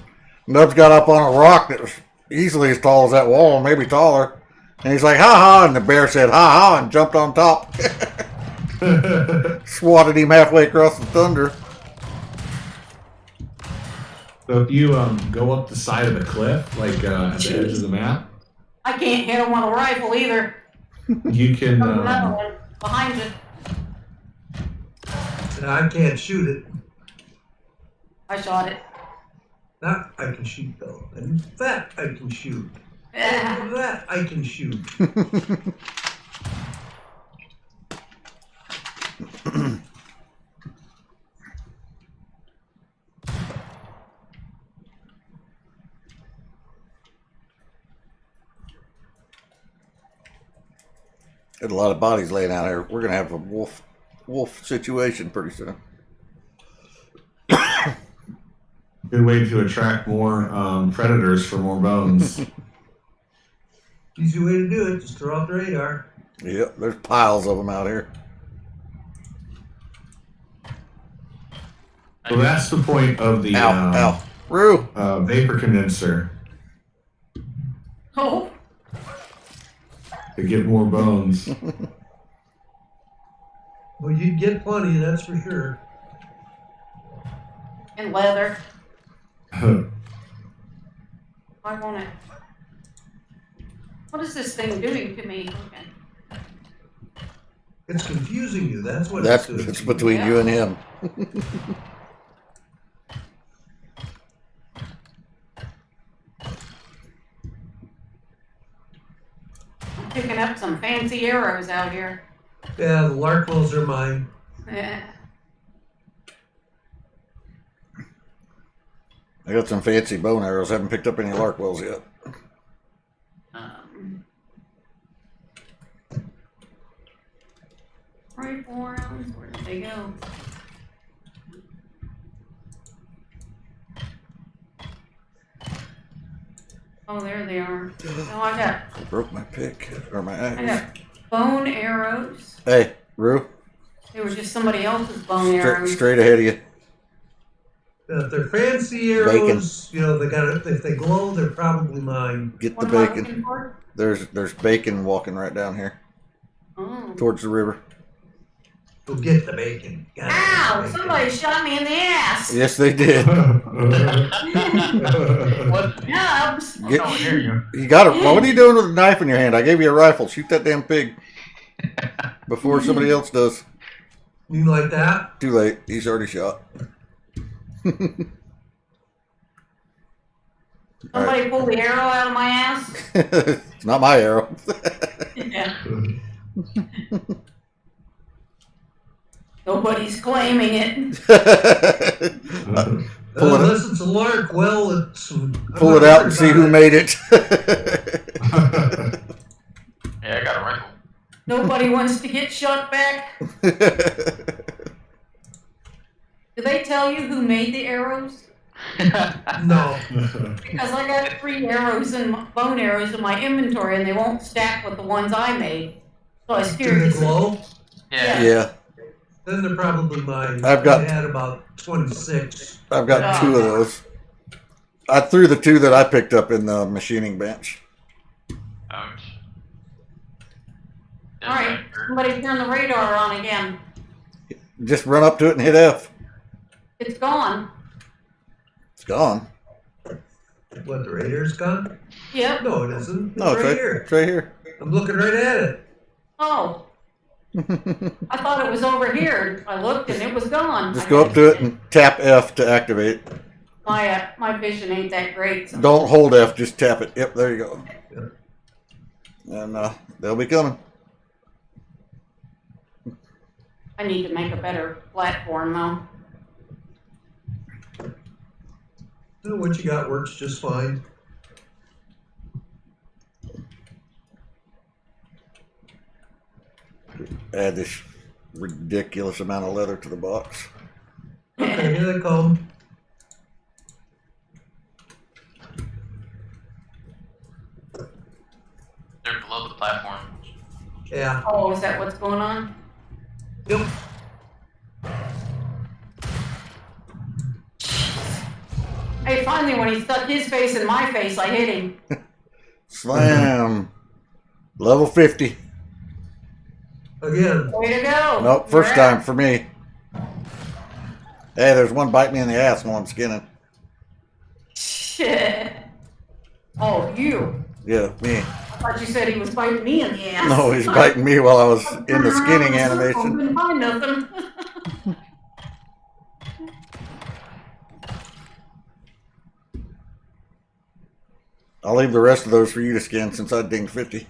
Nubs got up on a rock that was easily as tall as that wall, maybe taller. And he's like, ha ha, and the bear said, ha ha, and jumped on top. Swatted him halfway across the thunder. So if you go up the side of the cliff, like at the edge of the map, I can't hit him with a rifle either. you can. There's another one behind you. And I can't shoot it. I shot it. That I can shoot though. And that I can shoot. And that I can shoot. There's a lot of bodies laying out here. We're gonna have a wolf situation pretty soon. Good way to attract more predators for more bones. Easy way to do it. Just throw out the radar. Yep, there's piles of them out here. So that's the point of the Ow. Roo. vapor condenser, Oh, to get more bones. Well, you'd get plenty, that's for sure. and leather. I want it. What is this thing doing to me? Okay. It's confusing you. That's what That's it's doing. it's between you and him. I'm picking up some fancy arrows out here. Yeah, the Larkwells are mine. Yeah. I got some fancy bone arrows. Haven't picked up any Larkwells yet. 24 rounds. Where did they go? Oh, there they are. Oh, I broke my pick or my I axe. got bone arrows. Hey, Roo, They were just somebody else's bone arrows. straight ahead of you. If they're fancy arrows, you know, they got it. If they glow, they're probably mine. Get the What am I bacon. looking for? There's bacon walking right down here Oh. towards the river. Go get the bacon. Gotta get the Ow! bacon. Somebody shot me in the ass. Yes, they did. What? Nubs. Get- Oh, hear you. You got it. What are you doing with a knife in your hand? I gave you a rifle. Shoot that damn pig before somebody else does. You mean like that? Too late. He's already shot. Somebody pulled the arrow out of my ass. It's not my arrow. Yeah. Nobody's claiming it. Pull it up. Unless it's a Larkwell, it's Pull it out and see who made it. Yeah, I got a rifle. Nobody wants to get shot back. Do they tell you who made the arrows? No. Because I got 3 arrows and bone arrows in my inventory, and they won't stack with the ones I made. So I Do scared they you. glow? Yeah. Yeah, Then they're probably mine. I've got- I had about 26. I've got 2 of those. I threw the 2 that I picked up in the machining bench. Ouch. All right, somebody turn the radar on again. Just run up to it and hit F. It's gone. It's gone. What, the radar's gone? Yep. No, it isn't. It's No, right it's here. It's right here. I'm looking right at it. Oh, I thought it was over here. I looked and it was gone. Just go up to it and tap F to activate. My vision ain't that great. So. Don't hold F, just tap it. Yep, there you go. And they'll be coming. I need to make a better platform though. What you got works just fine. Add this ridiculous amount of leather to the box. Okay, here they come. They're below the platform. Yeah. Oh, is that what's going on? Yep. Hey, finally, when he stuck his face in my face, I hit him. Slam. Level 50. Again. Way to go. Nope, first You're time out. for me. Hey, there's one biting me in the ass while I'm skinning. Shit. Oh, you. Yeah, me. I thought you said he was biting me in the ass. No, he's biting me while I was in the skinning I animation. couldn't find nothing. I'll leave the rest of those for you to skin since I dinged 50.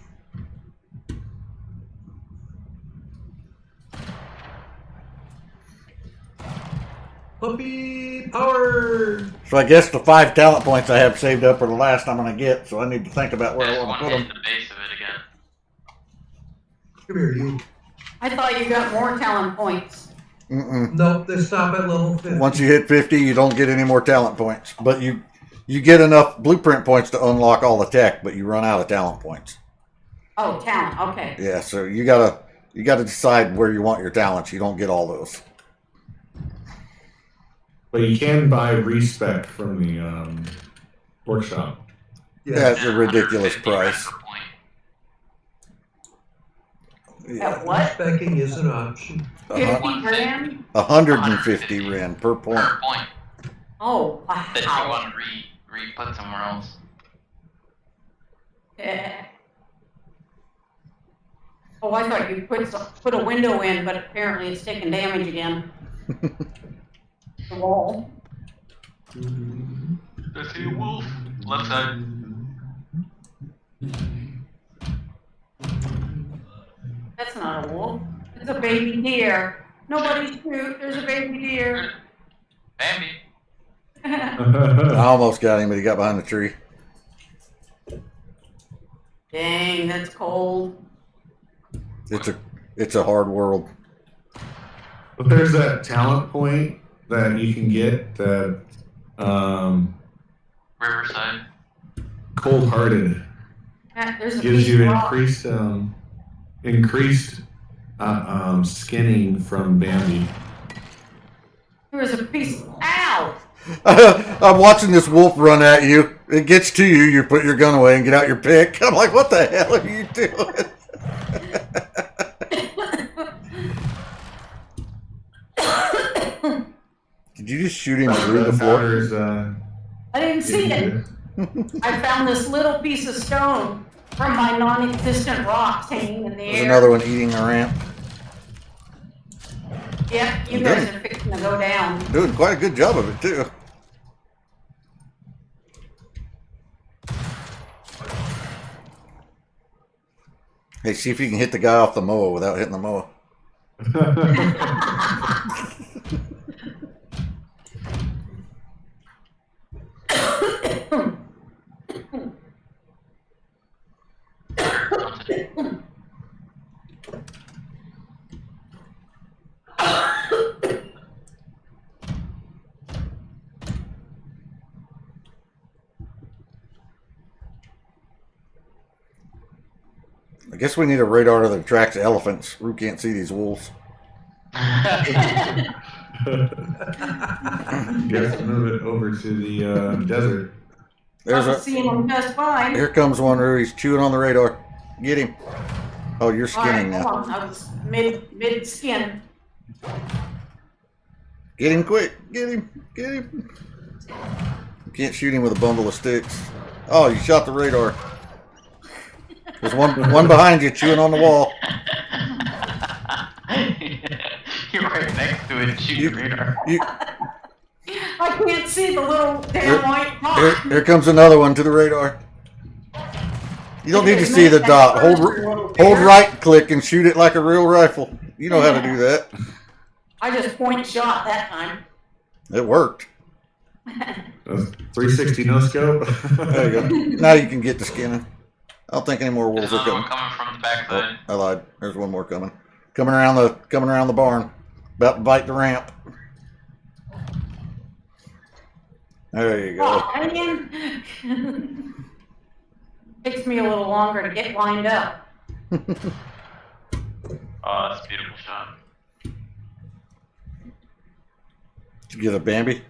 Puppy power. So I guess the 5 talent points I have saved up are the last I'm going to get, so I need to think about where I There's want to one put hit them. the base of it again. Come here, you. I thought you got more talent points. Mm-mm. Nope, they stop at level 50. Once you hit 50, you don't get any more talent points. But you get enough blueprint points to unlock all the tech, but you run out of talent points. Oh, talent. Okay. Yeah, so you gotta decide where you want your talents. You don't get all those. But you can buy respec from the workshop. Yeah. That's a ridiculous 150 rand price. per point. Yeah, At what? Specking is an option. 50 grand? 150 Ren per point. Per point Oh, that you wow. want to re-put somewhere else. Yeah. Oh, I thought you put a window in, but apparently it's taking damage again. The wall. I see a wolf. Left side. That's not a wolf. It's a baby deer. Nobody shoot. There's a baby deer. Bambi. I almost got him, but he got behind the tree. Dang, that's cold. It's a hard world. But there's that talent point that you can get that Riverside. cold-hearted Yeah, there's a gives piece you of rock. increased skinning from Bambi. There's a piece. Ow! I'm watching this wolf run at you. It gets to you. You put your gun away and get out your pick. I'm like, what the hell are you doing? Did you just shoot him through the floor? Powder's, I didn't see it. I found this little piece of stone from my non-existent rocks hanging in the There's air. another one eating a ramp. Yep, you guys are fixing to go down. Doing quite a good job of it, too. Hey, see if you can hit the guy off the mower without hitting the mower. I guess we need a radar that tracks elephants. We can't see these wolves. Guess move it over to the desert. There's I'm a. seeing them just fine. Here comes one, Roo. He's chewing on the radar. Get him. Oh, you're All right, skinning hold now. on. I was mid skin. Get him quick. Get him. Get him. You can't shoot him with a bundle of sticks. Oh, you shot the radar. There's one behind you chewing on the wall. it shoot your radar. I can't see the little damn white dot. Here comes another one to the radar. You don't need to see the dot. Hold right click and shoot it like a real rifle. You know how to do that. I just point shot that time. It worked. 360 no scope. There you go. Now you can get the skinning. I don't think any more wolves There's are another one coming. coming from the backside. Oh, I lied. There's one more coming. Coming around the barn. About to bite the ramp. There you go. Oh, man. Takes me a little longer to get lined up. Oh, that's a beautiful shot. Did you get a Bambi?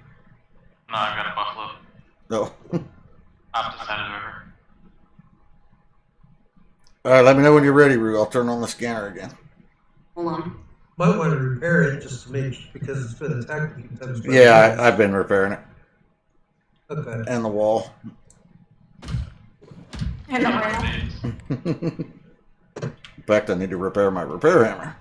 No, I got a buffalo. No. Opposite side of the river. All right, let me know when you're ready, Rue. I'll turn on the scanner again. Hold on. Might want to repair it just to make, because it's been attacked a few times. by Yeah, wolves. I've been repairing it. Okay. And the wall. And around. In fact, I need to repair my repair hammer.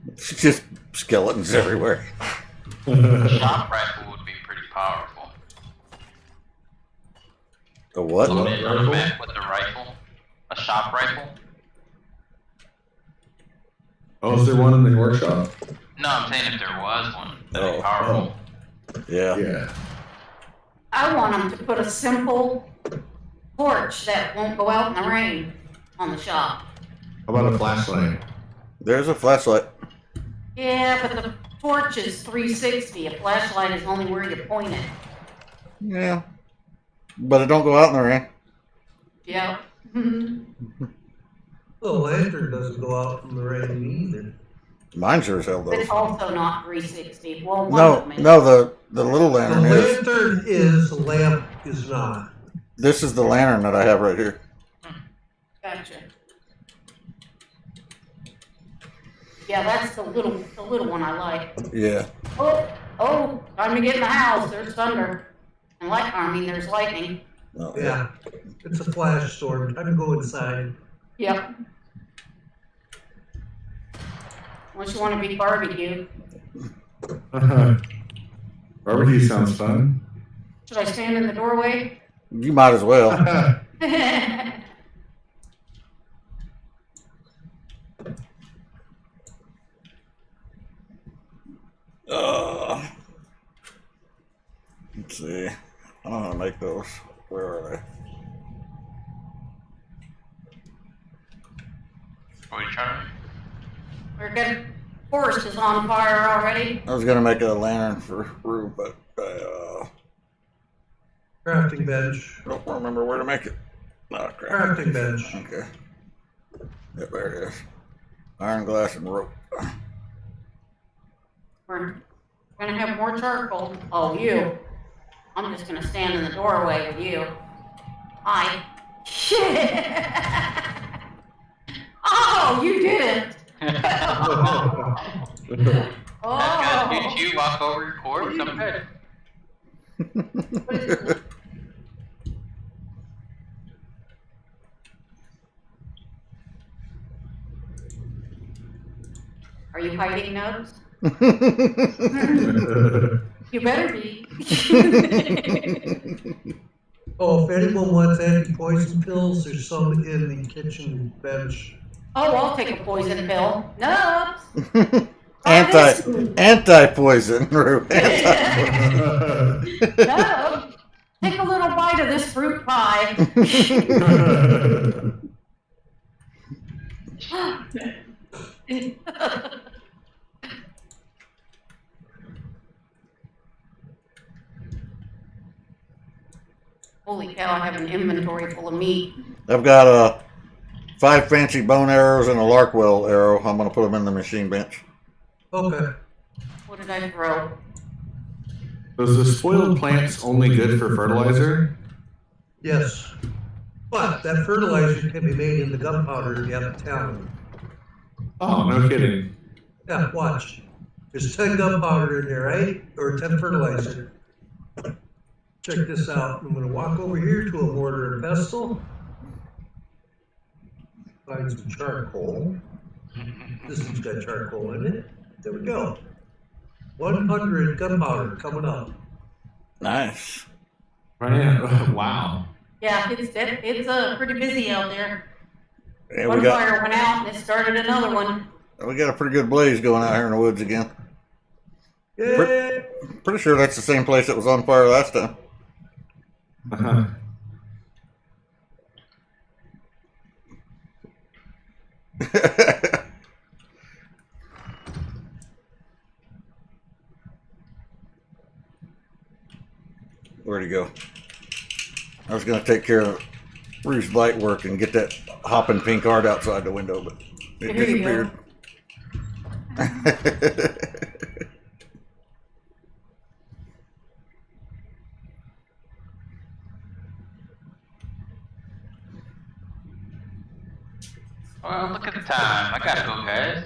It's just skeletons everywhere. A shot rifle would be pretty powerful. A what? Look at it on the map with the rifle. A shop rifle. Oh, is there one in the workshop? No, I'm saying if there was one, that'd Oh. be powerful. Yeah. Yeah. I want them to put a simple torch that won't go out in the rain on the shop. How about a flashlight? There's a flashlight. Yeah, but the torch is 360. A flashlight is only where you point it. Yeah. But it don't go out in the rain. Yeah. The lantern doesn't go out in the rain either. Mine sure as hell But it's does. also not 360. Well, one of No, them is. no, the little The lantern is. lantern is, the lamp is not. This is the lantern that I have right here. Gotcha. Yeah, that's the little one I like. Yeah. Oh, time to get in the house. There's thunder. And there's lightning. Oh, Yeah. It's a flash storm. Time to go inside. Yep. Unless you want to be barbecue. Barbecue sounds fun. Should I stand in the doorway? You might as well. Let's see. I don't know how to make those. Where are What are you trying to We're good. Forest is on fire already. they? I was gonna make a lantern for Rue, but Crafting bench. I don't remember where to make it. Oh crap. Crafting bench. Okay. Yep, there it is. Iron glass and rope. We're gonna have more charcoal. Oh, you. I'm just gonna stand in the doorway with you. Hi. Shit. Oh, you did it. That's Oh. good. You walk over your corpse. I'm good. Are you hiding nose? You better be. Oh, if anyone wants anti-poison pills, there's some in the kitchen bench. Oh, I'll take a poison pill. No. Anti-poison, Rue. No. Take a little bite of this fruit pie. Holy cow, I have an inventory full of meat. I've got 5 fancy bone arrows and a Larkwell arrow. I'm gonna put them in the machine bench. Okay. What did I throw? Was the spoiled plants only good for fertilizer? Yes. But that fertilizer can be made into gunpowder if you have the talent. Oh, no kidding. Yeah, watch. There's 10 gunpowder in there, right? Or 10 fertilizer. Check this out. I'm going to walk over here to a mortar and pestle. Find some charcoal. This one's got charcoal in it. There we go. 100 gunpowder coming up. Nice. Right. Wow. Yeah, it's pretty busy out there. Yeah, One fire went out and it started another one. we got a pretty good blaze going out here in the woods again. Yay! Pretty sure that's the same place that was on fire last time. Uh-huh. Where'd he go? I was going to take care of Ruth's light work and get that hopping pink heart outside the window, but it Here you go. disappeared. Well, look at the time. I gotta go, guys.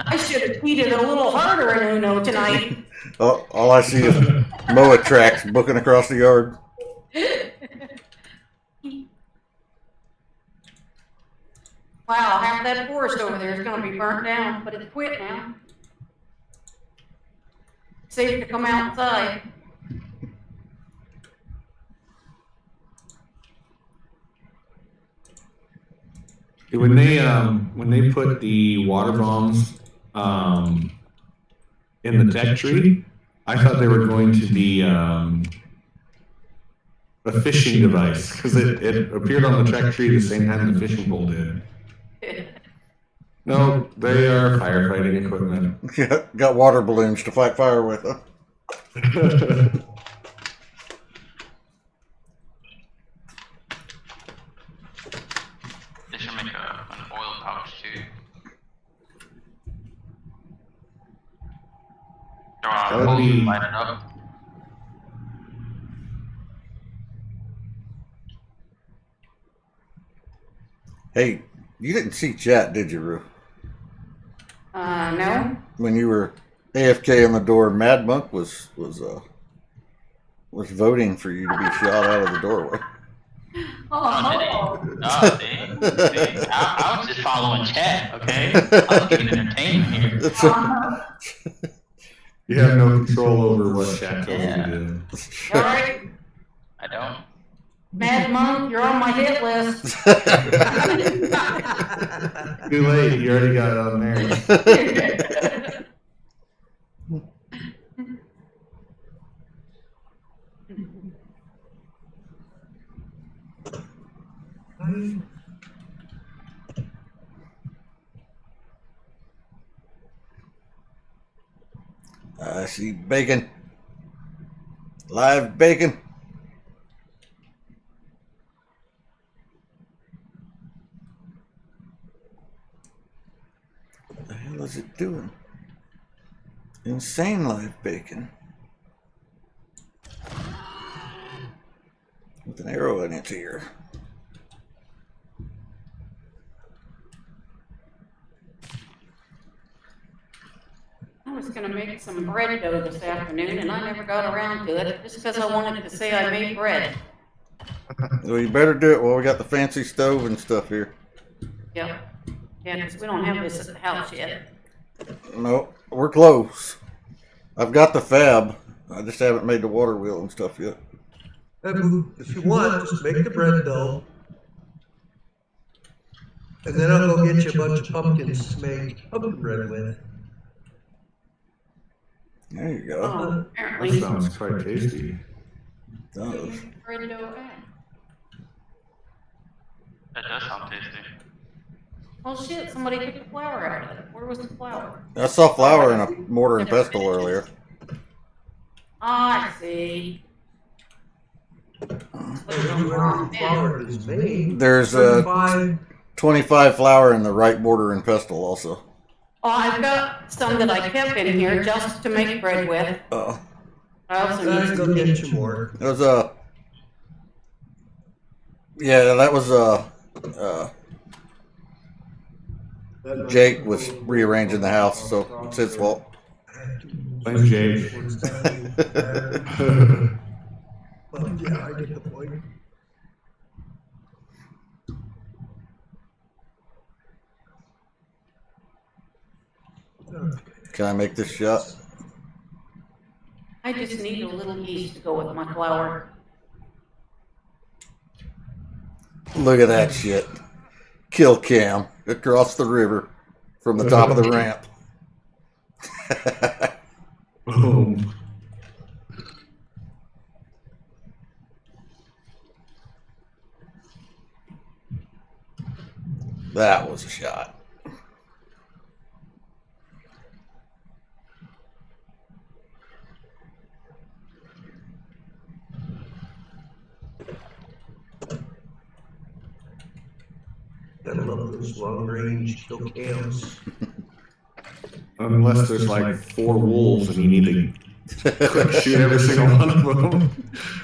I should have tweeted a little harder in Uno tonight. Oh, all I see is mower tracks booking across the yard. Wow, half that forest over there is going to be burnt down, but it's quit now. Safe to come outside. When they put the water bombs in the tech tree, I thought they were going to be a fishing device because it appeared on the tech tree the same time the fishing pole did. No, they are firefighting equipment. Got water balloons to fight fire with. Huh? They should make an oil pouch too. Throw on That a would hose be- and light it up. Hey, you didn't see chat, did you, Rue? No. When you were AFK on the door, Mad Monk was voting for you to be shot out of the doorway. Oh, Oh, see? I was just following chat, okay? I was getting entertainment here. You have no control over what chat tells you to do. all right. I don't. Mad Monk, you're on my hit list. Too late, you already got it on there. I see bacon. Live bacon. What the hell is it doing? Insane live bacon. With an arrow in its ear. I was going to make some bread dough this afternoon, and I never got around to it, just because I wanted to say I made bread. Well, you better do it while we got the fancy stove and stuff here. Yep. Yeah, because we don't have this at the house yet. No, we're close. I've got the fab. I just haven't made the water wheel and stuff yet. If you want, just make the bread dough. And then I'll go get you a bunch of pumpkins to make pumpkin bread with. There you go. Oh, That apparently. sounds quite tasty. It does. Bread dough at? That does sound tasty. Well, shit, somebody took the flour out of it. Where was the flour? I saw flour in a mortar and pestle earlier. I see. Where the flour is made. There's 25 flour in the right mortar and pestle also. Oh, I've got some that I kept in here just to make bread with. Uh, I also Let's need go some. get you more. there's Yeah, that was Jake was rearranging the house, so it's his fault. Blame Jake. Well, yeah, I get the point. Okay. Can I make this shot? I just need a little yeast to go with my flour. Look at that shit. Kill cam across the river from the top of the ramp. Boom. That was a shot. Gotta love those long range kill cams. Unless there's like 4 wolves and you need to shoot every single one of them.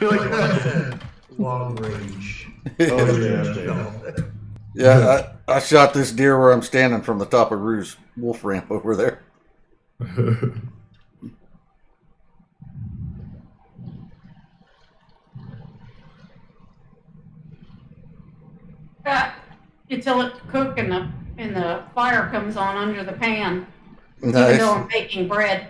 You're like, "Ah." Long range. Oh, yeah. No. Yeah, I shot this deer where I'm standing from the top of Rue's wolf ramp over there. You tell it to cook and the fire comes on under the pan, even Nice. though I'm baking bread.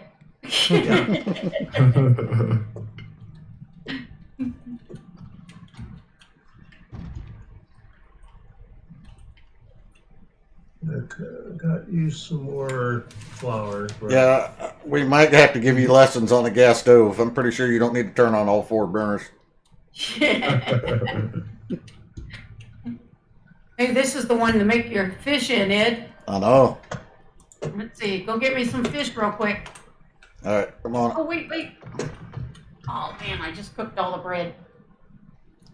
Okay, got you some more flour. Right? Yeah, we might have to give you lessons on a gas stove. I'm pretty sure you don't need to turn on all 4 burners. Hey, this is the one to make your fish in, Ed. I know. Let's see. Go get me some fish real quick. All right, come on. Oh, wait. Oh, man, I just cooked all the bread.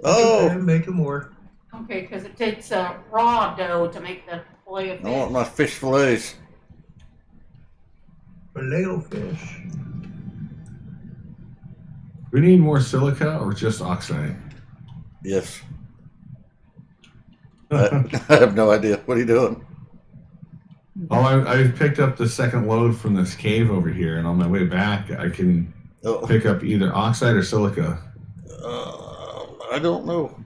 Oh, Okay, make it more. Okay, because it takes raw dough to make the fillet of I want fish. my fish fillets. Filet fish. We need more silica or just oxide? Yes. I have no idea. What are you doing? I picked up the second load from this cave over here, and on my way back, I can Oh, pick up either oxide or silica. I don't know.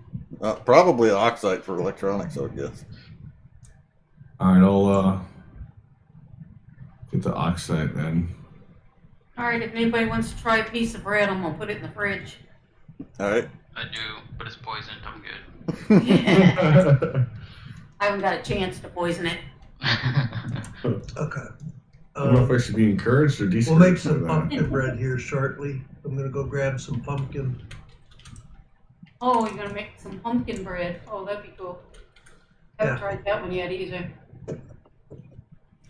Probably oxide for electronics, I would guess. All right, I'll get the oxide then. All right, if anybody wants to try a piece of bread, I'm going to put it in the fridge. All right. I do, but it's poisoned. I'm good. I haven't got a chance to poison it. Okay. I don't know if I should be encouraged or We'll discouraged. make for some that. pumpkin bread here shortly. I'm gonna go grab some pumpkin. Oh, you're going to make some pumpkin bread. Oh, that'd be cool. I haven't Yeah. tried that one yet either.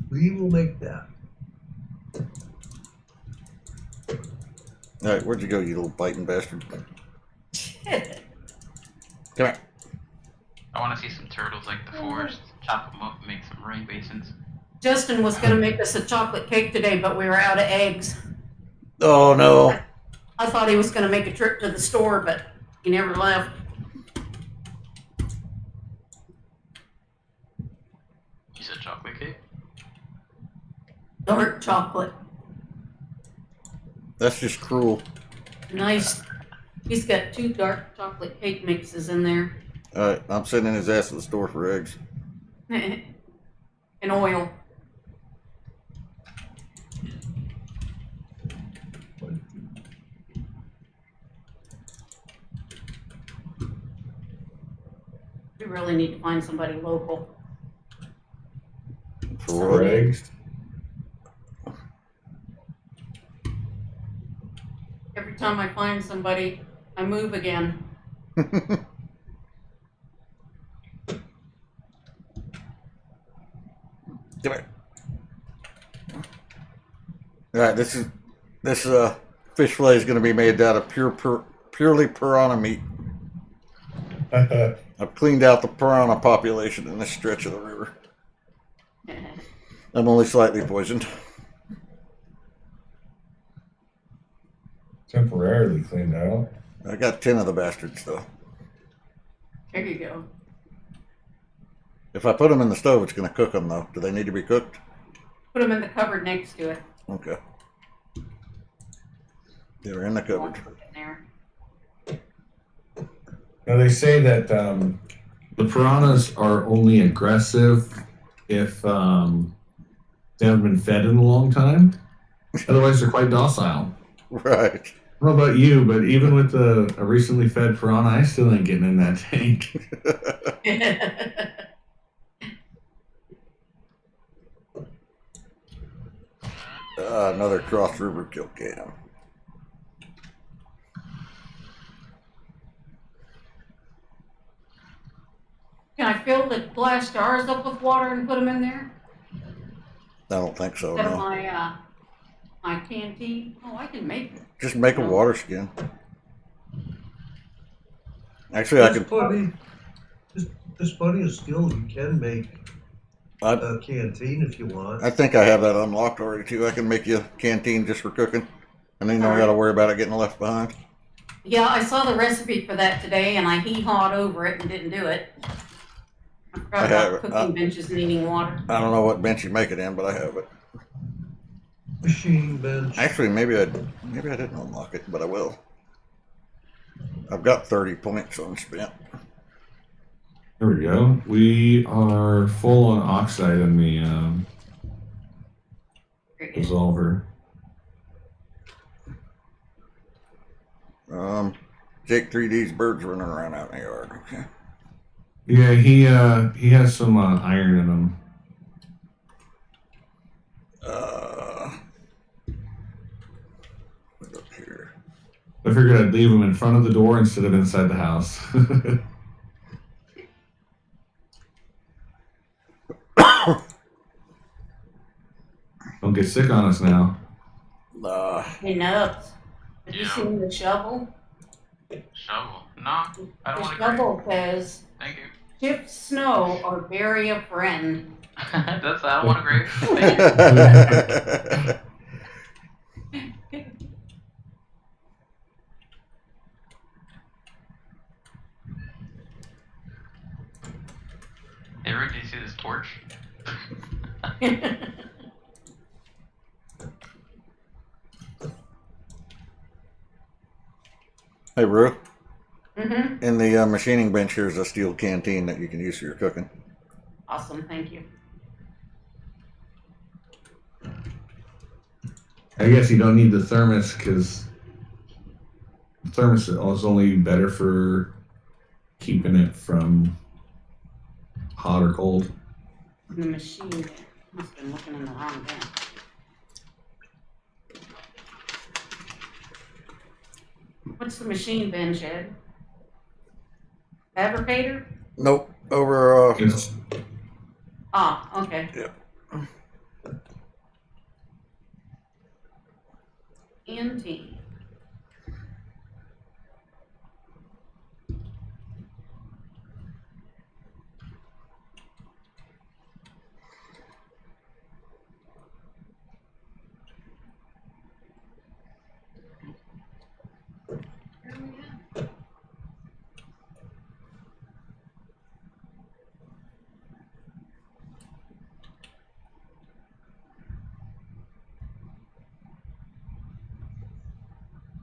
We will make that. All right, where'd you go, you little biting bastard? Come here. I want to see some turtles like the forest. Chop them up and make some rain basins. Justin was going to make us a chocolate cake today, but we were out of eggs. Oh, no. I thought he was going to make a trip to the store, but he never left. You said chocolate cake? Dark chocolate. That's just cruel. Nice. He's got 2 dark chocolate cake mixes in there. All right, I'm sending his ass to the store for eggs. And oil. We really need to find somebody local. For For eggs. Every time I find somebody, I move again. what? Come here. All right, this fish fillet is going to be made out of purely piranha meat. I've cleaned out the piranha population in this stretch of the river. I'm only slightly poisoned. Temporarily cleaned out. I got 10 of the bastards though. There you go. If I put them in the stove, it's going to cook them, though. Do they need to be cooked? Put them in the cupboard next to it. Okay. They're in the cupboard. Put it in there. Now they say that the piranhas are only aggressive if they haven't been fed in a long time. Otherwise, they're quite docile. Right. I don't know about you, but even with a recently fed piranha, I still ain't getting in that tank. Another cross river kill cam. Can I fill the glass jars up with water and put them in there? I don't think so, Instead of no. my canteen? Oh, I can make it. Just make a water skin. Actually, I could. There's plenty of skills you can make I, a canteen if you want. I think I have that unlocked already too. I can make you a canteen just for cooking, and then you don't got to worry about it getting left behind. Yeah, I saw the recipe for that today, and I hee-hawed over it and didn't do it. I forgot I have about it. cooking benches needing water. I don't know what bench you make it in, but I have it. Machine bench. Actually, maybe I didn't unlock it, but I will. I've got 30 points unspent. There we go. We are full on oxide in the dissolver. Jake 3D's birds running around out in the yard. Okay. Yeah, he has some iron in him. Look up here. I figured I'd leave him in front of the door instead of inside the house. Don't get sick on us now. Hey, Nubs, have you Yeah. seen the shovel? Shovel. No, I The don't want to. shovel says, Thank you. chip snow or bury a friend. That's I don't want to agree. Hey, Rick, did you see this torch? Hey, Rue. Mm-hmm. In the machining bench, here's a steel canteen that you can use for your cooking. Awesome, thank you. I guess you don't need the thermos because the thermos is only better for keeping it from hot or cold. The machine bench. Must have been looking in the wrong bench. What's the machine bench, Ed? Fabricator? Nope. Over. It's Ah, okay. Yep. Canteen.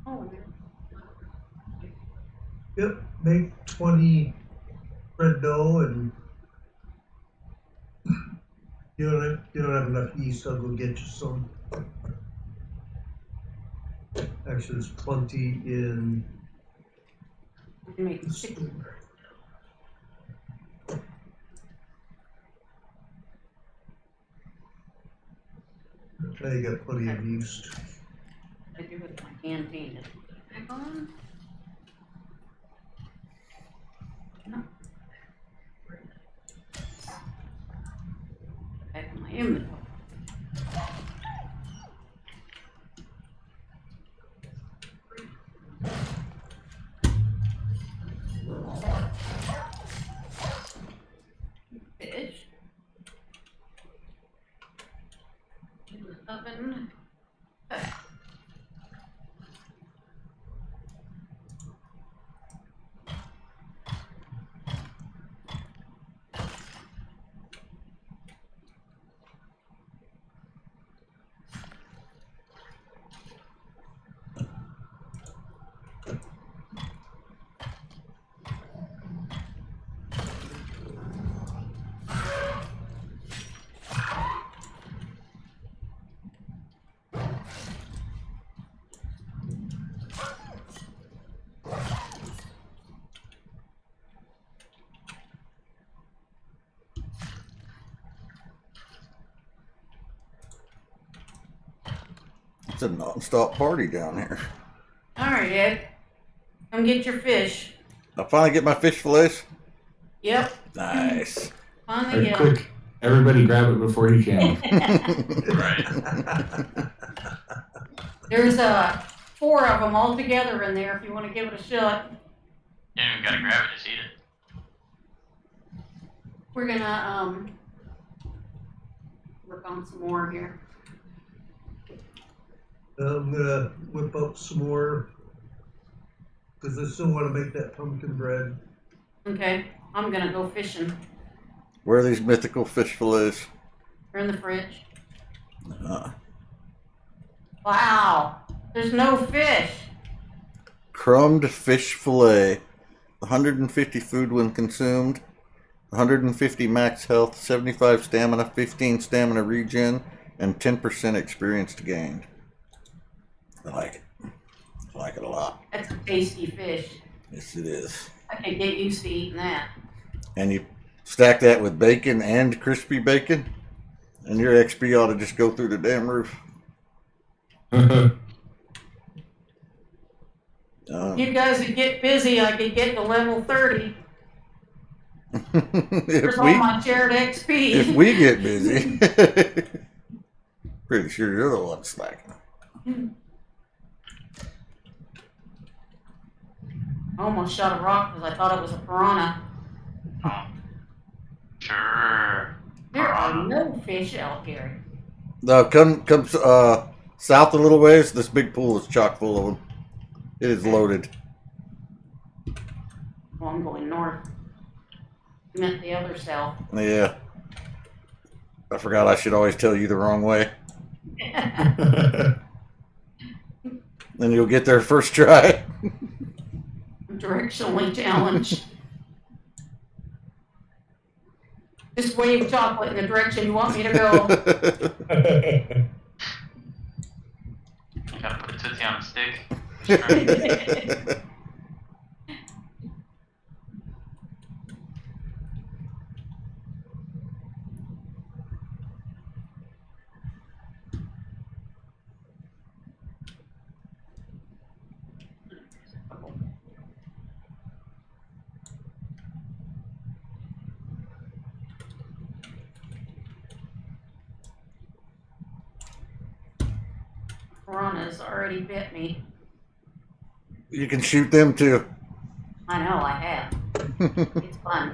Oh, Yep, make 20 bread dough and you don't have enough yeast, I'll go get you some. Actually, there's plenty in we can make 6. I got plenty of yeast. I do with my canteen. Back on? No. Back in my inventory. Fish. In the oven. It's a non-stop party down here. All right, Ed. Come get your fish. I finally get my fish fillets. Yep. Nice. Finally get 'em. Quick, everybody grab it before he can. Right. There's 4 of them all together in there if you want to give it a shot. Yeah, we gotta grab it, just eat it. We're gonna work on some more here. I'm gonna whip up some more because I still want to make that pumpkin bread. Okay, I'm gonna go fishing. Where are these mythical fish fillets? They're in the fridge. Uh, Wow, there's no fish. crumbed fish fillet. 150 food when consumed. 150 max health. 75 stamina. 15 stamina regen. And 10% experience gained. I like it. I like it a lot. That's a tasty fish. Yes, it is. I can get used to eating that. And you stack that with bacon and crispy bacon, and your XP ought to just go through the damn roof. You guys would get busy, I could get to level 30. There's all my shared XP. if we get busy, pretty sure you're the one slacking. I almost shot a rock because I thought it was a piranha. Oh. Sure. There are no fish out here. No, come south a little ways. This big pool is chock full of them. It is loaded. Well, I'm going north. You meant the other south. Yeah. I forgot I should always tell you the wrong way. Then you'll get there first try. Directionally challenged. Just wave chocolate in the direction you want me to go. You gotta put a tootsie on a stick. Piranha's already bit me. You can shoot them too. I know, I have. It's fun.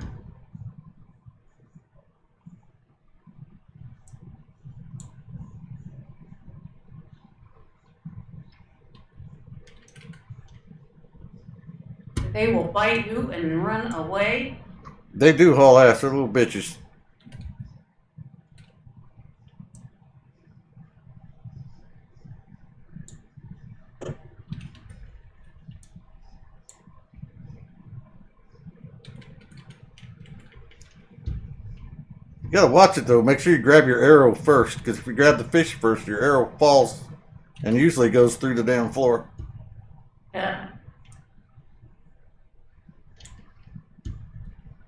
They will bite you and run away. They do haul ass. They're little bitches. You gotta watch it though. Make sure you grab your arrow first, because if you grab the fish first, your arrow falls and usually goes through the damn floor. Yeah.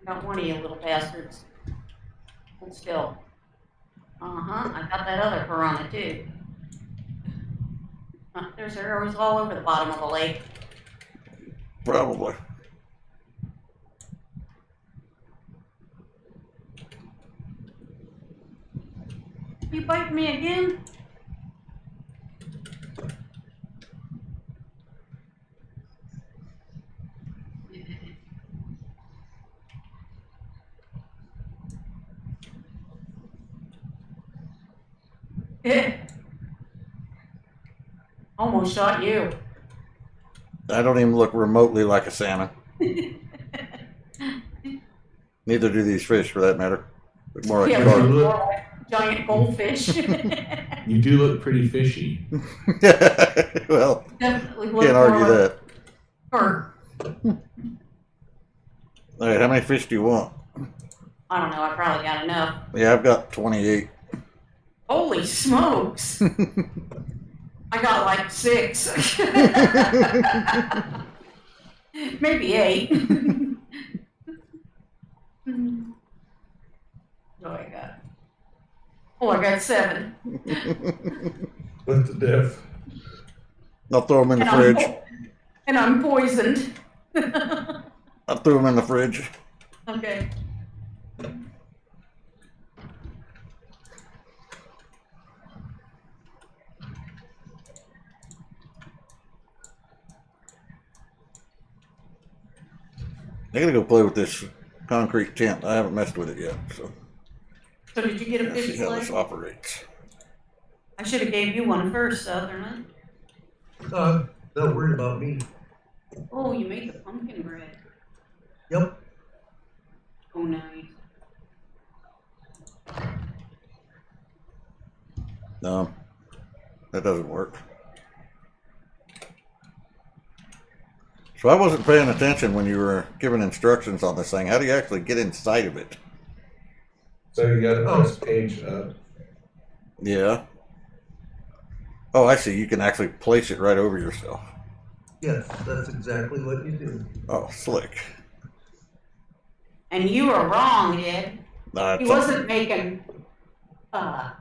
Not one of you little bastards. Hold still. I got that other piranha too. There's arrows all over the bottom of the lake. Probably. You bite me again? Almost shot you. I don't even look remotely like a salmon. Neither do these fish, for that matter. Look more like Yeah, carp. more like giant goldfish. You do look pretty fishy. Well, Definitely look can't more argue like that. carp. All right, how many fish do you want? I don't know, I probably got enough. Yeah, I've got 28. Holy smokes! I got like 6. Maybe 8. What do I got? Oh, I got 7. What's the diff? I'll throw them in the And I'm, fridge. and I'm poisoned. I'll throw them in the fridge. Okay. I gotta go play with this concrete tent. I haven't messed with it yet, so So did you get a let's fish see how this flag? operates. I should have gave you one first, Sutherland. Not worried about me. Oh, you made the pumpkin bread. Yep. Oh, nice. No, that doesn't work. So I wasn't paying attention when you were giving instructions on this thing. How do you actually get inside of it? So you got to press page up. Yeah. Oh, I see. You can actually place it right over yourself. Yes, that's exactly what you do. Oh, slick. And you were wrong, Ed. Nah, He it's all- wasn't making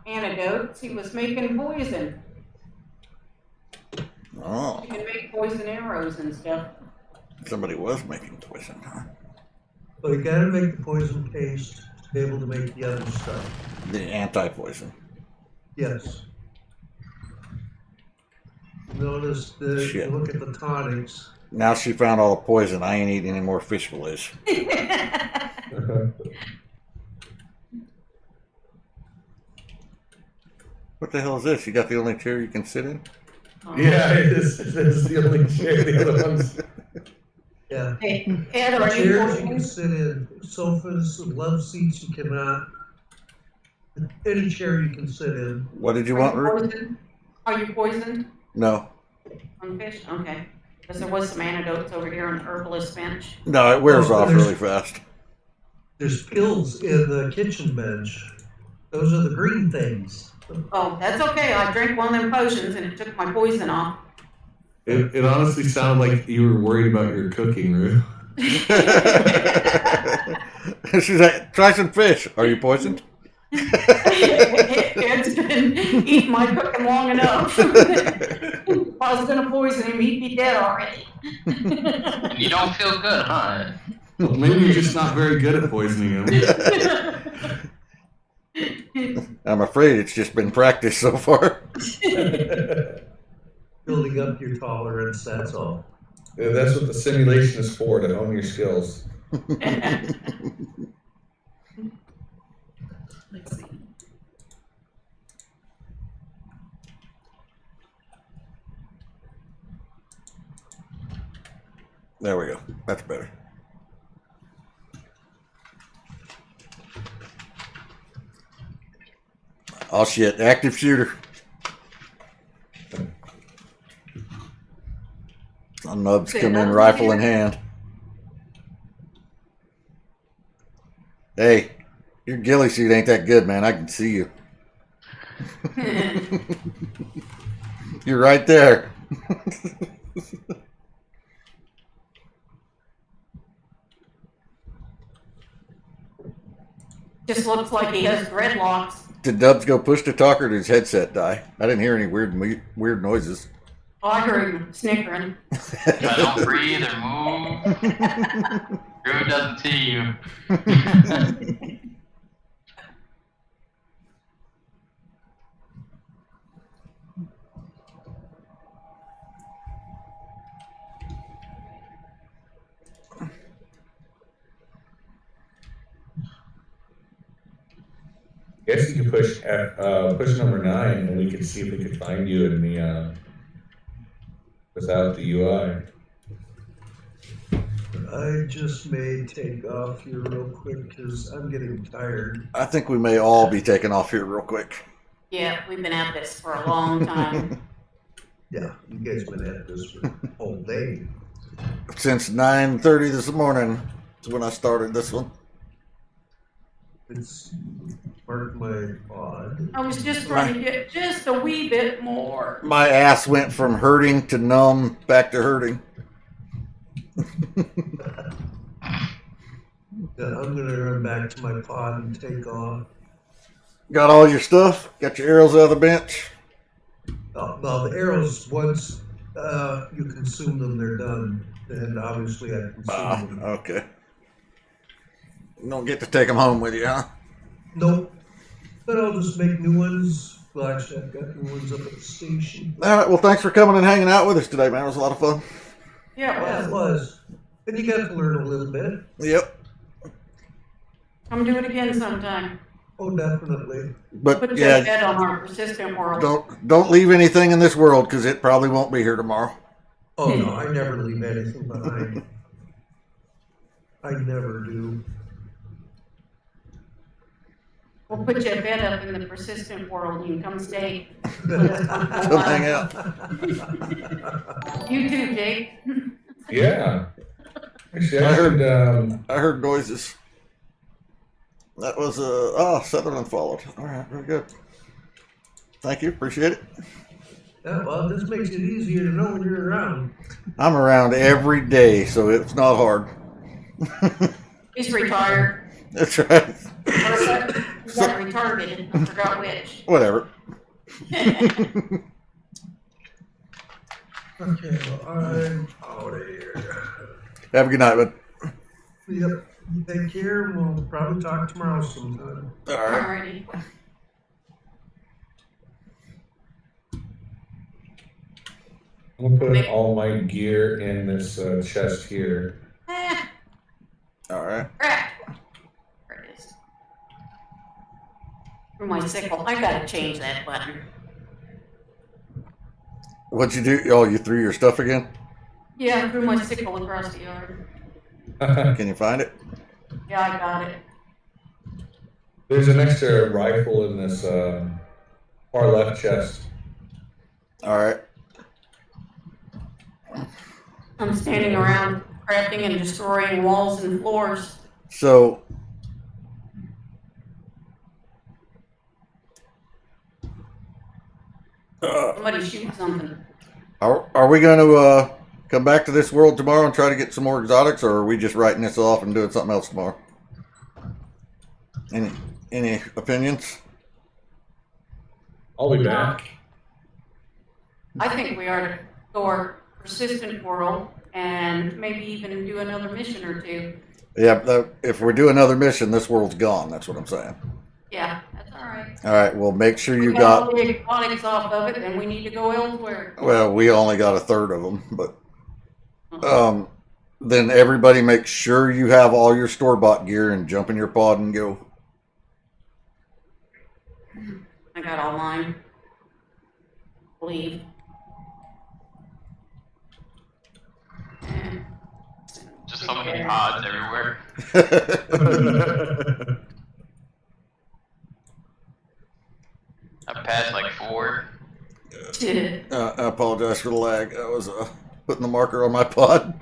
antidotes, he was making poison. Oh, You can make poison arrows and stuff. somebody was making poison, huh? But you gotta make the poison paste to be able to make the other stuff. The anti-poison. Yes. Notice that if you Shit. look at the tonics. Now she found all the poison. I ain't eating any more fish fillets. What the hell is this? You got the only chair you can sit in? Yeah, this is the only chair. The other ones. Yeah. Hey, Ed, are you Chairs you can poisoned? sit in, sofas, love seats you cannot. Any chair you can sit in. What did you want, Ruth? Poisoned? Are you poisoned No. on fish? Okay. Because there was some antidotes over here on the herbalist bench. No, it wears Oh, off there's- really fast. There's pills in the kitchen bench. Those are the green things. Oh, that's okay. I drank one of them potions and it took my poison off. It honestly sounded like you were worried about your cooking, Ruth. She's like, try some fish. Are you poisoned? Ed's been eating my cooking long enough. If I was gonna poison him, he'd be dead already. And you don't feel good, huh? Well, maybe you're just not very good at poisoning them. I'm afraid it's just been practice so far. Building up your tolerance, that's all. Yeah, that's what the simulation is for, to hone your skills. Let's see. There we go. That's better. Oh shit, active shooter. Nubs come in rifle in hand. Hey, your ghillie suit ain't that good, man. I can see you. You're right there. Just looks like he has dreadlocks. Did Dubs go push to talk or did his headset die? I didn't hear any weird noises. Oh, I heard him snickering. I don't breathe or move. Drew doesn't see you. Guess you could push number 9, and we could see if we could find you in the without the UI. I just may take off here real quick because I'm getting tired. I think we may all be taking off here real quick. Yeah, we've been at this for a long time. Yeah, you guys been at this for all day. Since 9:30 this morning is when I started this one. It's part of my pod. I was just trying to get just a wee bit more. My ass went from hurting to numb back to hurting. Yeah, I'm gonna run back to my pod and take off. Got all your stuff? Got your arrows out of the bench? Well, the arrows, once You consume them, they're done. And obviously I consume them. Okay. You don't get to take them home with you, huh? Nope. But I'll just make new ones. Well, actually, I've got new ones up at the station. All right. Well, thanks for coming and hanging out with us today, man. It was a lot of fun. Yeah, it was. And you got to learn a little bit. Yep. Come do it again sometime. Oh, definitely. But Put yeah, your head on our persistent world. don't leave anything in this world because it probably won't be here tomorrow. Oh, no, I never leave anything behind. I never do. We'll put your bed up in the persistent world. You can come stay. Come hang out. You too, Jake. Yeah. Actually, I heard noises. That was Sutherland followed. All right, very good. Thank you, appreciate it. Yeah, well, this makes it easier to know when you're around. I'm around every day, so it's not hard. He's retired. That's right. He's got retarded. I forgot which. Whatever. Okay, well, I'm out of here. Have a good night, bud. Yep. You take care. We'll probably talk tomorrow sometime. All right. Alrighty. I'm gonna put all my gear in this chest here. All right. Crap. There it is. For my sickle. I gotta change that button. What'd you do? Oh, you threw your stuff again? Yeah, I threw my sickle across the yard. Can you find it? Yeah, I got it. There's an extra rifle in this far left chest. All right. I'm standing around crafting and destroying walls and floors. So, Somebody shoot something. are we going to come back to this world tomorrow and try to get some more exotics, or are we just writing this off and doing something else tomorrow? Any opinions? I'll be back. I think we ought to go our persistent world and maybe even do another mission or two. Yeah, if we do another mission, this world's gone. That's what I'm saying. Yeah, that's all right. All right, well, make sure you We got. all the exotics off of it, and we need to go elsewhere. Well, we only got a third of them, but then everybody make sure you have all your store-bought gear and jump in your pod and go. I got all mine. Leave. Just so many pods everywhere. I passed like 4. I apologize for the lag. I was putting the marker on my pod.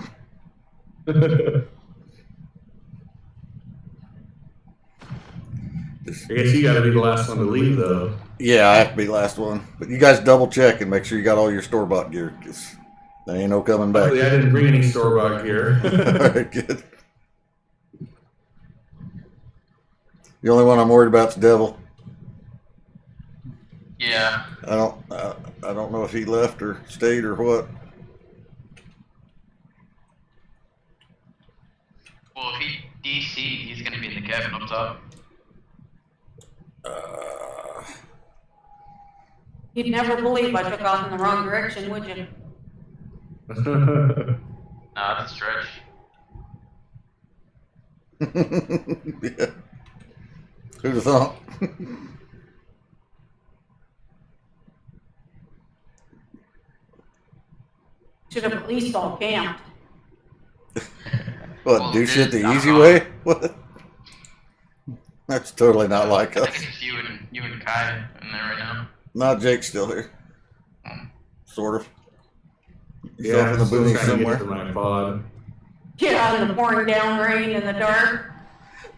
I guess you gotta be the last one to leave, though. Yeah, I have to be the last one. But you guys double check and make sure you got all your store-bought gear, because there ain't no coming back. Luckily, I didn't bring any store-bought gear. All right, good. The only one I'm worried about is Devil. Yeah. I don't know if he left or stayed or what. Well, if he DC, he's gonna be in the cabin up top. You'd never believe I took off in the wrong direction, would you? Nah, that's a stretch. Yeah. Who'd have thought? Should have at least all camped. What, Well, do shit the not easy wrong. way? What? That's totally not like I us. think it's just you and Kai in there right now. Not Jake's still here. Sort of. He's Yeah, off in the still boonies trying to get somewhere. to my pod. Get out in the pouring down rain in the dark.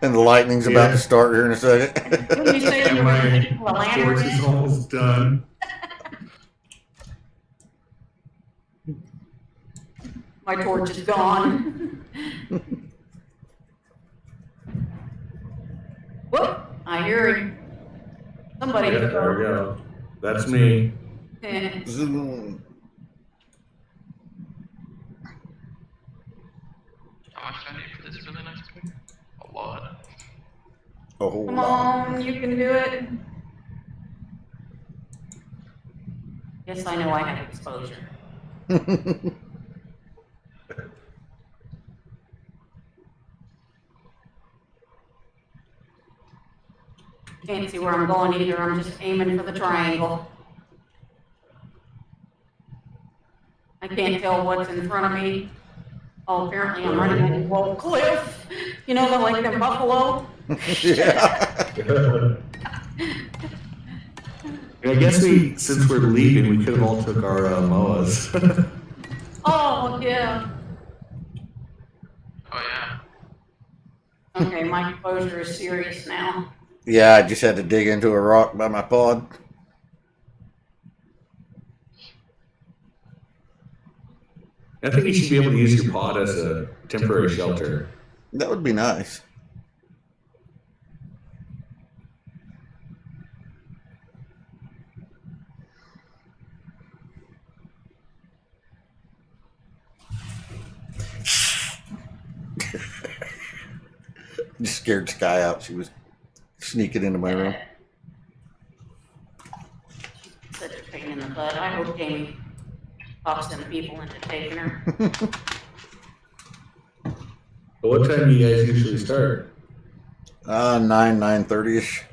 And the lightning's about Yeah. to start here in a second. When you say you were gonna put a My lantern torch is in, almost done. my torch is gone. Whoop, I hear him. Somebody Yeah, took there we over. go. That's me. Zoom. a whole Come lot. on, you can do it. Yes, I know I have exposure. Can't see where I'm going either. I'm just aiming for the triangle. I can't tell what's in front of me. Oh, apparently I'm running into a wall cliff. You know, like the buffalo. Yeah. I guess since we're leaving, we could have all took our MOAs. Oh, yeah. Oh yeah. Okay, my exposure is serious now. Yeah, I just had to dig into a rock by my pod. I think you should be able to use your pod as a temporary shelter. That would be nice. Just scared Sky out. She was sneaking into my room. Such a pain in the butt. I hope Jamie talks them people into taking her. But what time do you guys usually start? 9:30ish.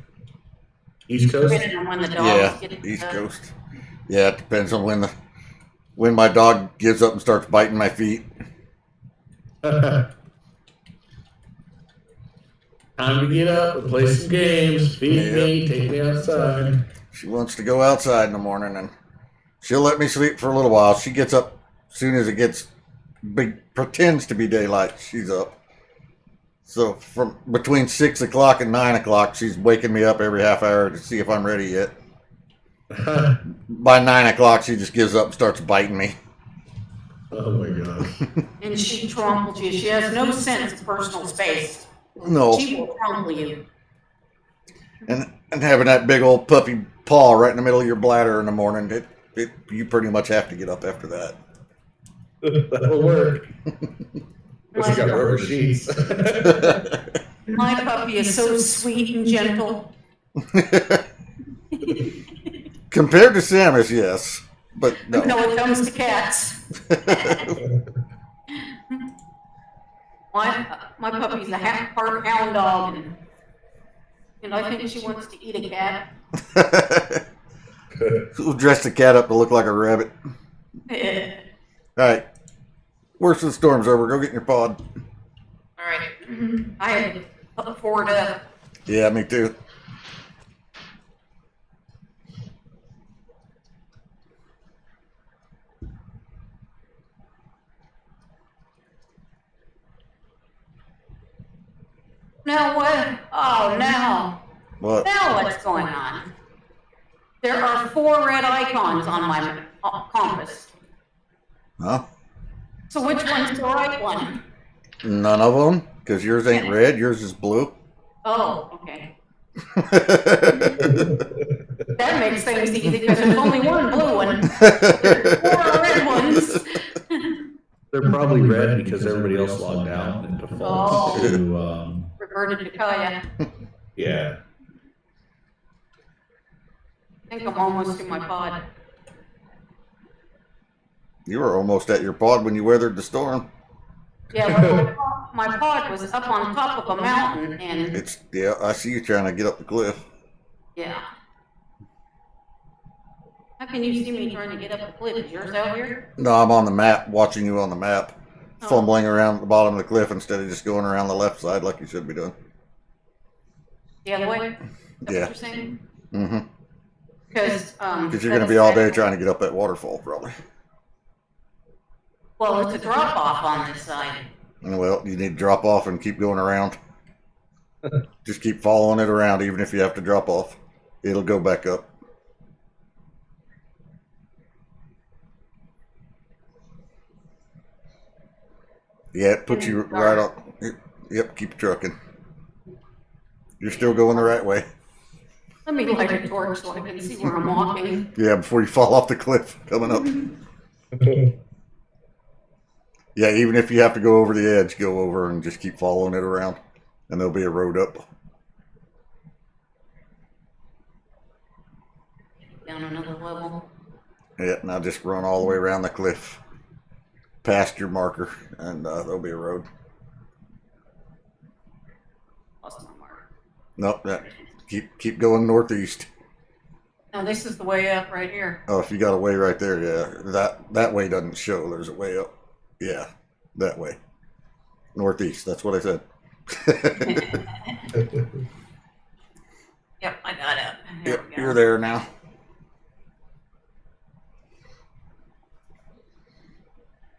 East Coast? Depending on when the dogs Yeah, get East Coast. Yeah, it depends on when my dog gives up and starts biting my feet. Time to get up and play some games. Feed me, take me outside. She wants to go outside in the morning, and she'll let me sleep for a little while. She gets up as soon as it gets pretends to be daylight. She's up. So from between 6 o'clock and 9 o'clock, she's waking me up every half hour to see if I'm ready yet. By 9 o'clock, she just gives up and starts biting me. Oh my gosh. And she trumples you. She has no sense of personal space. No. She will crumple you. And having that big old puppy paw right in the middle of your bladder in the morning, you pretty much have to get up after that. That'll work. But she got rubber sheets. My puppy is so sweet and gentle. Compared to Samus, yes, but no. Until it comes to cats. My puppy's a half part hound dog, and I think she wants to eat a cat. We'll dress the cat up to look like a rabbit. All right. Worst of the storm's over. Go get in your pod. All right. I had to look forward to. Yeah, me too. Now what? Oh, now. What? Now what's going on? There are 4 red icons on my compass. Huh? So which one's the right one? None of them, because yours ain't red. Yours is blue. Oh, okay. That makes things easy because there's only one blue one. There's 4 red ones. They're probably red because everybody else logged out and defaults to, Reverted to Kaya. yeah. I think I'm almost to my pod. You were almost at your pod when you weathered the storm. Yeah, but my pod was up on top of a mountain, and Yeah, I see you trying to get up the cliff. yeah. How can you see me trying to get up the cliff? Is yours out here? No, I'm on the map, watching you on the map, Oh. fumbling around the bottom of the cliff instead of just going around the left side like you should be doing. The other way? Is that Yeah. what you're saying? Mm-hmm. Because Because you're going to be all day trying to get up that waterfall, probably. Well, it's a drop off on this side. Well, you need to drop off and keep going around. Just keep following it around, even if you have to drop off. It'll go back up. Yeah, it puts you right on. Yep, keep trucking. You're still going the right way. Let me light a torch so I can see where I'm walking. Yeah, before you fall off the cliff coming up. Yeah, even if you have to go over the edge, go over and just keep following it around, and there'll be a road up. down another level. Yeah, and I'll just run all the way around the cliff past your marker, and there'll be a road. Lost my mark. Nope, yeah. Keep going northeast. No, this is the way up right here. Oh, if you got a way right there, yeah. That way doesn't show. There's a way up. Yeah, that way. Northeast. That's what I said. Yep, I got it. Yep, you're there now.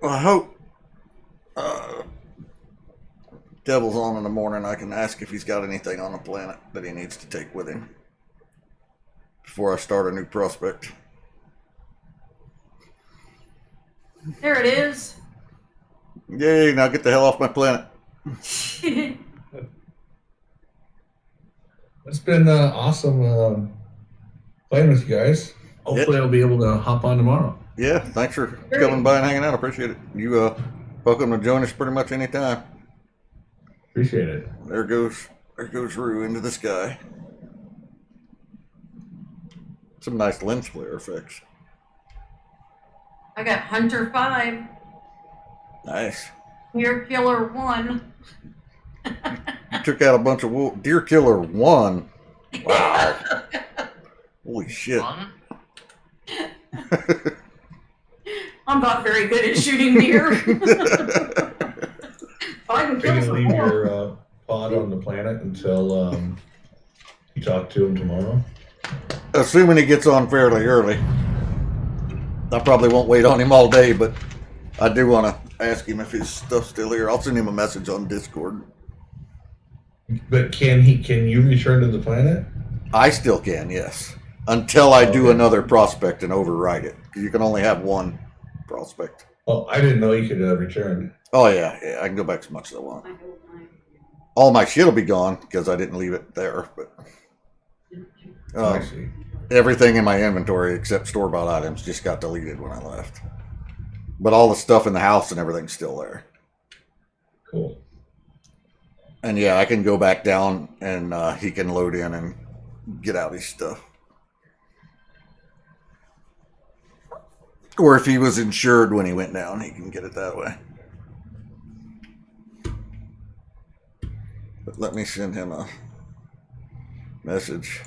Well, I hope Devil's on in the morning. I can ask if he's got anything on the planet that he needs to take with him before I start a new prospect. There it is. Yay, now get the hell off my planet. It's been awesome playing with you guys. Hopefully, I'll be able to hop on tomorrow. Yeah, thanks for coming by and hanging out. I appreciate it. You welcome to join us pretty much anytime. Appreciate it. There goes Rue into the sky. Some nice lens flare effects. I got Hunter 5, Nice. Deer Killer 1. You took out a bunch of wolf. Deer Killer 1. Wow. Holy shit. Fun. I'm not very good at shooting deer. I can Are kill you some gonna leave more. your pod on the planet until you talk to him tomorrow? Assuming he gets on fairly early. I probably won't wait on him all day, but I do want to ask him if his stuff's still here. I'll send him a message on Discord. But can you return to the planet? I still can, yes. Until I do Okay. another prospect and override it. You can only have one prospect. Oh, I didn't know you could return. Oh, yeah, I can go back as much as I want. All my shit will be gone because I didn't leave it there, but I see. everything in my inventory except store-bought items just got deleted when I left. But all the stuff in the house and everything's still there. Cool. And yeah, I can go back down and he can load in and get out his stuff. Or if he was insured when he went down, he can get it that way. But let me send him a message.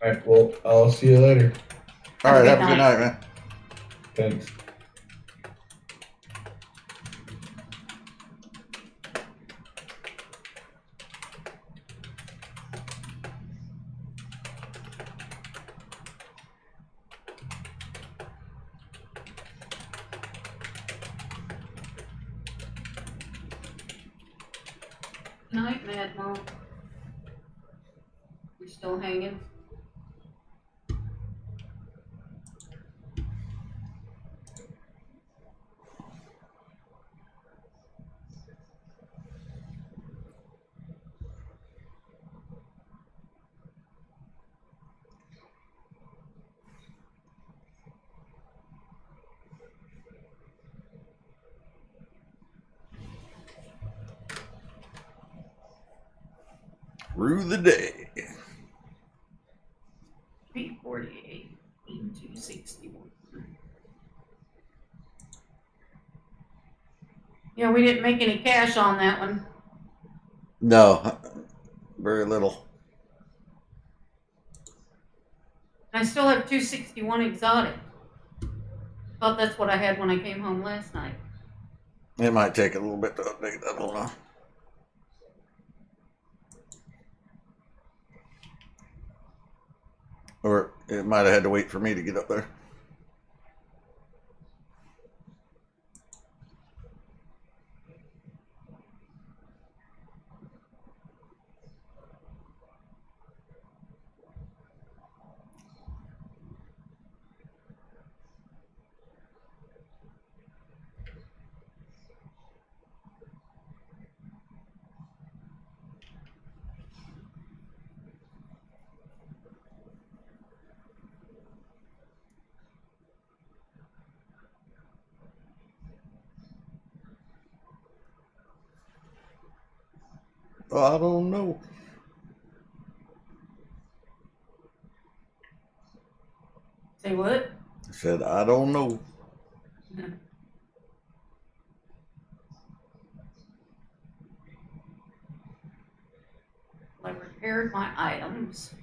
All right. Well, I'll see you later. All right, have a good night, man. Thanks. Night, Mad Mom. You still hanging? Through the day. 348 into 61. Yeah, we didn't make any cash on that one. No, very little. I still have 261 exotic. Thought that's what I had when I came home last night. It might take a little bit to update. I don't know. Or it might have had to wait for me to get up there. I don't know. Say what? I said, I don't know. I repaired my items.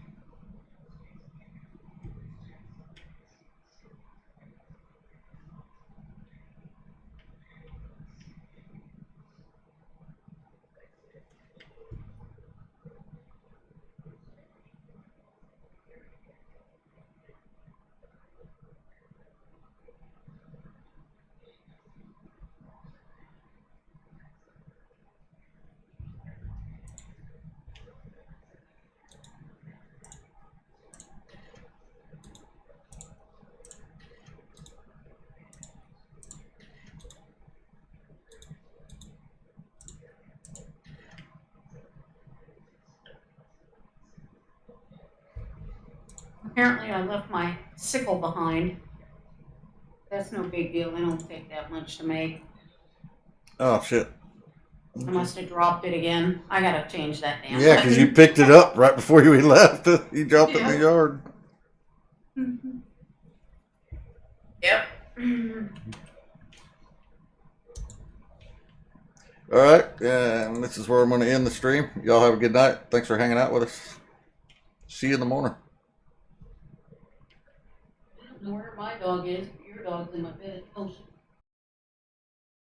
Apparently I left my sickle behind. That's no big deal. It don't take that much to make. Oh, shit. I must have dropped it again. I gotta change that damn Yeah, because you button. picked it up right before we left. You dropped it in the Yeah. yard. Mhm. Yep. All right. Yeah, and this is where I'm going to end the stream. Y'all have a good night. Thanks for hanging out with us. See you in the morning. I don't know where my dog is, but your dog's in my bed. Oh, shit.